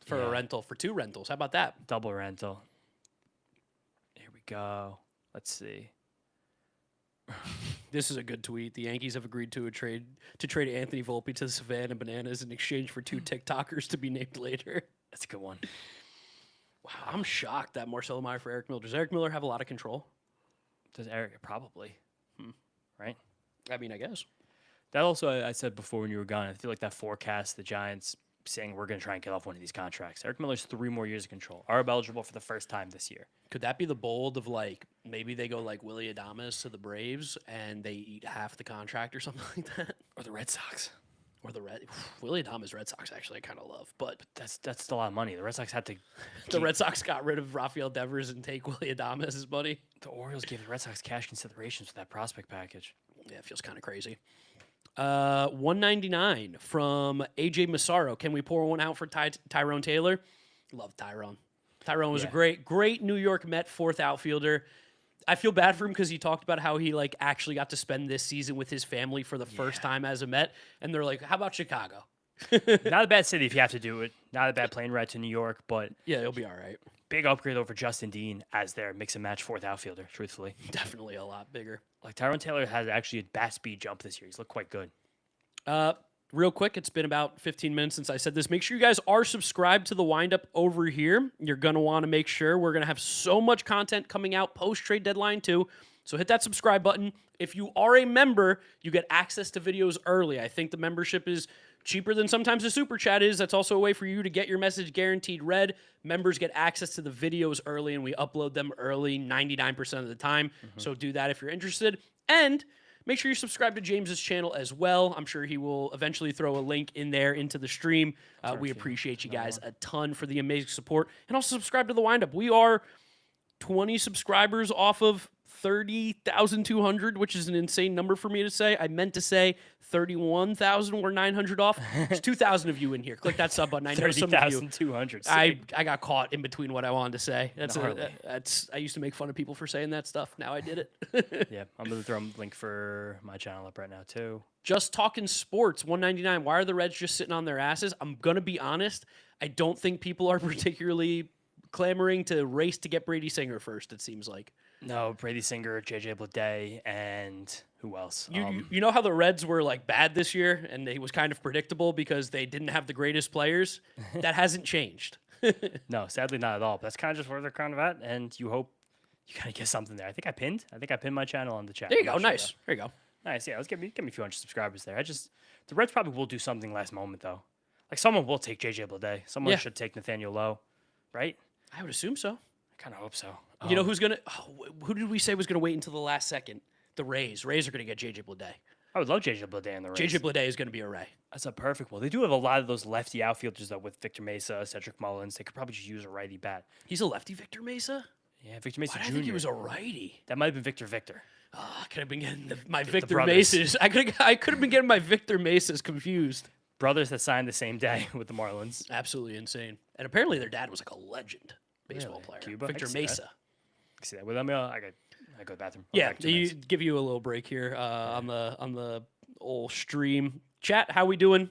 for Yeah. a rental, for 2 rentals. How about that? Double rental. Here we go. Let's see. This is a good tweet. The Yankees have agreed to trade Anthony Volpe to the Savannah Bananas in exchange for 2 TikTokers to be named later. That's a good one. Wow, I'm shocked that Marcelo Meyer for Eric Miller. Does Eric Miller have a lot of control? Does Eric probably? Right. I mean, I guess. That also, I said before when you were gone, I feel like that forecast, the Giants saying we're going to try and get off one of these contracts. Eric Miller's 3 more years of control. Arb eligible for the first time this year. Could that be the bold of like maybe they go like Willie Adames to the Braves and they eat half the contract or something like that? Or the Red Sox. Or the Willie Adames Red Sox actually I kind of love, but That's still a lot of money. The Red Sox had to. the Red Sox got rid of Rafael Devers and take Willie Adames as money. The Orioles gave the Red Sox cash considerations for that prospect package. Yeah, it feels kind of crazy. 199 from AJ Massaro. Can we pour one out for Tyrone Taylor? Love Tyrone. Tyrone was a great New York Met 4th outfielder. I feel bad for him because he talked about how he like actually got to spend this season with his family for the first time as a Met, and they're like, "How about Chicago?" Not a bad city if you have to do it. Not a bad plane ride to New York, but Yeah, it'll be all right. big upgrade over Justin Dean as their mix and match 4th outfielder. Truthfully, Definitely a lot bigger. like Tyrone Taylor has actually a bat speed jump this year. He's looked quite good. Real quick, it's been about 15 minutes since I said this. Make sure you guys are subscribed to the Windup over here. You're going to want to make sure. We're going to have so much content coming out post-trade deadline too. So hit that subscribe button. If you are a member, you get access to videos early. I think the membership is cheaper than sometimes the super chat is. That's also a way for you to get your message guaranteed read. Members get access to the videos early, and we upload them early 99% of the time. So do that if you're interested. And make sure you subscribe to James's channel as well. I'm sure he will eventually throw a link in there into the stream. We appreciate you guys a ton for the amazing support. And also subscribe to the Windup. We are 20 subscribers off of 30,200, which is an insane number for me to say. I meant to say 31,000. We're 900 off. There's 2,000 of you in here. Click that sub button. I know some of you. 30,200. I got caught in between what I wanted to say. Gnarly. I used to make fun of people for saying that stuff. Now I did it. Yeah, I'm going to throw a link for my channel up right now, too. Just talking sports, 199. Why are the Reds just sitting on their asses? I'm going to be honest. I don't think people are particularly clamoring to race to get Brady Singer first, it seems like. No, Brady Singer, JJ Bleday, and who else? You know how the Reds were like bad this year and it was kind of predictable because they didn't have the greatest players? That hasn't changed. No, sadly not at all. But that's kind of just where they're kind of at, and you hope you kind of get something there. I think I pinned my channel on the chat. There you I'm go. not sure, Nice. There you go. though. Nice. Yeah, let's give me a few hundred subscribers there. The Reds probably will do something last moment though. Like someone will take JJ Bleday. Someone should take Nathaniel Lowe, right? I would assume so. I kind of hope so. You know who's gonna? Who did we say was gonna wait until the last second? The Rays. Rays are gonna get JJ Bleday. I would love JJ Bleday in the race. JJ Bleday is gonna be a Ray. That's a perfect one. They do have a lot of those lefty outfielders though, with Victor Mesa, Cedric Mullins. They could probably just use a righty bat. He's a lefty, Victor Mesa. Yeah, Victor Mesa Why did Jr. I think he was a righty? That might have been Victor. I could have been getting my Victor brothers. Mesas. I could have been getting my Victor Mesas confused. Brothers that signed the same day with the Marlins. Absolutely insane. And apparently their dad was like a legend baseball player. Cuba? I Victor can see that. Mesa. See that? Well, let me. I go to the bathroom. Yeah, give you a little break here on the old stream. Chat, how we doing?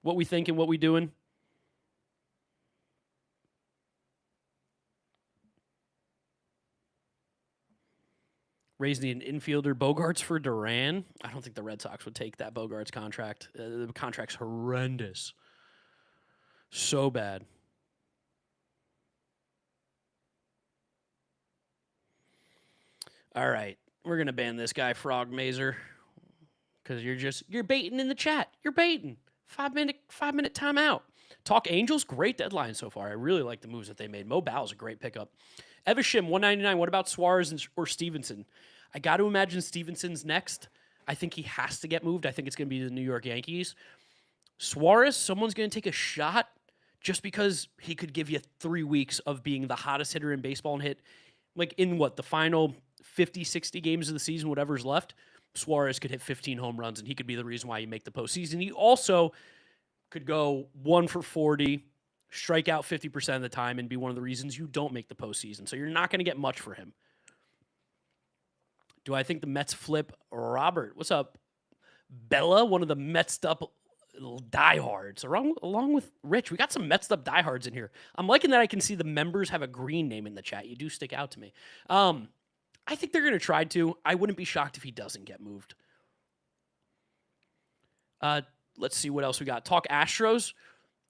What we thinking? What we doing? Rays need an infielder. Bogarts for Duran. I don't think the Red Sox would take that Bogarts contract. The contract's horrendous. So bad. All right. We're going to ban this guy, Frog Mazer, because you're baiting in the chat. You're baiting. 5-minute timeout. Talk Angels, great deadline so far. I really like the moves that they made. Mo Bow's a great pickup. Evishim, 199. What about Suarez or Stevenson? I got to imagine Stevenson's next. I think he has to get moved. I think it's going to be the New York Yankees. Suarez, someone's going to take a shot just because he could give you 3 weeks of being the hottest hitter in baseball and hit, like in the final 50, 60 games of the season, whatever's left. Suarez could hit 15 home runs, and he could be the reason why you make the postseason. He also could go 1 for 40, strike out 50% of the time, and be one of the reasons you don't make the postseason. So you're not going to get much for him. Do I think the Mets flip Robert? What's up? Bella, one of the Metsed up diehards, along with Rich. We got some Metsed up diehards in here. I'm liking that I can see the members have a green name in the chat. You do stick out to me. I think they're going to try to. I wouldn't be shocked if he doesn't get moved. Let's see what else we got. Talk Astros.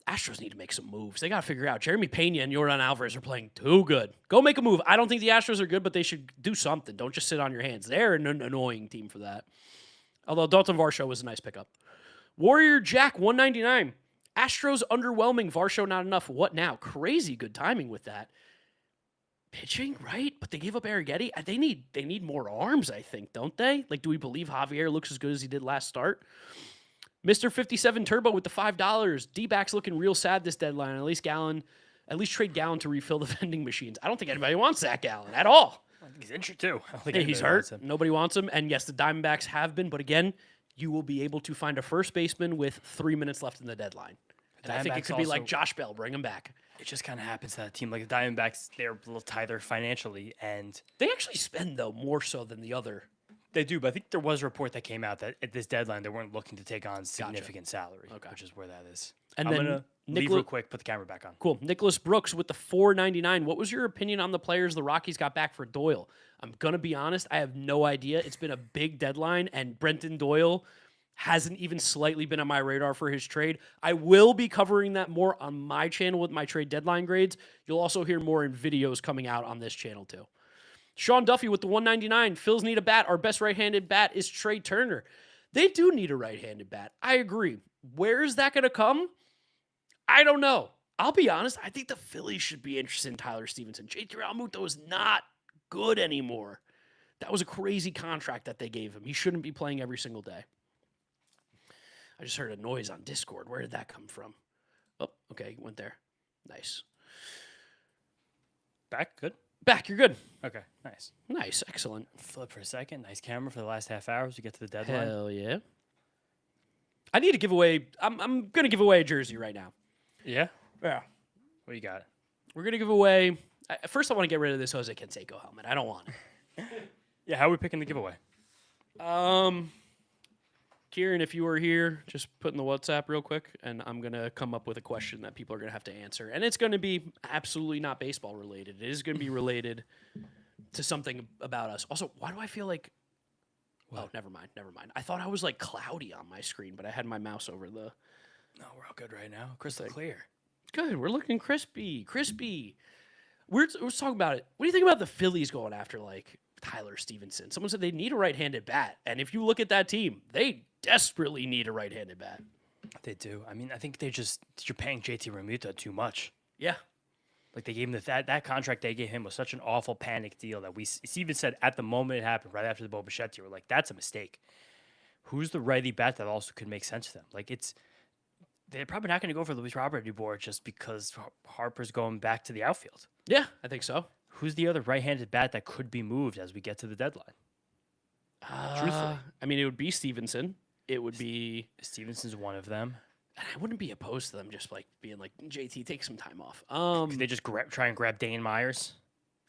Astros need to make some moves. They got to figure out. Jeremy Pena and Yordan Alvarez are playing too good. Go make a move. I don't think the Astros are good, but they should do something. Don't just sit on your hands. They're an annoying team for that. Although Dalton Varsho was a nice pickup. Warrior Jack, 199. Astros underwhelming. Varsho not enough. What now? Crazy good timing with that. Pitching, right? But they gave up Arrighetti. They need more arms, I think, don't they? Like, do we believe Javier looks as good as he did last start? Mr. 57 Turbo with the $5. D-backs looking real sad this deadline. At least trade Gallen to refill the vending machines. I don't think anybody wants Zach Gallen at all. I think he's injured too. I don't think he's hurt. Nobody wants him. And yes, the Diamondbacks have been, but again, you will be able to find a first baseman with 3 minutes left in the deadline. And I think it could be like Josh Bell. Bring him back. It just kind of happens to that team. Like the Diamondbacks, they're a little tighter financially, and they actually spend though more so than the other. They do, but I think there was a report that came out that at this deadline they weren't looking to take on significant salary, which is where that is. And I'm then gonna leave real quick. Put the camera back on. Cool. Nicholas Brooks with the $4.99. What was your opinion on the players the Rockies got back for Doyle? I'm gonna be honest. I have no idea. It's been a big deadline, and Brenton Doyle hasn't even slightly been on my radar for his trade. I will be covering that more on my channel with my trade deadline grades. You'll also hear more in videos coming out on this channel too. Sean Duffy with the $1.99. Phils need a bat. Our best right-handed bat is Trey Turner. They do need a right-handed bat. I agree. Where is that going to come? I don't know. I'll be honest. I think the Phillies should be interested in Tyler Stevenson. JT Realmuto is not good anymore. That was a crazy contract that they gave him. He shouldn't be playing every single day. I just heard a noise on Discord. Where did that come from? Oh, okay. Went there. Nice. Back? Good? Back. You're good. Okay. Nice. Nice. Excellent. Flip for a second. Nice camera for the last half hour as we get to the deadline. Hell yeah. I need to give away. I'm going to give away a jersey right now. Yeah? Yeah. What you got? We're going to give away. First, I want to get rid of this Jose Canseco helmet. I don't want it. Yeah. How are we picking the giveaway? Kieran, if you were here, just put in the WhatsApp real quick, and I'm going to come up with a question that people are going to have to answer. And it's going to be absolutely not baseball related. It is going to be related to something about us. Also, why do I feel like... What? Oh, never mind. I thought I was like cloudy on my screen, but I had my mouse over the... No, we're all good right now. Crystal clear. Good. We're looking crispy. We're talking about it. What do you think about the Phillies going after, like, Tyler Stevenson? Someone said they need a right-handed bat. And if you look at that team, they desperately need a right-handed bat. They do. I mean, I think you're paying JT Realmuto too much. Yeah. Like they gave him that contract they gave him was such an awful panic deal that Steven said at the moment it happened, right after the Bo Bichette deal, we're like, that's a mistake. Who's the righty bat that also could make sense to them? Like they're probably not going to go for Luis Robert anymore just because Harper's going back to the outfield. Yeah, I think so. Who's the other right-handed bat that could be moved as we get to the deadline? Truthfully. I mean, it would be Stevenson. It would be... Stevenson's one of them. And I wouldn't be opposed to them just like being like, JT, take some time off. Could they just try and grab Dane Myers?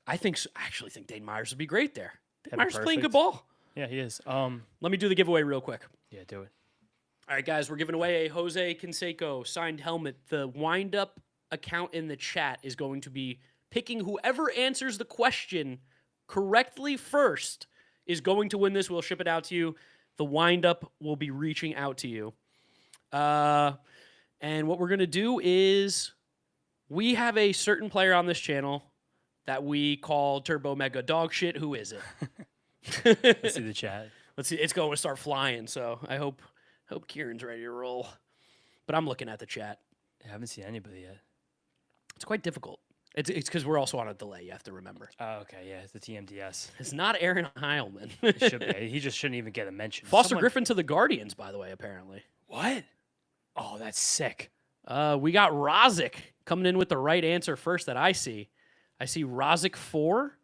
I actually think Dane Myers would be great there. Dane Myers is playing good ball. Yeah, he is. Let me do the giveaway real quick. Yeah, do it. All right, guys, we're giving away a Jose Canseco signed helmet. The Windup account in the chat is going to be picking whoever answers the question correctly first is going to win this. We'll ship it out to you. The Windup will be reaching out to you. And what we're going to do is we have a certain player on this channel that we call Turbo Mega Dog Shit. Who is it? Let's see the chat. Let's see. It's going to start flying, so I hope Kieran's ready to roll. But I'm looking at the chat. I haven't seen anybody yet. It's quite difficult. It's because we're also on a delay, you have to remember. Oh, okay, yeah, it's the TMDS. It's not Aaron Heilman. It should be. He just shouldn't even get a mention. Foster Griffin to the Guardians, by the way, apparently. What? Oh, that's sick. We got Rozic coming in with the right answer first that I see. I see Rozic 4.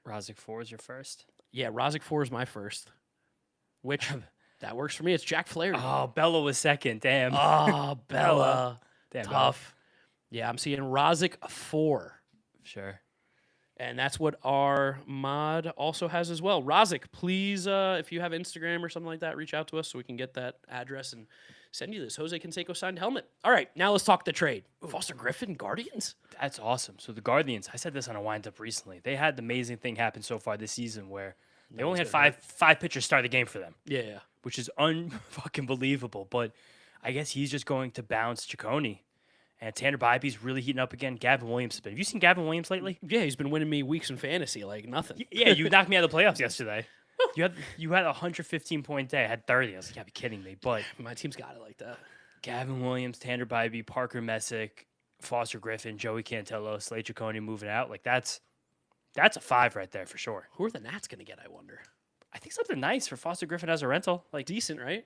Rozic 4 is your first? Yeah, Rozic 4 is my first. Which, that works for me. It's Jack Flaherty. Oh, Bella was second. Damn. Oh, Bella. Damn, tough. Bella. Yeah, I'm seeing Rozic 4. Sure. And that's what our mod also has as well. Rozic, please, if you have Instagram or something like that, reach out to us so we can get that address and send you this Jose Canseco signed helmet. All right, now let's talk the trade. Foster Griffin, Guardians? That's awesome. So the Guardians, I said this on a wind-up recently. They had the amazing thing happen so far this season where they only had five pitchers start the game for them. Yeah. Which is unfucking believable. But I guess he's just going to bounce Ciccone. And Tanner Bybee's really heating up again. Gavin Williams has been. Have you seen Gavin Williams lately? Yeah, he's been winning me weeks in fantasy like nothing. Yeah, you knocked me out of the playoffs yesterday. You had a 115-point day. I had 30. I was like, you gotta be kidding me. But my team's got it like that. Gavin Williams, Tanner Bybee, Parker Messick, Foster Griffin, Joey Cantello, Slade Ciccone moving out. Like that's a 5 right there for sure. Who are the Nats gonna get, I wonder? I think something nice for Foster Griffin as a rental. Like decent, right?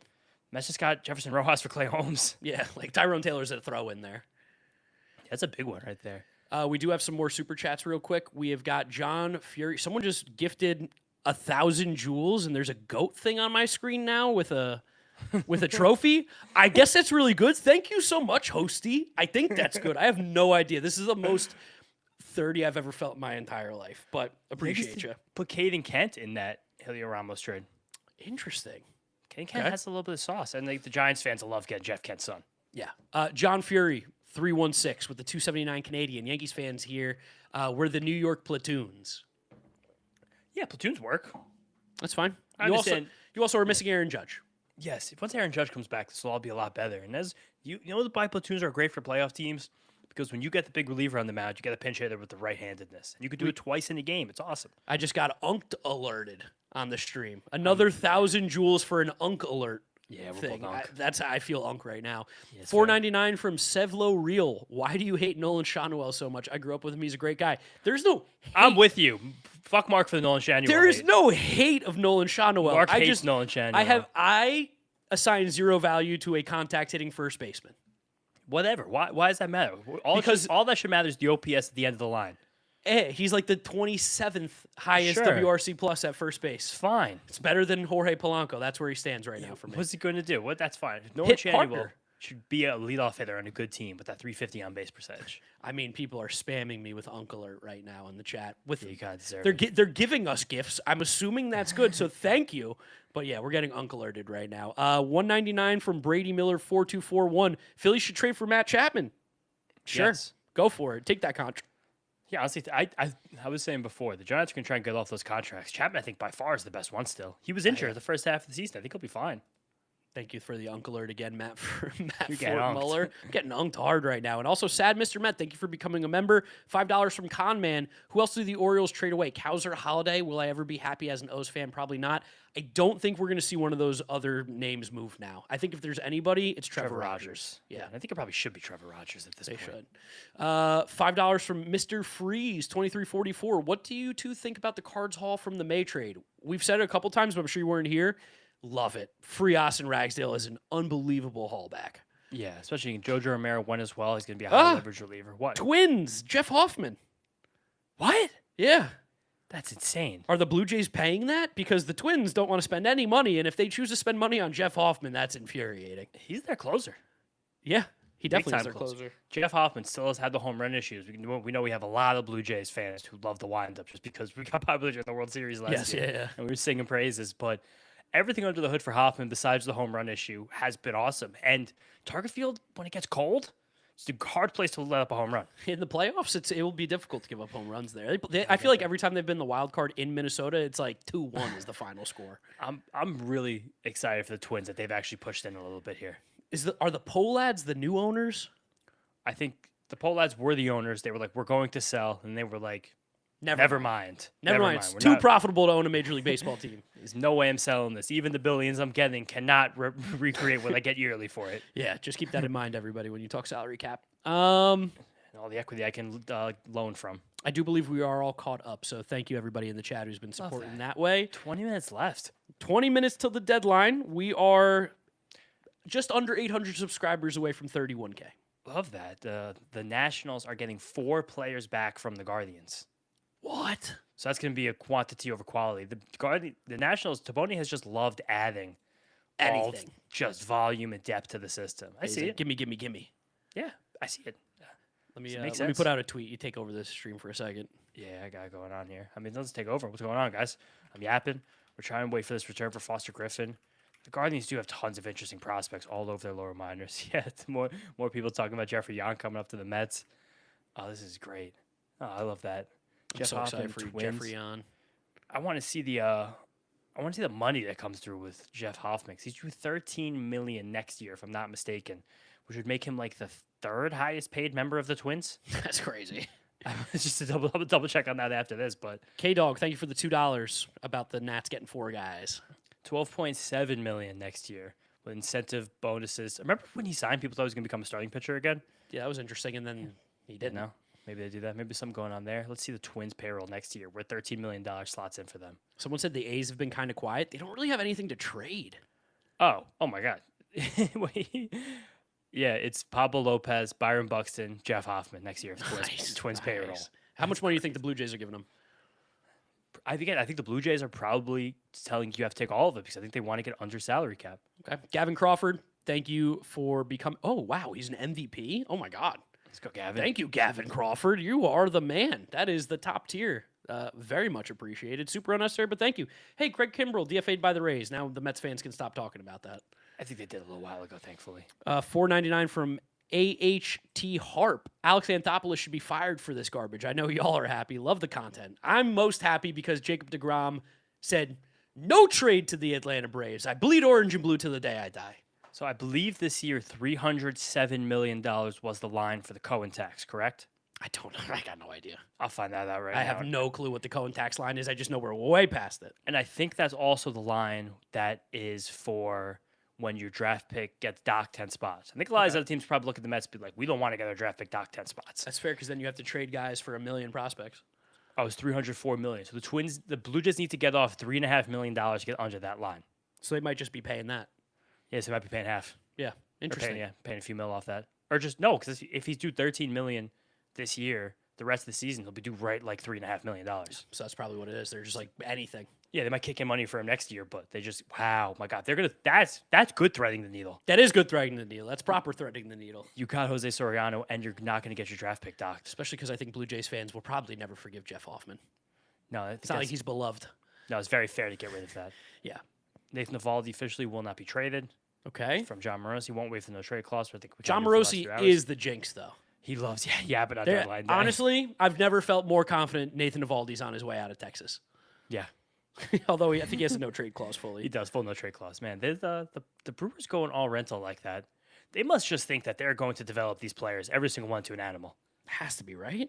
Mets just got Jefferson Rojas for Clay Holmes. Yeah, like Tyrone Taylor's a throw in there. That's a big one right there. We do have some more super chats real quick. We have got John Fury. Someone just gifted 1,000 jewels, and there's a goat thing on my screen now with a trophy. I guess that's really good. Thank you so much, Hosty. I think that's good. I have no idea. This is the most 30 I've ever felt in my entire life, but appreciate you. Put Caden Kent in that Julio Ramos trade. Interesting. Caden Kent has a little bit of sauce, and the Giants fans will love getting Jeff Kent's son. Yeah. John Fury. 316 with the 279 Canadian. Yankees fans here. We're the New York platoons. Yeah, platoons work. That's fine. I You understand. also are missing Aaron Judge. Yes, if once Aaron Judge comes back, this will all be a lot better. And as you know, the platoons are great for playoff teams because when you get the big reliever on the mound, you get a pinch hitter with the right-handedness, and you could do it twice in a game. It's awesome. I just got unked alerted on the stream. Another 1,000 jewels for an unk alert. Yeah, we're thing. both unk. That's how I feel unk right now. Yes, $4.99 from Sevlo Real. Why do you hate Nolan Shanuel so much? I grew up with him. He's a great guy. There's no hate. I'm with you. Fuck Mark for the Nolan Shanuel. There is no hate of Nolan Shanuel. Mark hates Nolan Shanuel. I assign 0 value to a contact hitting first baseman. Whatever. Why does that matter? Because all that should matter is the OPS at the end of the line. He's like the 27th highest Sure. WRC plus at first base. It's fine. It's better than Jorge Polanco. That's where he stands right now for me. What's he going to do? That's fine. Nolan Hit Shanuel harder. should be a leadoff hitter on a good team with that 350 on base percentage. I mean, people are spamming me with Unk Alert right now in the chat. You kind of deserve it. They're giving us gifts. I'm assuming that's good, so thank you. But yeah, we're getting Unk Alerted right now. $199 from Brady Miller 4241. Philly should trade for Matt Chapman. Sure, Yes. go for it. Take that contract. Yeah, honestly, I was saying before, the Giants are going to try and get off those contracts. Chapman, I think, by far is the best one still. He was injured the first half of the season. I think he'll be fine. Thank you for the Unk Alert again, Matt You're getting unked. Muller. Getting unked hard right now. And also, Sad Mr. Met, thank you for becoming a member. $5 from Conman. Who else do the Orioles trade away? Cowser, Holiday. Will I ever be happy as an O's fan? Probably not. I don't think we're going to see one of those other names move now. I think if there's anybody, it's Trevor Rogers. Yeah. I think it probably should be Trevor Rogers at this point. They should. $5 from Mr. Freeze, 2344. What do you two think about the Cards haul from the May trade? We've said it a couple times, but I'm sure you weren't here. Love it. Frias and Ragsdale is an unbelievable haulback. Yeah, especially Jojo Romero went as well. He's going to be a high leverage reliever. What? Twins, Jeff Hoffman. What? Yeah. That's insane. Are the Blue Jays paying that? Because the Twins don't want to spend any money, and if they choose to spend money on Jeff Hoffman, that's infuriating. He's their closer. Yeah, he definitely is Big-time their closer. Jeff Hoffman still has had the home run issues. We know we have a lot of Blue Jays fans who love the windup just because we got popular in the World Series last year. Yeah. And we were singing praises, but everything under the hood for Hoffman, besides the home run issue, has been awesome. And Target Field, when it gets cold, It's a hard place to let up a home run. In the playoffs, it will be difficult to give up home runs there. I feel like every time they've been the wild card in Minnesota, it's like 2-1 is the final score. I'm really excited for the Twins that they've actually pushed in a little bit here. Are the Polads the new owners? I think the Polads were the owners. They were like, we're going to sell, and they were like, never mind. It's too profitable to own a Major League Baseball team. There's no way I'm selling this. Even the billions I'm getting cannot recreate what I get yearly for it. Yeah, just keep that in mind, everybody, when you talk salary cap. And all the equity I can loan from. I do believe we are all caught up, so thank you, everybody in the chat who's been supporting that way. 20 minutes left. 20 minutes till the deadline. We are just under 800 subscribers away from 31K. Love that. The Nationals are getting 4 players back from the Guardians. What? So that's going to be a quantity over quality. The Nationals, Taboni has just loved adding anything, just volume and depth to the system. I see it. Gimme. Yeah, I see it. Let me put out a tweet. You take over this stream for a second. Yeah, I got it going on here. I mean, let's take over. What's going on, guys? I'm yapping. We're trying to wait for this return for Foster Griffin. The Guardians do have tons of interesting prospects all over their lower minors. Yeah, it's more people talking about Jeffrey Young coming up to the Mets. Oh, this is great. Oh, I love that. I'm so excited for Jeffrey Young. I want to see the money that comes through with Jeff Hoffman. He's due $13 million next year, if I'm not mistaken, which would make him like the 3rd highest paid member of the Twins. That's crazy. It's just a double check on that after this, but K-Dog, thank you for the $2 about the Nats getting 4 guys. $12.7 million next year with incentive bonuses. Remember when he signed, people thought he was going to become a starting pitcher again? Yeah, that was interesting, and then he didn't. No. Maybe they do that. Maybe something going on there. Let's see the Twins payroll next year. Where $13 million slots in for them. Someone said the A's have been kind of quiet. They don't really have anything to trade. Oh my God. Wait. Yeah, it's Pablo Lopez, Byron Buxton, Jeff Hoffman next year. Twins payroll. How much money do you think the Blue Jays are giving them? I think the Blue Jays are probably telling you have to take all of it because I think they want to get under salary cap. Okay. Gavin Crawford, thank you for becoming. Oh, wow. He's an MVP. Oh, my God. Let's go, Gavin. Thank you, Gavin Crawford. You are the man. That is the top tier. Very much appreciated. Super unnecessary, but thank you. Hey, Craig Kimbrell, DFA'd by the Rays. Now the Mets fans can stop talking about that. I think they did a little while ago, thankfully. $4.99 from AHT Harp. Alex Anthopoulos should be fired for this garbage. I know y'all are happy. Love the content. I'm most happy because Jacob deGrom said, no trade to the Atlanta Braves. I bleed orange and blue till the day I die. So I believe this year $307 million was the line for the Cohen tax, correct? I don't know. I got no idea. I'll find that out right now. I have no clue what the Cohen tax line is. I just know we're way past it. And I think that's also the line that is for when your draft pick gets docked 10 spots. I think a lot of other teams probably look at the Mets and be like, we don't want to get our draft pick docked 10 spots. That's fair because then you have to trade guys for $1 million prospects. Oh, it's $304 million. So the Blue Jays need to get off $3.5 million to get under that line. So they might just be paying that. Yes, they might be paying half. Yeah, interesting. Paying a few mil off that. Or just, no, because if he's due $13 million this year, the rest of the season, he'll be due right like $3.5 million. So that's probably what it is. They're just like anything. Yeah, they might kick in money for him next year, but they just, wow, my God, that's good threading the needle. That is good threading the needle. That's proper threading the needle. You got Jose Soriano, and you're not going to get your draft pick docked. Especially because I think Blue Jays fans will probably never forgive Jeff Hoffman. No, it's not like he's beloved. No, it's very fair to get rid of that. Yeah. Nathan Eovaldi officially will not be traded. Okay. From John Morosi. He won't waive the no trade clause. But I think John Morosi is the jinx, though. He loves yapping on deadline day. Honestly, I've never felt more confident Nathan Eovaldi's on his way out of Texas. Yeah. Although I think he has a no trade clause fully. He does, full no trade clause. Man, the Brewers going all rental like that. They must just think that they're going to develop these players, every single one, to an animal. Has to be, right?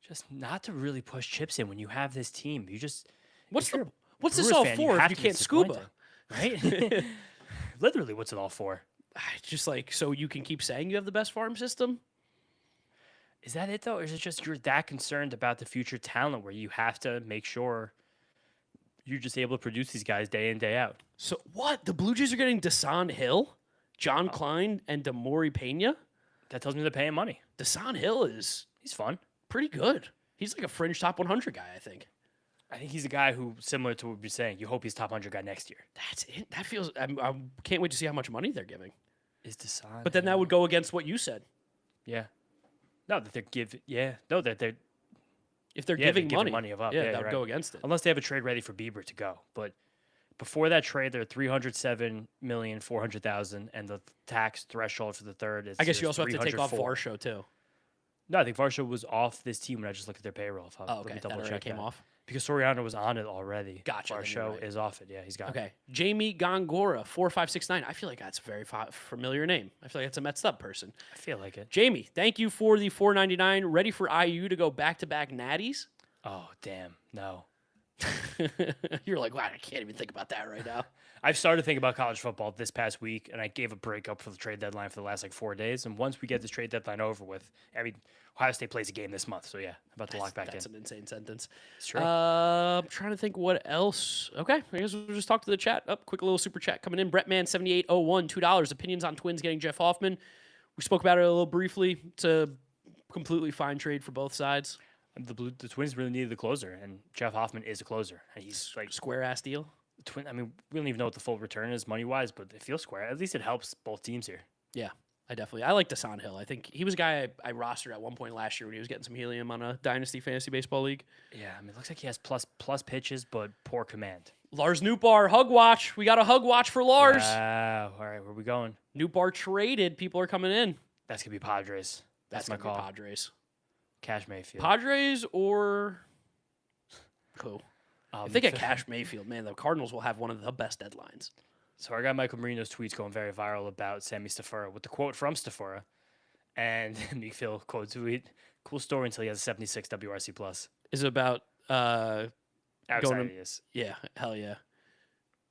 Just not to really push chips in when you have this team. You just what's this all for if you can't scuba? Right? Literally, what's it all for? Just like so you can keep saying you have the best farm system? Is that it, though? Or is it just you're that concerned about the future talent where you have to make sure you're just able to produce these guys day in, day out? So what? The Blue Jays are getting Desan Hill, John Klein, and Demori Pena? That tells me they're paying money. Desan Hill he's fun. Pretty good. He's like a fringe top 100 guy, I think. I think he's a guy who, similar to what we're saying, you hope he's top 100 guy next year. That's it. That feels. I can't wait to see how much money they're giving. Is Desan? But then that would go against what you said. Yeah. No, that they're giving. Yeah. No, that they're. If they're giving money of up, that would go against it. Unless they have a trade ready for Bieber to go. But Before that trade, they're 307,400,000, and the tax threshold for the third is. I guess you also have to take off 304. Varsho too. No, I think Varsho was off this team when I just looked at their payroll. Oh, Let okay. me That double already check came that. off. Because Soriano was on it already. Gotcha, then you're Varsho right. is off it. Yeah, he's gone. Okay. Jamie Gongora, 4569. I feel like that's a very familiar name. I feel like it's a Mets up person. I feel like it. Jamie, thank you for the 499. Ready for IU to go back-to-back natties? Oh, damn. No. You're like, wow, I can't even think about that right now. I've started thinking about college football this past week, and I gave a break up for the trade deadline for the last 4 days. And once we get this trade deadline over with, I mean, Ohio State plays a game this month, so yeah, I'm about to lock back That's in. an insane sentence. It's true. I'm trying to think what else. Okay, I guess we'll just talk to the chat. Quick little super chat coming in. Brettman7801, $2. Opinions on Twins getting Jeff Hoffman. We spoke about it a little briefly. It's a completely fine trade for both sides. The Twins really needed the closer, and Jeff Hoffman is a closer, and he's Square ass deal. I mean, we don't even know what the full return is money wise, but it feels square. At least it helps both teams here. Yeah, I like Desan Hill. I think he was a guy I rostered at one point last year when he was getting some helium on a Dynasty Fantasy Baseball League. Yeah, I mean, it looks like he has plus pitches, but poor command. Lars Nootbaar, hug watch. We got a hug watch for Lars. Wow. All right, where are we going? Nootbaar traded. People are coming in. That's going to be Padres. That's my gonna call. be Padres. Cash Mayfield. Padres or who? If they get f- Cash Mayfield, man, the Cardinals will have one of the best deadlines. So our guy Michael Marino's tweets going very viral about Sammy Stafura with the quote from Stafura. And Meekfield quote tweet, cool story until he has a 76 WRC plus. Is it about Outside he is. yeah, hell yeah.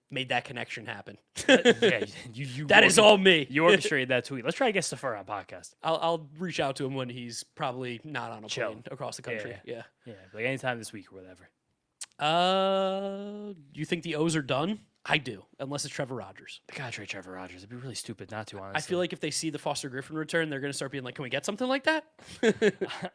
Made that connection happen. Yeah, you That is all me. You orchestrated that tweet. Let's try to get Stafura on podcast. I'll reach out to him when he's probably not on a Chill. plane across the country. Yeah. Yeah, like anytime this week or whatever. You think the O's are done? I do, unless it's Trevor Rogers. They gotta trade Trevor Rogers. It'd be really stupid not to, honestly. I feel like if they see the Foster Griffin return, they're going to start being like, can we get something like that?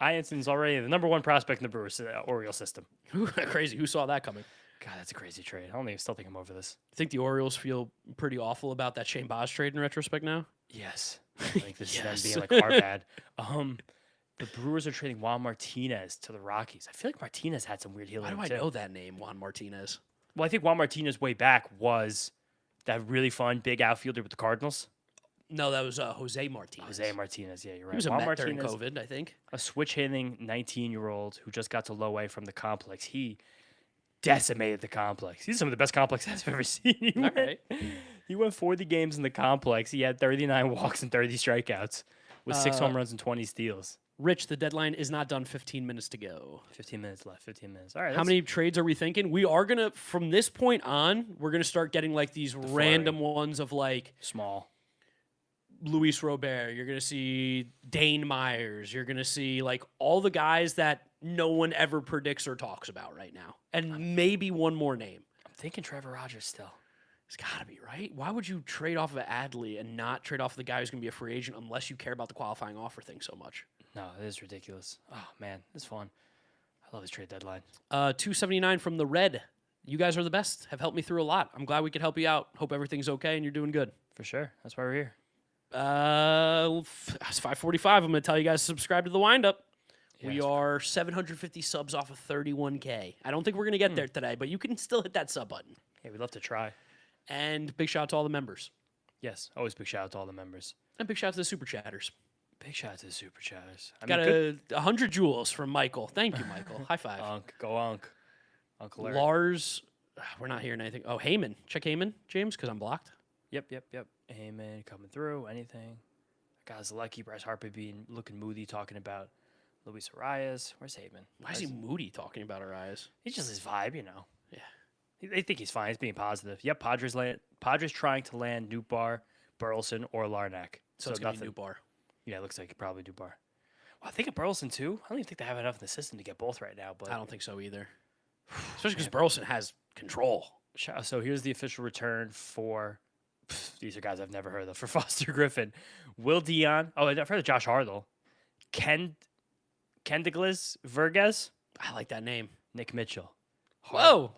Ianson's already the number one prospect in the Brewers Orioles system. Crazy. Who saw that coming? God, that's a crazy trade. I still think I'm over this. I think the Orioles feel pretty awful about that Shane Baz trade in retrospect now. Yes. Like this Yes. is them being our bad. The Brewers are trading Juan Martinez to the Rockies. I feel like Martinez had some weird healing. Why do too. I know that name, Juan Martinez? Well, I think Juan Martinez way back was that really fun big outfielder with the Cardinals. No, that was Jose Martinez. Jose Martinez, yeah, you're right. He was a Juan Met during Martinez, COVID, I think. a switch hitting 19-year-old who just got to low A from the complex. He decimated the complex. He's some of the best complexes I've ever seen. All right. He went 40 games in the complex. He had 39 walks and 30 strikeouts with 6 home runs and 20 steals. Rich, the deadline is not done. 15 minutes to go. 15 minutes left. 15 minutes. All right. How many trades are we thinking? We are going to, from this point on, we're going to start getting like these random ones of like small? Luis Robert. You're going to see Dane Myers. You're going to see like all the guys that no one ever predicts or talks about right now. And maybe one more name. I'm thinking Trevor Rogers still. It's got to be, right? Why would you trade off of Adley and not trade off the guy who's going to be a free agent unless you care about the qualifying offer thing so much? No, it is ridiculous. Oh, man. It's fun. I love this trade deadline. 279 from the Red. You guys are the best. Have helped me through a lot. I'm glad we could help you out. Hope everything's okay and you're doing good. For sure. That's why we're here. It's 5:45. I'm going to tell you guys to subscribe to the Windup. Yeah, We are 750 subs off of 31K. I don't think we're going to get there today, but you can still hit that sub button. Yeah, we'd love to try. And big shout out to all the members. Yes. Always big shout out to all the members. And big shout out to the super chatters. Big shout out to the super chatters. Got a 100 jewels from Michael. Thank you, Michael. High five. Go Unc. Uncle Larry. Lars, we're not hearing anything. Oh, Heyman. Check Heyman, James, because I'm blocked. Yep. Amen. Coming through. Anything. Guys, lucky Bryce Harper looking moody, talking about Luis Arias. Where's Heyman? Why is he moody talking about our eyes? He's just his vibe, you know. Yeah. They think he's fine. He's being positive. Yep, Padres trying to land Nootbaar, Burleson, or Larnack. So it's going to be Nootbaar. Yeah, it looks like probably Nootbaar. Well, I think of Burleson, too. I don't even think they have enough in the system to get both right now. But I don't think so either. Especially because Burleson has control. So here's the official return for... These are guys I've never heard of. For Foster Griffin. Will Dion. Oh, I've heard of Josh Hartle. Kendeglis Verges. I like that name. Nick Mitchell. Whoa.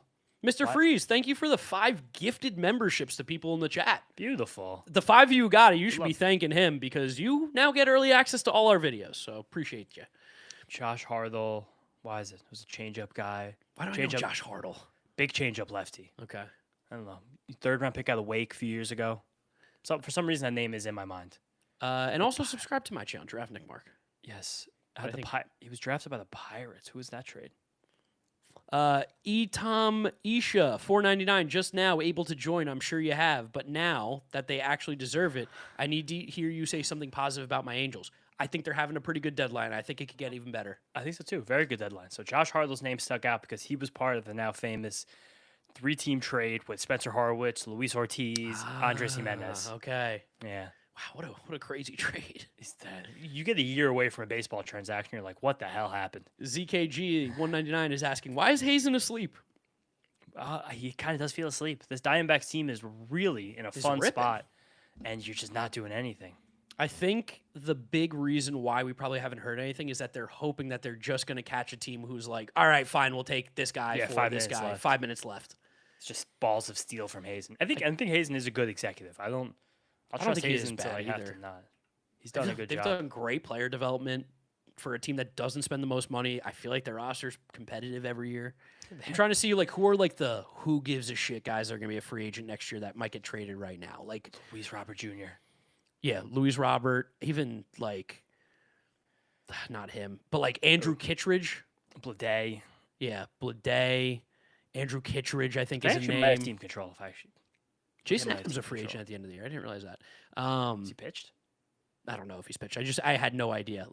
Mr. What? Freeze, thank you for the 5 gifted memberships to people in the chat. Beautiful. The 5 of you who got it, you should be thanking him because you now get early access to all our videos. So appreciate you. Josh Hartle. Why is it? It was a change-up guy. Why do I know Josh Hartle? Big change-up lefty. Okay. I don't know. Third round pick out of Wake a few years ago. So for some reason, that name is in my mind. And also subscribe to my channel, Draft Nick Mark. Yes. He was drafted by the Pirates. Who was that trade? Etom Isha, $4.99, just now able to join. I'm sure you have, but now that they actually deserve it, I need to hear you say something positive about my Angels. I think they're having a pretty good deadline. I think it could get even better. I think so too. Very good deadline. So Josh Hartlow's name stuck out because he was part of the now famous 3-team trade with Spencer Horwitz, Luis Ortiz, Andres Jimenez. Okay. Yeah. Wow, what a crazy trade. You get a year away from a baseball transaction, you're like, what the hell happened? ZKG 199 is asking, why is Hazen asleep? He kind of does feel asleep. This Diamondbacks team is really in a fun spot, and you're just not doing anything. I think the big reason why we probably haven't heard anything is that they're hoping that they're just going to catch a team who's like, all right, fine, we'll take this guy for this guy. Left. 5 minutes left. It's just balls of steel from Hazen. I think Hazen is a good executive. I'll trust Hazen until I have to not. He's done a good job. They've done great player development for a team that doesn't spend the most money. I feel like their roster's competitive every year. I'm trying to see who are the who gives a shit guys that are going to be a free agent next year that might get traded right now. Like Luis Robert Jr. Yeah, Luis Robert, even not him, but Andrew Kittredge. Blade. Yeah, Blade. Andrew Kittredge, I think, is a name. Has team control if I should. Jason Adams a free agent at the end of the year. I didn't realize that. Has he pitched? I don't know if he's pitched. I had no idea.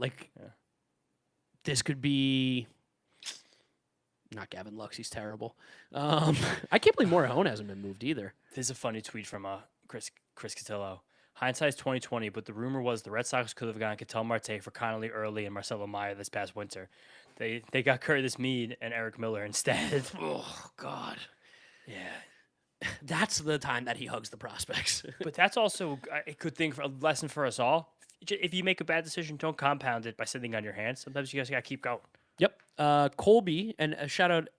This could be not Gavin Lux. He's terrible. I can't believe Morihone hasn't been moved either. There's a funny tweet from Chris Cotillo. Hindsight's 2020, but the rumor was the Red Sox could have gotten Ketel Marte for Connolly early and Marcelo Meyer this past winter. They got Curtis Mead and Eric Miller instead. Oh God. Yeah. That's the time that he hugs the prospects. But that's also a good thing, for a lesson for us all. If you make a bad decision, don't compound it by sitting on your hands. Sometimes you guys got to keep going. Yep. Colby, and a shout out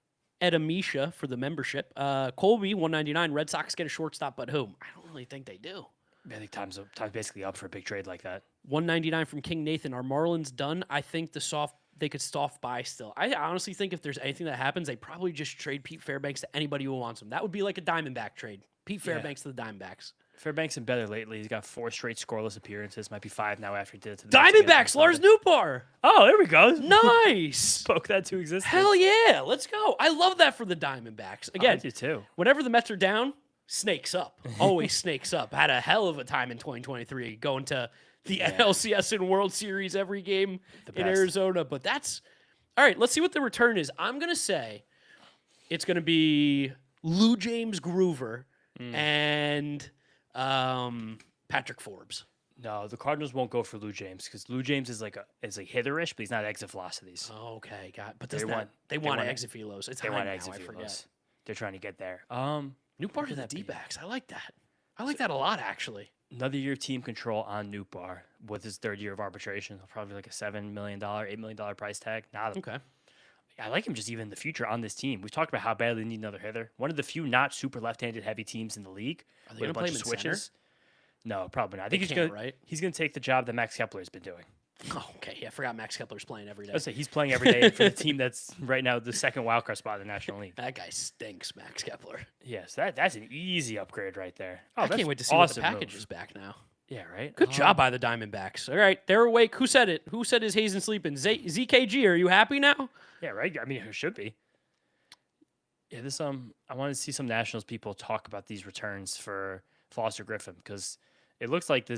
Edamisha for the membership. Colby, $1.99. Red Sox get a shortstop, but whom? I don't really think they do. I think time's basically up for a big trade like that. $1.99 from King Nathan. Are Marlins done? I think they could soft buy still. I honestly think if there's anything that happens, they probably just trade Pete Fairbanks to anybody who wants him. That would be like a Diamondback trade. Pete Fairbanks to the Diamondbacks. Fairbanks been better lately. He's got 4 straight scoreless appearances. Might be 5 now after he did it to the Diamondbacks. Lars Newbar. Oh, there we go. Nice. Spoke that to existence. Hell yeah. Let's go. I love that for the Diamondbacks. Again, I do too. Whenever the Mets are down, snakes up. Always snakes up. Had a hell of a time in 2023 going to the NLCS and World Series every game in Arizona. But that's all right. Let's see what the return is. I'm going to say it's going to be Lou James Groover and Patrick Forbes. No, the Cardinals won't go for Lou James because Lou James is hitterish, but he's not exit velocities. Okay, got it. But they want exit velos. It's high now, exit velos. I forget. They're trying to get there. New part of the D-backs. I like that. I like that a lot, actually. Another year team control on Nootbaar with his 3rd year of arbitration. Probably like a $7 million, $8 million price tag. Okay. I like him just even in the future on this team. We've talked about how badly they need another hitter. One of the few not super left-handed heavy teams in the league. Are they going to play him in switches? Center? No, probably not. I think he's going to take the job that Max Kepler has been doing. Oh, okay. Yeah, I forgot Max Kepler's playing every day. I was say he's playing every day for the team that's right now the second wildcard spot in the National League. That guy stinks, Max Kepler. Yes, that's an easy upgrade right there. Oh, I can't wait to see what the package is back now. Yeah, right? Good job by the Diamondbacks. All right, they're awake. Who said it? Who said is Hazen sleeping? ZKG, are you happy now? Yeah, right? I mean, it should be. Yeah, I want to see some Nationals people talk about these returns for Foster Griffin because it looks like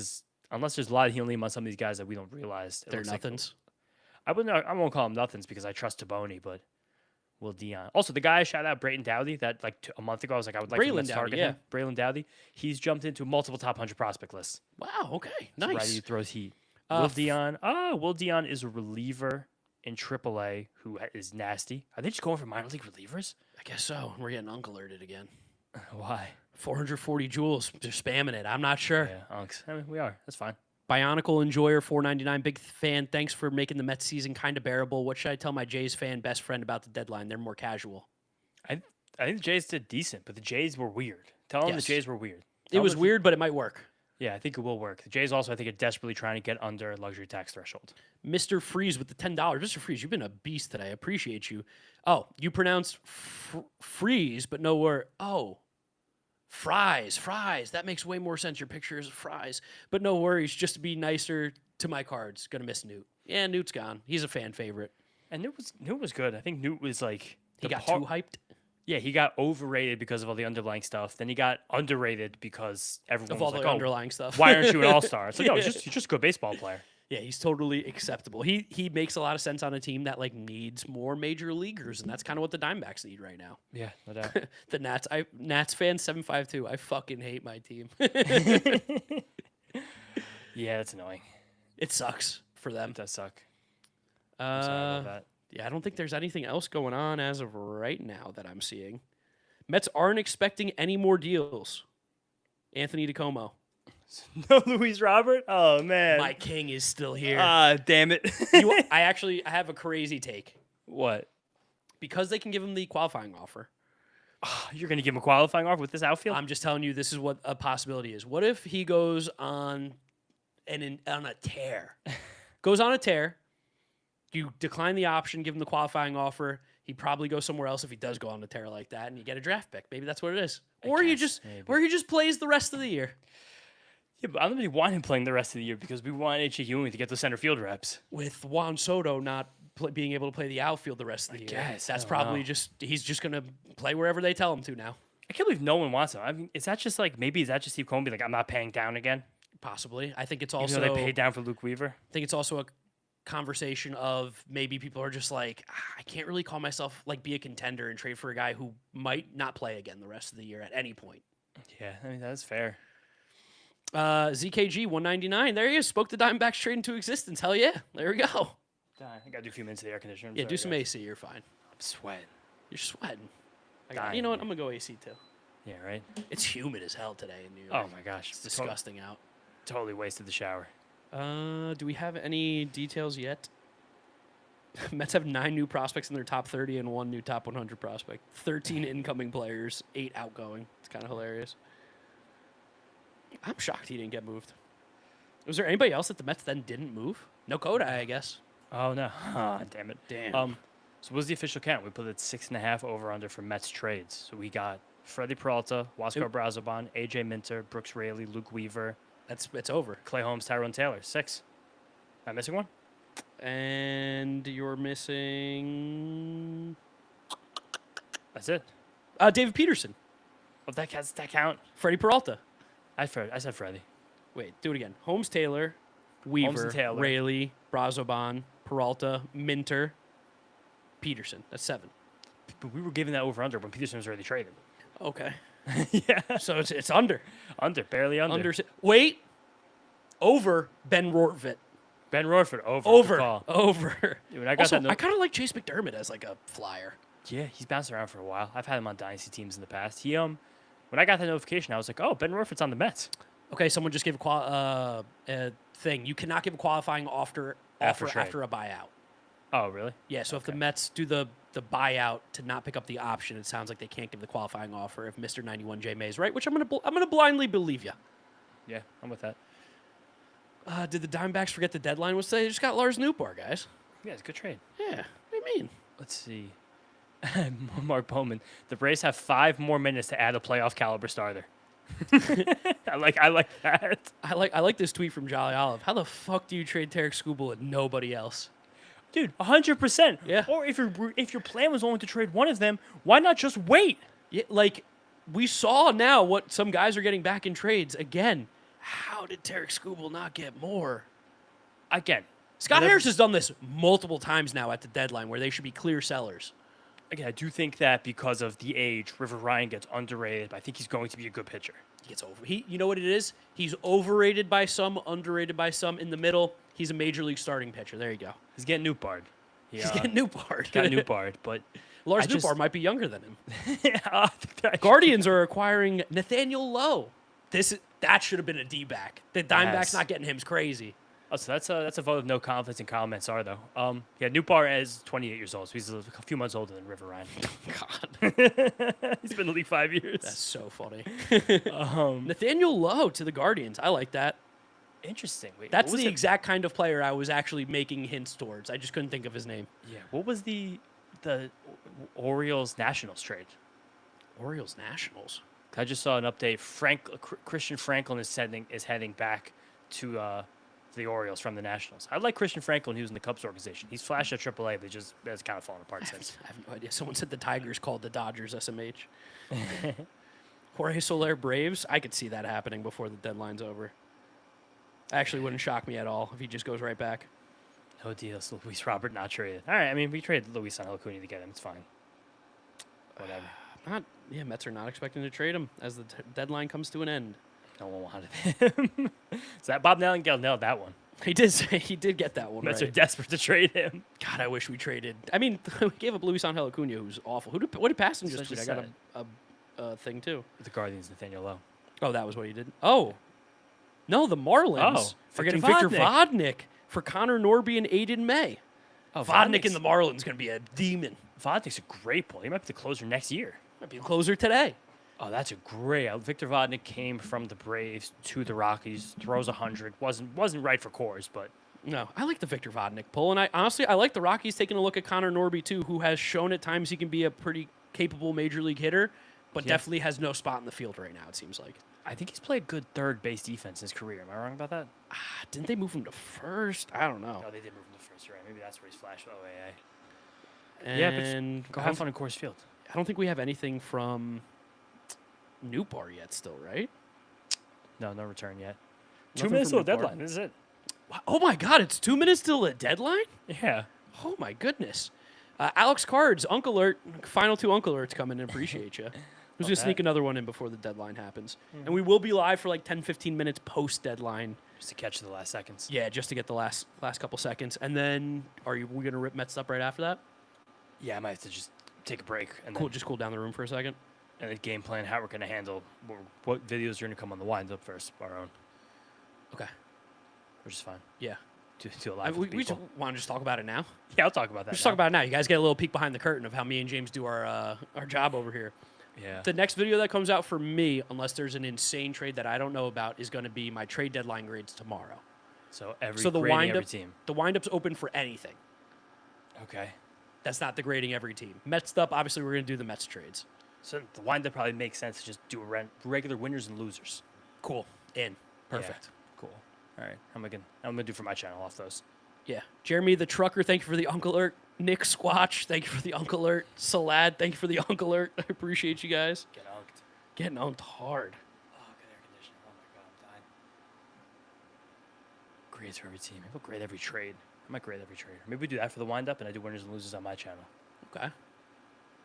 unless there's a lot of helium on some of these guys that we don't realize. They're nothings. I won't call them nothings because I trust Taboni, but Will Dion. Also, the guy I shout out, Brayton Dowdy, that a month ago I was like, I would like to target him. Braylon Dowdy. He's jumped into multiple top 100 prospect lists. Wow, okay. Nice. Right, he throws heat. Will Dion. Will Dion is a reliever in AAA who is nasty. Are they just going for minor league relievers? I guess so. We're getting Unc alerted again. Why? 440 joules. They're spamming it. I'm not sure. Yeah, Unks. I mean, we are. That's fine. Bionicle Enjoyer, $4.99. Big fan. Thanks for making the Mets season kind of bearable. What should I tell my Jays fan best friend about the deadline? They're more casual. I think the Jays did decent, but the Jays were weird. Tell them the Jays were weird. It was weird, but it might work. Yeah, I think it will work. The Jays also, I think, are desperately trying to get under luxury tax threshold. Mr. Freeze with the $10. Mr. Freeze, you've been a beast today. I appreciate you. Oh, you pronounced freeze, but no word. Oh. Fries. That makes way more sense. Your picture is fries. But no worries. Just to be nicer to my cards, gonna miss Newt. Yeah, Newt's gone. He's a fan favorite. And Newt was good. I think Newt was like He got too hyped. Yeah, he got overrated because of all the underlying stuff. Then he got underrated because everyone Of all was like, the "Oh, underlying stuff. why aren't you an all-star?" It's like, "No, he's just a good baseball player." Yeah, he's totally acceptable. He makes a lot of sense on a team that like needs more major leaguers, and that's kind of what the Diamondbacks need right now. Yeah, no doubt. The Nats fan 752. I fucking hate my team. Yeah, that's annoying. It sucks for them. It does suck. I'm sorry about that. Yeah, I don't think there's anything else going on as of right now that I'm seeing. Mets aren't expecting any more deals. Anthony DeComo. No Luis Robert? Oh, man. My king is still here. Ah, damn it. I have a crazy take. What? Because they can give him the qualifying offer. You're going to give him a qualifying offer with this outfield? I'm just telling you, this is what a possibility is. What if he goes on a tear? Goes on a tear. You decline the option, give him the qualifying offer. He'd probably go somewhere else if he does go on a tear like that, and you get a draft pick. Maybe that's what it is. Or he just plays the rest of the year. Yeah, but I don't really want him playing the rest of the year because we want H.A. Ewing to get the center field reps. With Juan Soto not being able to play the outfield the rest of the year. Guess, that's probably he's just going to play wherever they tell him to now. I can't believe no one wants him. I mean, is that just Steve Cohen be like, I'm not paying down again? Possibly. I think it's also... Even though they paid down for Luke Weaver? I think it's also a conversation of maybe people are just like, I can't really call myself be a contender and trade for a guy who might not play again the rest of the year at any point. Yeah, I mean, that's fair. ZKG 199. There he is. Spoke the Diamondbacks trade into existence. Hell yeah. There we go. I gotta do a few minutes of the air conditioner. Do some AC. You're fine. I'm sweating. You're sweating. You know what? I'm gonna go AC too. Yeah, right. It's humid as hell today in New York. Oh my gosh, it's disgusting out. Totally wasted the shower. Do we have any details yet? Mets have 9 new prospects in their top 30 and 1 new top 100 prospect. 13 incoming players, 8 outgoing. It's kind of hilarious. I'm shocked he didn't get moved. Was there anybody else that the Mets then didn't move? No Kodai, I guess. Oh, no. Damn it. Damn. So what was the official count? We put it 6.5 over-under for Mets trades. So we got Freddie Peralta, Huascar Brazoban, A.J. Minter, Brooks Raley, Luke Weaver. It's over. Clay Holmes, Tyrone Taylor. 6. Am I missing one? And you're missing... That's it. David Peterson. Oh, that count? Freddie Peralta. I said Freddie. Wait, do it again. Holmes, Taylor, Weaver, Raley, Brazoban, Peralta, Minter, Peterson. That's 7. But we were giving that over-under when Peterson was already traded. Okay. Yeah. So it's under. Under, barely under. Wait. Over Ben Rortvedt. Ben Rortvedt, over. Over. Dude, I kind of like Chase McDermott as a flyer. Yeah, he's bounced around for a while. I've had him on dynasty teams in the past. When I got that notification, I was like, oh, Ben Rortvedt's on the Mets. Okay, someone just gave a thing. You cannot give a qualifying offer after a buyout. Oh, really? Yeah, so if the Mets do the buyout to not pick up the option, it sounds like they can't give the qualifying offer if Mr. 91J May is right, which I'm gonna blindly believe you. Yeah, I'm with that. Did the Diamondbacks forget the deadline was today? They just got Lars Nootbaar, guys. Yeah, it's a good trade. Yeah, what do you mean? Let's see. Mark Bowman. The Braves have 5 more minutes to add a playoff caliber starter. I like that. I like this tweet from Jolly Olive. How the fuck do you trade Tarek Skubal and nobody else? Dude, 100%. Yeah. Or if your plan was only to trade one of them, why not just wait? Yeah, we saw now what some guys are getting back in trades. Again, how did Tarek Skubal not get more? Again, Scott Harris has done this multiple times now at the deadline where they should be clear sellers. Again, I do think that because of the age, River Ryan gets underrated, but I think he's going to be a good pitcher. He gets over. You know what it is? He's overrated by some, underrated by some. In the middle, he's a major league starting pitcher. There you go. He's getting Nootbaard. He's getting Nootbaard. Got Nootbaard, but Lars Nootbaard might be younger than him. Yeah, Guardians are acquiring Nathaniel Lowe. That should have been a D-back. The Diamondbacks not getting him is crazy. Oh, so that's a vote of no confidence in Kyle Manzar, though. Nootbaar is 28 years old, so he's a few months older than River Ryan. God. He's been in the league 5 years. That's so funny. Nathaniel Lowe to the Guardians. I like that. Interesting. Wait, that's the exact kind of player I was actually making hints towards. I just couldn't think of his name. Yeah. What was the Orioles Nationals trade? Orioles Nationals? I just saw an update. Christian Franklin is heading back to the Orioles from the Nationals. I like Christian Franklin. He was in the Cubs organization. He's flashed at AAA, but it's kind of fallen apart since. I have no idea. Someone said the Tigers called the Dodgers SMH. Jorge Soler Braves. I could see that happening before the deadline's over. Actually, wouldn't shock me at all if he just goes right back. No deals. Luis Robert not traded. All right. I mean, we traded Luis Angel Acuna to get him. It's fine. Whatever. Mets are not expecting to trade him as the deadline comes to an end. No one wanted him. So that Bob Nightingale nailed that one. He did get that one. Mets right. are desperate to trade him. God, I wish we traded. I mean, we gave up Luis Angel Acuna, who's awful. What did Paston just tweet? I got a thing too. The Guardians, Nathaniel Lowe. Oh, that was what he did. Oh, no, the Marlins. Forgetting Victor Vodnik for Connor Norby and Aiden May. Oh, Vodnik in the Marlins going to be a demon. Vodnik's a great pull. He might be the closer next year. Might be the closer today. Oh, that's a great. Victor Vodnik came from the Braves to the Rockies, throws 100. Wasn't right for Coors, but no, I like the Victor Vodnik pull, and I like the Rockies taking a look at Connor Norby too, who has shown at times he can be a pretty capable major league hitter, but definitely has no spot in the field right now. It seems like. I think he's played good third base defense in his career. Am I wrong about that? Didn't they move him to first? I don't know. No, they did move him to first. Right? Maybe that's where he's flashed OAA. And but go have fun in Coors Field. I don't think we have anything from Newbar yet still, right? No return yet. Nothing 2 minutes till the Newbar. deadline. This is it. Oh, my God. It's 2 minutes till the deadline? Yeah. Oh, my goodness. Alex Cards, Uncle Alert. Final 2 Uncle Alerts coming in. Appreciate you. Who's going to sneak another one in before the dedeadline happens? Mm-hmm. And we will be live for like 10, 15 minutes post-deadline. Just to catch the last seconds. Yeah, just to get the last couple seconds. And then we going to rip Mets up right after that? Yeah, I might have to just take a break. And just cool down the room for a second. And then game plan how we're going to handle what videos are going to come on the wind-up first, our own. Okay. Which is fine. Yeah. To live we just want to just talk about it now? Yeah, I'll talk about that. Just talk about it now. You guys get a little peek behind the curtain of how me and James do our job over here. Yeah. The next video that comes out for me, unless there's an insane trade that I don't know about, is going to be my trade deadline grades tomorrow. So every team. The wind-up's open for anything. Okay. That's not the grading every team. Mets up, obviously we're going to do the Mets trades. So the wind-up probably makes sense to just do regular winners and losers. Cool. In. Perfect. Yeah. Cool. All right. I'm gonna do for my channel off those. Yeah. Jeremy the Trucker, thank you for the Uncle Alert. Nick Squatch, thank you for the Uncle Alert. Salad, thank you for the Uncle Alert. I appreciate you guys. Get unked. Getting unked hard. Oh, good air conditioning. Oh my God, I'm dying. Grades for every team. Maybe I'll grade every trade. I might grade every trade. Maybe we do that for the wind-up, and I do winners and losers on my channel. Okay.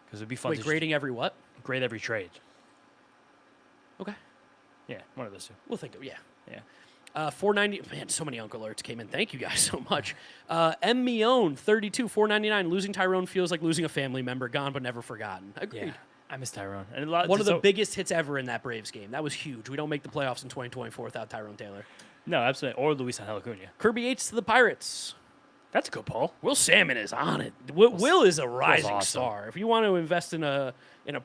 Because it'd be fun. Wait, grading every what? Grade every trade. Okay. Yeah, one of those two. We'll think of Yeah. 490. Man, so many Uncle Alerts came in. Thank you guys so much. M. Mione, 32, 499. Losing Tyrone feels like losing a family member, gone but never forgotten. Agreed. Yeah, I miss Tyrone. And one of the biggest hits ever in that Braves game. That was huge. We don't make the playoffs in 2024 without Tyrone Taylor. No, absolutely. Or Luis Angel Acuna. Kirby Yates to the Pirates. That's a good poll. Will Salmon is on it. Will is a rising awesome. star. If you want to invest in a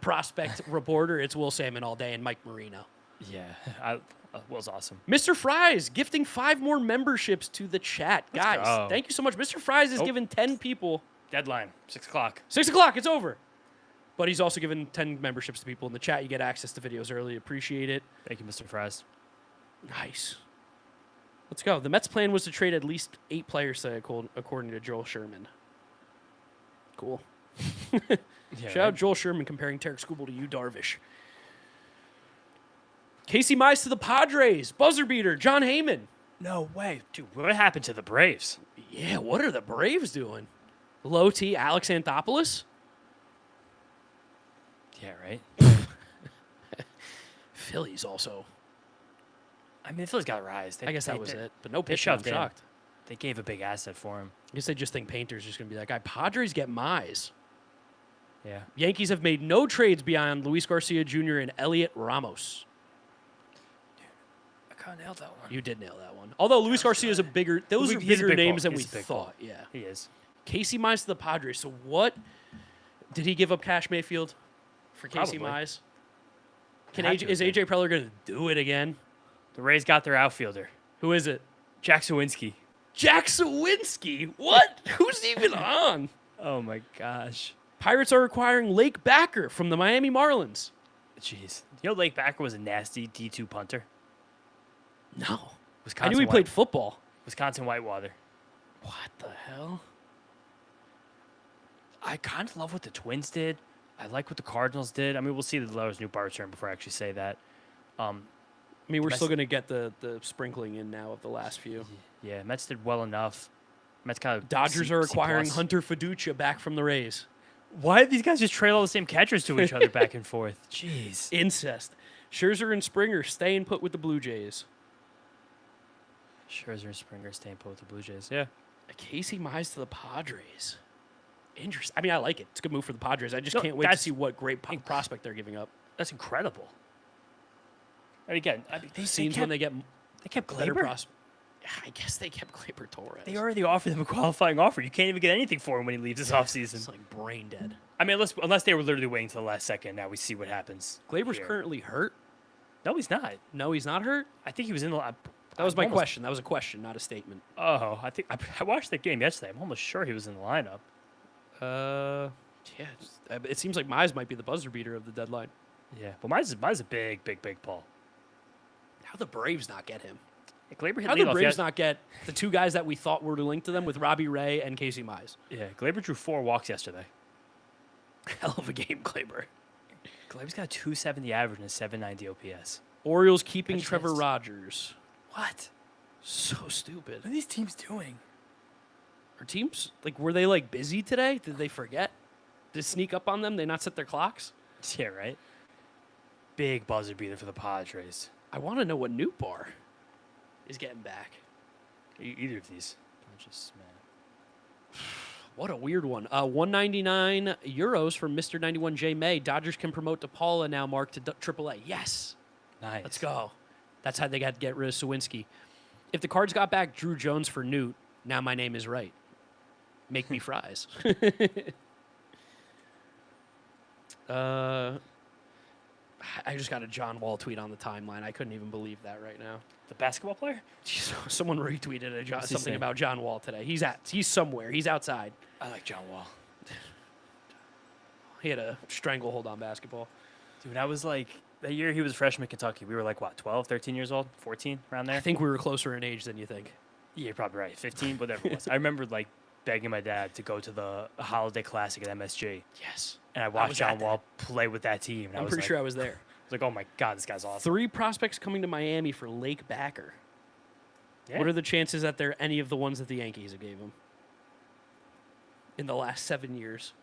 prospect reporter, it's Will Salmon all day and Mike Marino. Yeah, Will's awesome. Mr. Fries gifting 5 more memberships to the chat. Guys, thank you so much. Mr. Fries has given 10 people. Deadline, 6 o'clock. 6 o'clock, it's over. But he's also given 10 memberships to people in the chat. You get access to videos early. Appreciate it. Thank you, Mr. Fries. Nice. Let's go. The Mets' plan was to trade at least 8 players, according to Joel Sherman. Cool. Shout out Joel Sherman comparing Tarek Skubal to Yu Darvish. Casey Mize to the Padres. Buzzer beater. John Heyman. No way. Dude, what happened to the Braves? Yeah, what are the Braves doing? Low T, Alex Anthopoulos? Yeah, right? Phillies also. I mean, the Phillies got to rise. I guess that was it. But no pitch. Shoved I'm shocked. They gave a big asset for him. I guess they just think Painter's just going to be that guy. Padres get Mize. Yeah. Yankees have made no trades beyond Luis Garcia Jr. and Elliot Ramos. I kind of nailed that one. You did nail that one. Although Luis Garcia is a bigger, those are bigger names than we thought. Yeah. He is. Casey Mize to the Padres. So what? Did he give up Cash Mayfield for Casey Probably. Mize? Is AJ Preller going to do it again? The Rays got their outfielder. Who is it? Jack Sawinski. Jack Sawinski? What? Who's even on? Oh, my gosh. Pirates are acquiring Lake Backer from the Miami Marlins. Jeez. You know, Lake Backer was a nasty D2 punter. No. Wisconsin I knew he played football. Wisconsin Whitewater. What the hell? I kind of love what the Twins did. I like what the Cardinals did. I mean, we'll see the Lars new bar term before I actually say that. I mean, we're still going to get the sprinkling in now of the last few. Yeah, Mets did well enough. Mets kind of Dodgers are acquiring Hunter Fiducia back from the Rays. Why did these guys just trail all the same catchers to each other back and forth? Jeez. Incest. Scherzer and Springer staying put with the Blue Jays. Scherzer and Springer staying put with the Blue Jays. Yeah. Casey Mize to the Padres. Interesting. I mean, I like it. It's a good move for the Padres. I just can't wait to see what great prospect they're giving up. That's incredible. And again, they kept Gleyber. I guess they kept Gleyber Torres. They already offered him a qualifying offer. You can't even get anything for him when he leaves this offseason. It's like brain dead. I mean, unless they were literally waiting till the last second. Now we see what happens. Gleyber's currently hurt. No, he's not. No, he's not hurt. I think he was in the. That was my question. That was a question, not a statement. Oh, I think I watched that game yesterday. I'm almost sure he was in the lineup. Yeah. It seems like Mize might be the buzzer beater of the deadline. Yeah, but Mize a big pull. How the Braves not get him? Gleyber hit How the leadoff. Braves not get the two guys that we thought were linked to them with Robbie Ray and Casey Mize? Yeah, Gleyber drew 4 walks yesterday. Hell of a game, Gleyber. Gleyber's got a 270 average and a 790 OPS. Orioles keeping Trevor Rogers. What? So stupid. What are these teams doing? Are teams, were they, busy today? Did they forget to sneak up on them? They not set their clocks? Yeah, right? Big buzzer beater for the Padres. I want to know what Newbar is getting back. Either of these. Just, man. What a weird one. 199 euros from Mr. 91 J. May. Dodgers can promote DePaula now, Mark, to AAA. Yes. Nice. Let's go. That's how they got to get rid of Sawinski. If the Cards got back Drew Jones for Newt, now my name is right. Make me fries. I just got a John Wall tweet on the timeline. I couldn't even believe that right now. The basketball player? Someone retweeted something about John Wall today. He's somewhere. He's outside. I like John Wall. He had a stranglehold on basketball. Dude, I was that year he was a freshman in Kentucky. We were 12, 13 years old, 14, around there? I think we were closer in age than you think. Yeah, you're probably right. 15, whatever it was. I remember begging my dad to go to the Holiday Classic at MSG. Yes. And I watched John Wall play with that team. And I'm pretty sure I was there. I was like, oh my God, this guy's awesome. 3 prospects coming to Miami for Lake Backer. Yeah. What are the chances that they're any of the ones that the Yankees gave him in the last 7 years?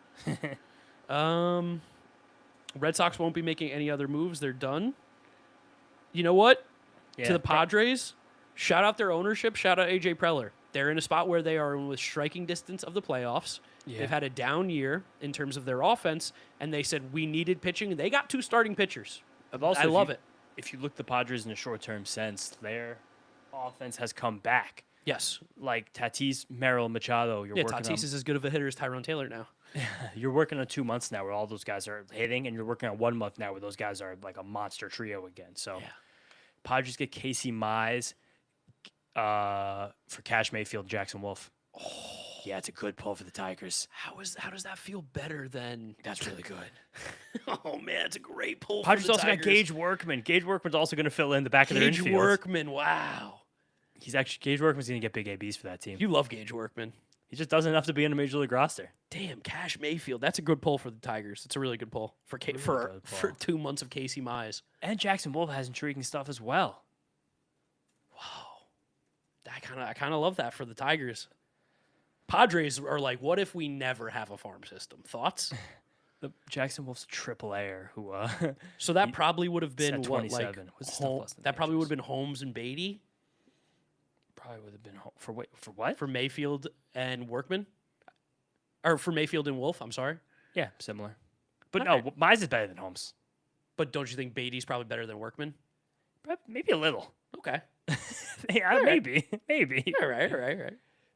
Red Sox won't be making any other moves. They're done. You know what? Yeah. To the Padres, shout out their ownership. Shout out AJ Preller. They're in a spot where they are with striking distance of the playoffs. Yeah. They've had a down year in terms of their offense, and they said we needed pitching. They got 2 starting pitchers. I love it. If you look at the Padres in a short-term sense, their offense has come back. Yes. Like Tatis, Merrill, Machado. Tatis is as good of a hitter as Tyrone Taylor now. You're working on 2 months now where all those guys are hitting, and you're working on 1 month now where those guys are like a monster trio again. So Padres get Casey Mize for Cash Mayfield, Jackson Wolf. Oh. Yeah, it's a good pull for the Tigers. How does that feel better than... That's really good. Oh, man, it's a great pull Padres for the also Tigers. Got Gage Workman. Gage Workman's also going to fill in the back of their infield. Gage Workman, wow. Gage Workman's going to get big ABs for that team. You love Gage Workman. He just doesn't enough to be in a major league roster. Damn, Cash Mayfield. That's a good pull for the Tigers. It's a really good pull for 2 months of Casey Mize. And Jackson Wolf has intriguing stuff as well. Wow. I kind of love that for the Tigers. Padres are like, what if we never have a farm system? Thoughts? The Jackson Wolf's a triple-A'er who so that probably would have been what, that probably would have been Holmes and Beatty? Probably would have been for what? For Mayfield and Workman? Or for Mayfield and Wolf, I'm sorry. Yeah, similar. But no, Mize is better than Holmes. But don't you think Beatty's probably better than Workman? Maybe a little. Okay. Yeah, maybe. All right.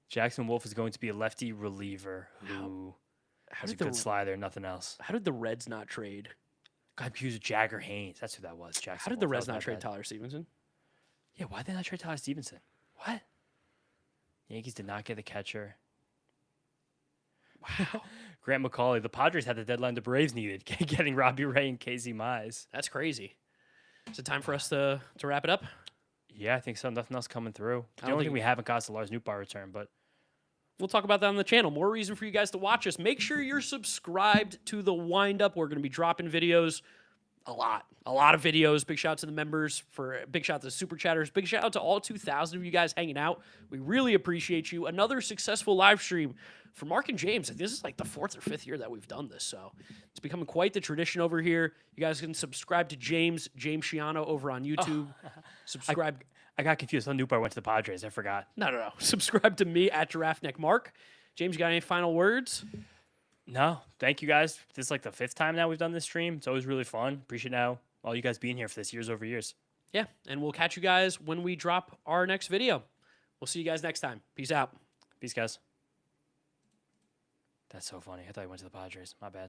Jackson Wolf is going to be a lefty reliever who has a good slider, nothing else. How did the Reds not trade? God, confused with Jagger Haynes. That's who that was. Jackson. How did the Reds not trade Tyler Stevenson? Yeah, why did they not trade Tyler Stevenson? What? Yankees did not get the catcher. Wow. Grant McCauley. The Padres had the deadline the Braves needed, getting Robbie Ray and Casey Mize. That's crazy. Is it time for us to wrap it up? Yeah, I think so. Nothing else coming through. The only thing we haven't got is the Lars Nootbaar return, but we'll talk about that on the channel. More reason for you guys to watch us. Make sure you're subscribed to the Windup. We're going to be dropping videos. A lot of videos. Big shout out to the members, big shout out to the super chatters. Big shout out to all 2,000 of you guys hanging out. We really appreciate you. Another successful live stream for Mark and James. This is like the 4th or 5th year that we've done this, so it's becoming quite the tradition over here. You guys can subscribe to James Shiano over on YouTube. Subscribe. I got confused. I thought Nootbaar went to the Padres. I forgot. No. Subscribe to me at Giraffe Neck Mark. James, you got any final words? No, thank you guys. This is like the 5th time now we've done this stream. It's always really fun. Appreciate now all you guys being here for this years over years. Yeah, and we'll catch you guys when we drop our next video. We'll see you guys next time. Peace out. Peace, guys. That's so funny. I thought he went to the Padres. My bad.